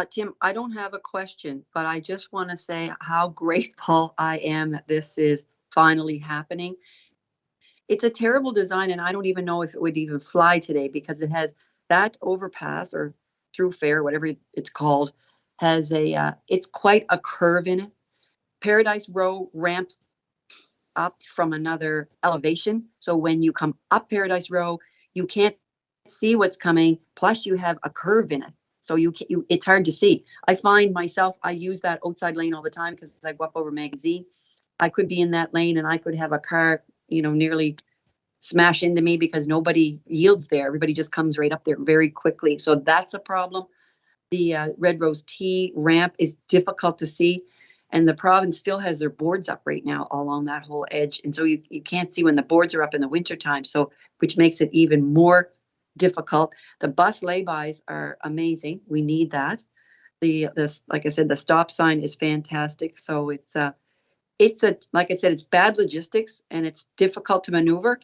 Tim, I don't have a question, but I just want to say how grateful I am that this is finally happening. It's a terrible design, and I don't even know if it would even fly today because it has that overpass or throughfare, whatever it's called, has it's quite a curve in it. Paradise Row ramps up from another elevation. So when you come up Paradise Row, you can't see what's coming. Plus you have a curve in it. So it's hard to see. I find myself, I use that outside lane all the time because I go up over Magazine. I could be in that lane and I could have a car, nearly smash into me because nobody yields there. Everybody just comes right up there very quickly. So that's a problem. The Red Rose T ramp is difficult to see. And the province still has their boards up right now along that whole edge. And so you can't see when the boards are up in the wintertime. So which makes it even more difficult. The bus laybys are amazing. We need that. Like I said, the stop sign is fantastic. So it's like I said, it's bad logistics and it's difficult to maneuver.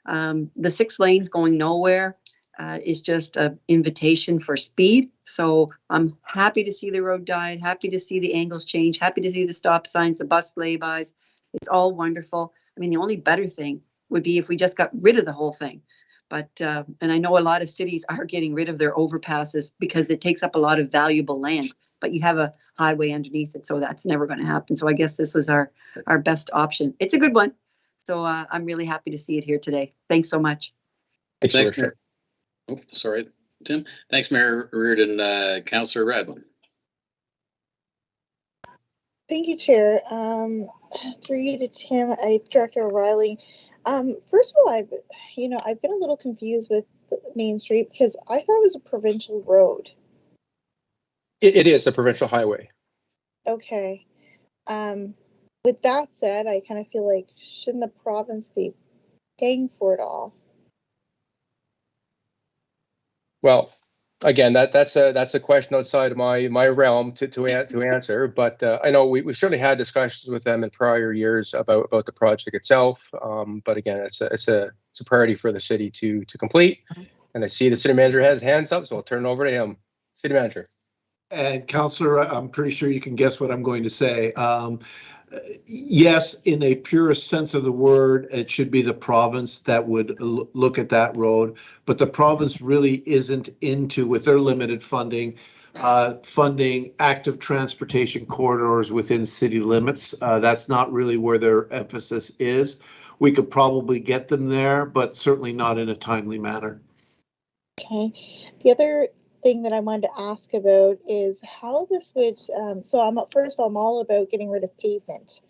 The 6 lanes going nowhere is just an invitation for speed. So I'm happy to see the road died, happy to see the angles change, happy to see the stop signs, the bus laybys. It's all wonderful. I mean, the only better thing would be if we just got rid of the whole thing. But, and I know a lot of cities are getting rid of their overpasses because it takes up a lot of valuable land, but you have a highway underneath it, so that's never going to happen. So I guess this was our best option. It's a good one. So I'm really happy to see it here today. Thanks so much. Thanks, Mayor. Oh, sorry, Tim. Thanks, Mayor Reardon. Councillor Radwin. Thank you, Chair. Through you to Tim, Director O'Reilly. First of all, I've been a little confused with Main Street because I thought it was a provincial road. It is a provincial highway. Okay. With that said, I kind of feel like shouldn't the province be paying for it all? Well, again, that's a question outside of my realm to answer. But I know we've certainly had discussions with them in prior years about the project itself. But again, it's a priority for the city to complete. And I see the city manager has hands up, so I'll turn it over to him. City manager. And Councillor, I'm pretty sure you can guess what I'm going to say. Yes, in a purest sense of the word, it should be the province that would look at that road, but the province really isn't into, with their limited funding, funding active transportation corridors within city limits. That's not really where their emphasis is. We could probably get them there, but certainly not in a timely manner. Okay. The other thing that I wanted to ask about is how this would, so first of all, I'm all about getting rid of pavement.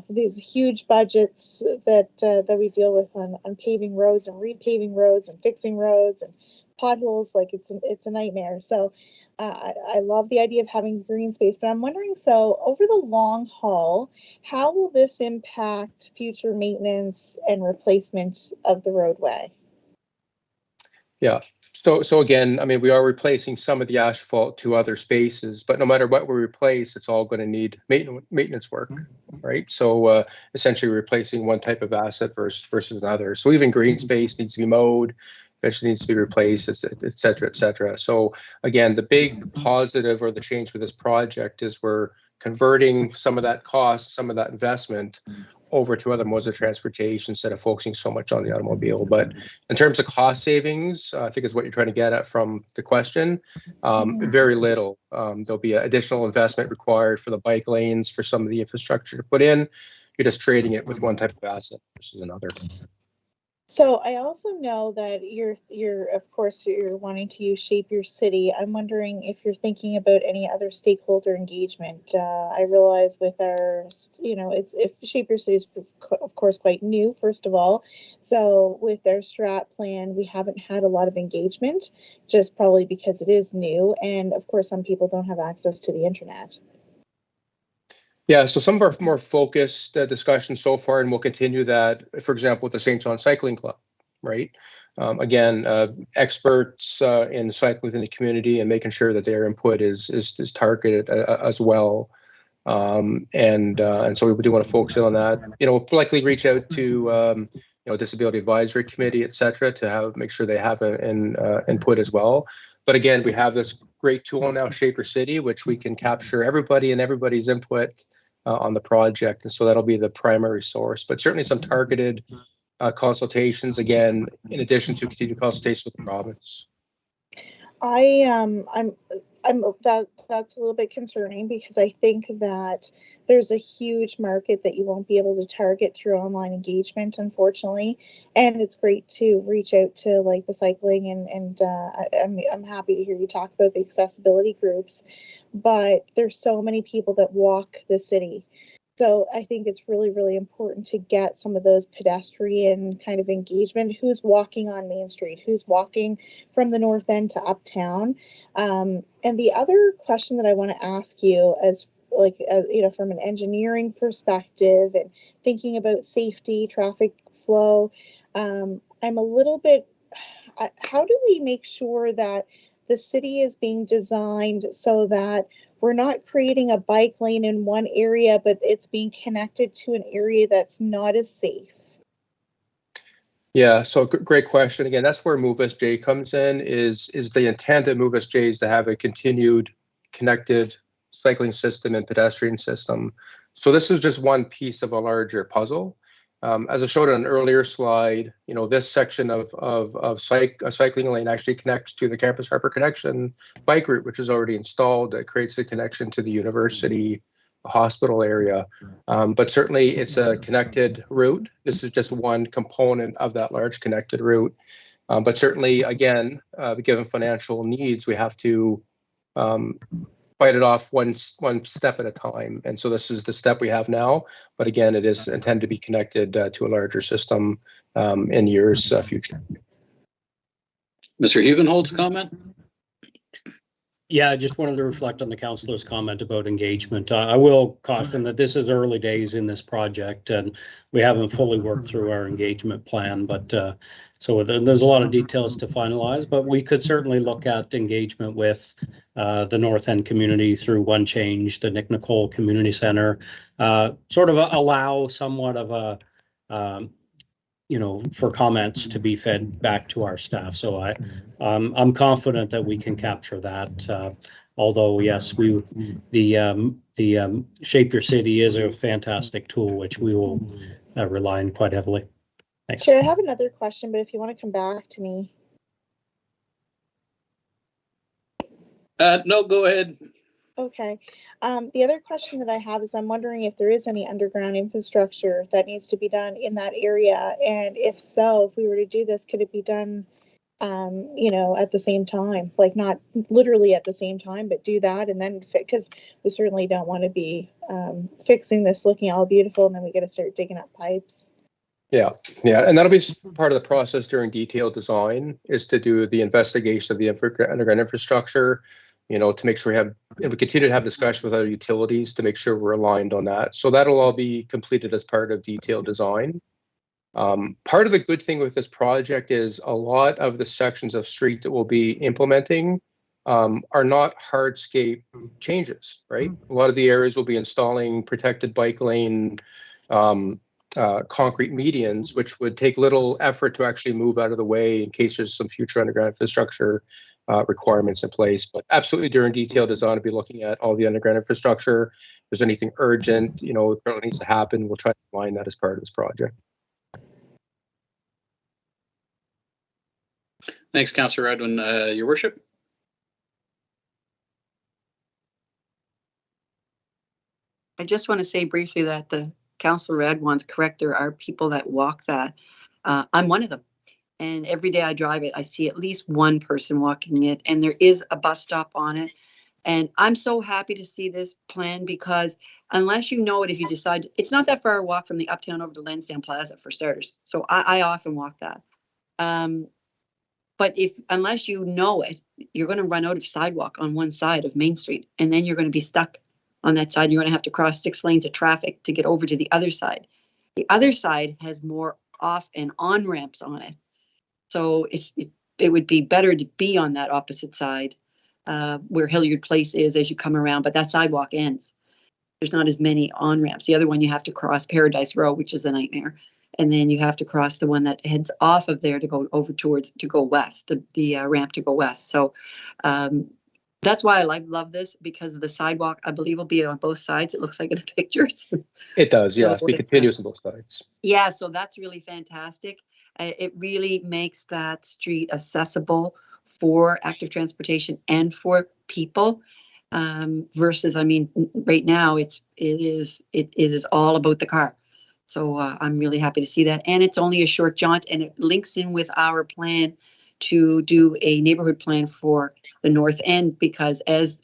These huge budgets that we deal with on paving roads and repaving roads and fixing roads and potholes, like it's a nightmare. So I love the idea of having green space, but I'm wondering, so over the long haul, how will this impact future maintenance and replacement of the roadway? Yeah. So again, I mean, we are replacing some of the asphalt to other spaces, but no matter what we replace, it's all going to need maintenance work, right? So essentially replacing one type of asset versus another. So even green space needs to be mowed, eventually needs to be replaced, et cetera, et cetera. So again, the big positive or the change with this project is we're converting some of that cost, some of that investment over to other modes of transportation instead of focusing so much on the automobile. But in terms of cost savings, I think is what you're trying to get at from the question, very little. There'll be additional investment required for the bike lanes, for some of the infrastructure to put in. You're just trading it with one type of asset versus another. So I also know that of course you're wanting to use Shape Your City. I'm wondering if you're thinking about any other stakeholder engagement. I realize with our, it's Shape Your City is of course quite new, first of all. So with our strat plan, we haven't had a lot of engagement, just probably because it is new. And of course, some people don't have access to the internet. Yeah, so some of our more focused discussions so far, and we'll continue that, for example, with the St. John Cycling Club, right? Again, experts in cycling within the community and making sure that their input is targeted as well. And so we do want to focus on that. We'll likely reach out to Disability Advisory Committee, et cetera, to make sure they have an input as well. But again, we have this great tool now, Shape Your City, which we can capture everybody and everybody's input on the project. And so that'll be the primary source, but certainly some targeted consultations, again, in addition to continued consultations with the province. That's a little bit concerning because I think that there's a huge market that you won't be able to target through online engagement, unfortunately. And it's great to reach out to like the cycling and I'm happy to hear you talk about the accessibility groups, but there's so many people that walk the city. So I think it's really, really important to get some of those pedestrian kind of engagement. Who's walking on Main Street? Who's walking from the north end to uptown? And the other question that I want to ask you as from an engineering perspective and thinking about safety, traffic flow, I'm a little bit, how do we make sure that the city is being designed so that we're not creating a bike lane in one area, but it's being connected to an area that's not as safe? Yeah, so great question. Again, that's where Move SJ comes in, is the intent of Move SJ is to have a continued connected cycling system and pedestrian system. So this is just one piece of a larger puzzle. As I showed on an earlier slide, this section of a cycling lane actually connects to the Campus Harper Connection bike route, which is already installed. That creates the connection to the university hospital area. But certainly it's a connected route. This is just one component of that large connected route. But certainly, again, given financial needs, we have to bite it off one step at a time. And so this is the step we have now. But again, it is intended to be connected to a larger system in years future. Mr. Hugenholtz, comment? Yeah, I just wanted to reflect on the councillor's comment about engagement. I will caution that this is early days in this project and we haven't fully worked through our engagement plan, but so there's a lot of details to finalize, but we could certainly look at engagement with the North End community through One Change, the Nick Nicole Community Center, sort of allow somewhat of a for comments to be fed back to our staff. So I'm confident that we can capture that. Although yes, the Shape Your City is a fantastic tool, which we will rely on quite heavily. Thanks. Chair, I have another question, but if you want to come back to me. No, go ahead. Okay. The other question that I have is I'm wondering if there is any underground infrastructure that needs to be done in that area. And if so, if we were to do this, could it be done, at the same time? Like not literally at the same time, but do that and then because we certainly don't want to be fixing this looking all beautiful and then we got to start digging up pipes. Yeah, and that'll be part of the process during detailed design is to do the investigation of the underground infrastructure, to make sure we continue to have discussion with other utilities to make sure we're aligned on that. So that'll all be completed as part of detailed design. Part of the good thing with this project is a lot of the sections of street that we'll be implementing are not hardscape changes, right? A lot of the areas will be installing protected bike lane concrete medians, which would take little effort to actually move out of the way in case there's some future underground infrastructure requirements in place. But absolutely during detailed design, we'll be looking at all the underground infrastructure. If there's anything urgent, that needs to happen, we'll try to align that as part of this project. Thanks, Councillor Redwin. Your Worship. I just want to say briefly that the Councillor Redwin's correct. There are people that walk that. I'm one of them. And every day I drive it, I see at least one person walking it. And there is a bus stop on it. And I'm so happy to see this plan because unless you know it, if you decide, it's not that far a walk from the Uptown over to Lansdowne Plaza for starters. So I often walk that. But unless you know it, you're going to run out of sidewalk on one side of Main Street. And then you're going to be stuck on that side. You're going to have to cross 6 lanes of traffic to get over to the other side. The other side has more off and on ramps on it. So it would be better to be on that opposite side where Hilliard Place is as you come around, but that sidewalk ends. There's not as many on ramps. The other one you have to cross Paradise Row, which is a nightmare. And then you have to cross the one that heads off of there to go over to go west, the ramp to go west. So that's why I love this, because of the sidewalk, I believe, will be on both sides. It looks like in the pictures. It does, yeah. It's continuous on both sides. Yeah, so that's really fantastic. It really makes that street accessible for active transportation and for people. Versus, right now it is all about the car. So I'm really happy to see that. And it's only a short jaunt, and it links in with our plan to do a neighborhood plan for the North End, because as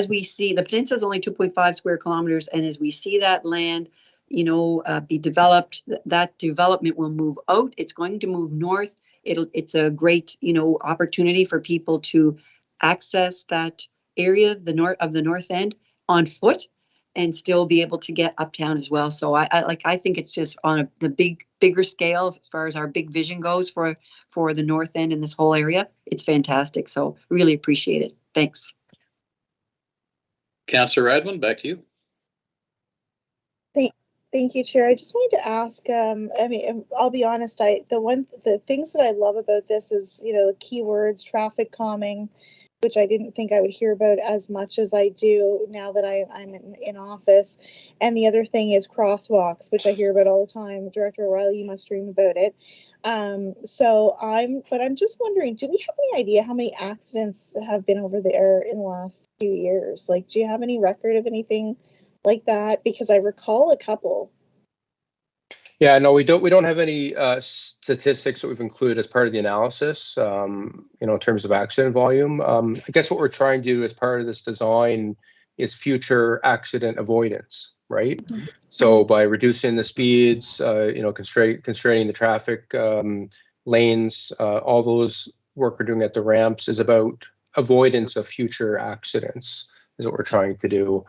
we see, the peninsula is only 2.5 square kilometers, and as we see that land, be developed, that development will move out. It's going to move north. It's a great, opportunity for people to access that area, the North End, on foot, and still be able to get uptown as well. So I think it's just on the bigger scale as far as our big vision goes for the North End and this whole area. It's fantastic. So really appreciate it. Thanks. Councillor Redwin, back to you. Thank you, Chair. I just wanted to ask, I'll be honest, the things that I love about this is, keywords, traffic calming, which I didn't think I would hear about as much as I do now that I'm in office. And the other thing is crosswalks, which I hear about all the time. Director O'Reilly, you must dream about it. But I'm just wondering, do we have any idea how many accidents have been over there in the last few years? Like, do you have any record of anything like that? Because I recall a couple. Yeah, no, we don't have any statistics that we've included as part of the analysis, in terms of accident volume. I guess what we're trying to do as part of this design is future accident avoidance, right? Mm-hmm. So by reducing the speeds, constraining the traffic lanes, all those work we're doing at the ramps is about avoidance of future accidents, is what we're trying to do.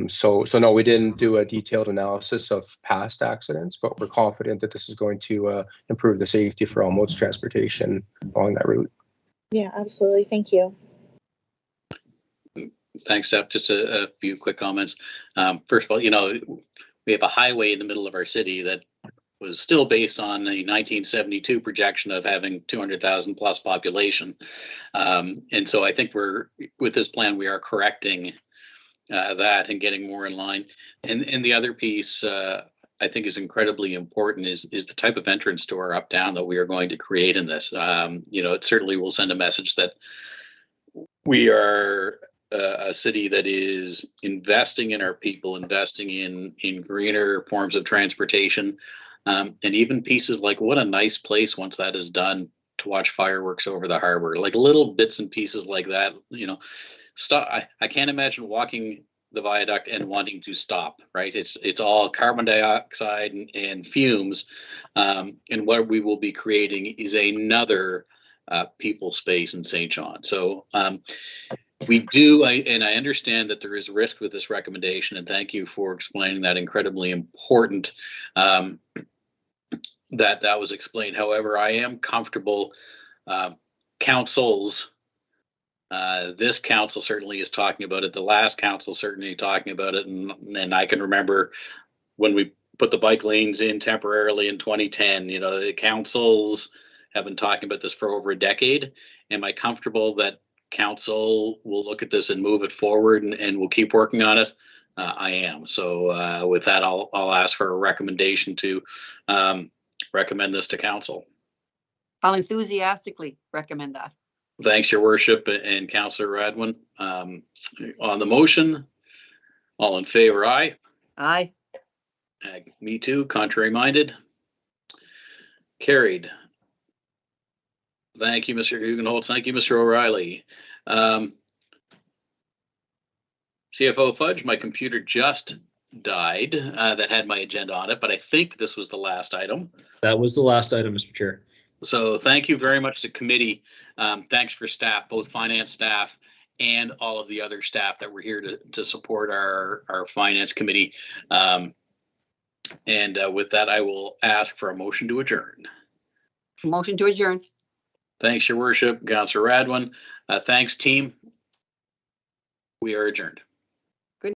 So no, we didn't do a detailed analysis of past accidents, but we're confident that this is going to improve the safety for all modes of transportation along that route. Yeah, absolutely. Thank you. Thanks, Steph. Just a few quick comments. First of all, we have a highway in the middle of our city that was still based on a 1972 projection of having 200,000 plus population. And so I think with this plan, we are correcting that and getting more in line. And the other piece I think is incredibly important is the type of entrance to our up-down that we are going to create in this. It certainly will send a message that we are a city that is investing in our people, investing in greener forms of transportation, and even pieces like what a nice place once that is done to watch fireworks over the harbor, like little bits and pieces like that. Stop. I can't imagine walking the viaduct and wanting to stop. Right? It's all carbon dioxide and fumes, and what we will be creating is another people space in St. John. So we do, and I understand that there is risk with this recommendation, and thank you for explaining that. Incredibly important that was explained. However, I am comfortable. Councils, this council certainly is talking about it. The last council certainly talking about it, and I can remember when we put the bike lanes in temporarily in 2010. The councils have been talking about this for over a decade. Am I comfortable that council will look at this and move it forward and we'll keep working on it? I am. So with that, I'll ask for a recommendation to recommend this to council. I'll enthusiastically recommend that. Thanks, Your Worship and Councillor Radwin. On the motion, all in favor, aye. Aye. Me too. Contrary minded. Carried. Thank you, Mr. Hugenholtz. Thank you, Mr. O'Reilly. CFO Fudge, my computer just died that had my agenda on it, but I think this was the last item. That was the last item, Mr. Chair. So thank you very much to committee. Thanks for staff, both finance staff and all of the other staff that were here to support our finance committee. And with that, I will ask for a motion to adjourn. Motion to adjourn. Thanks, Your Worship. Councillor Radwin. Thanks, team. We are adjourned.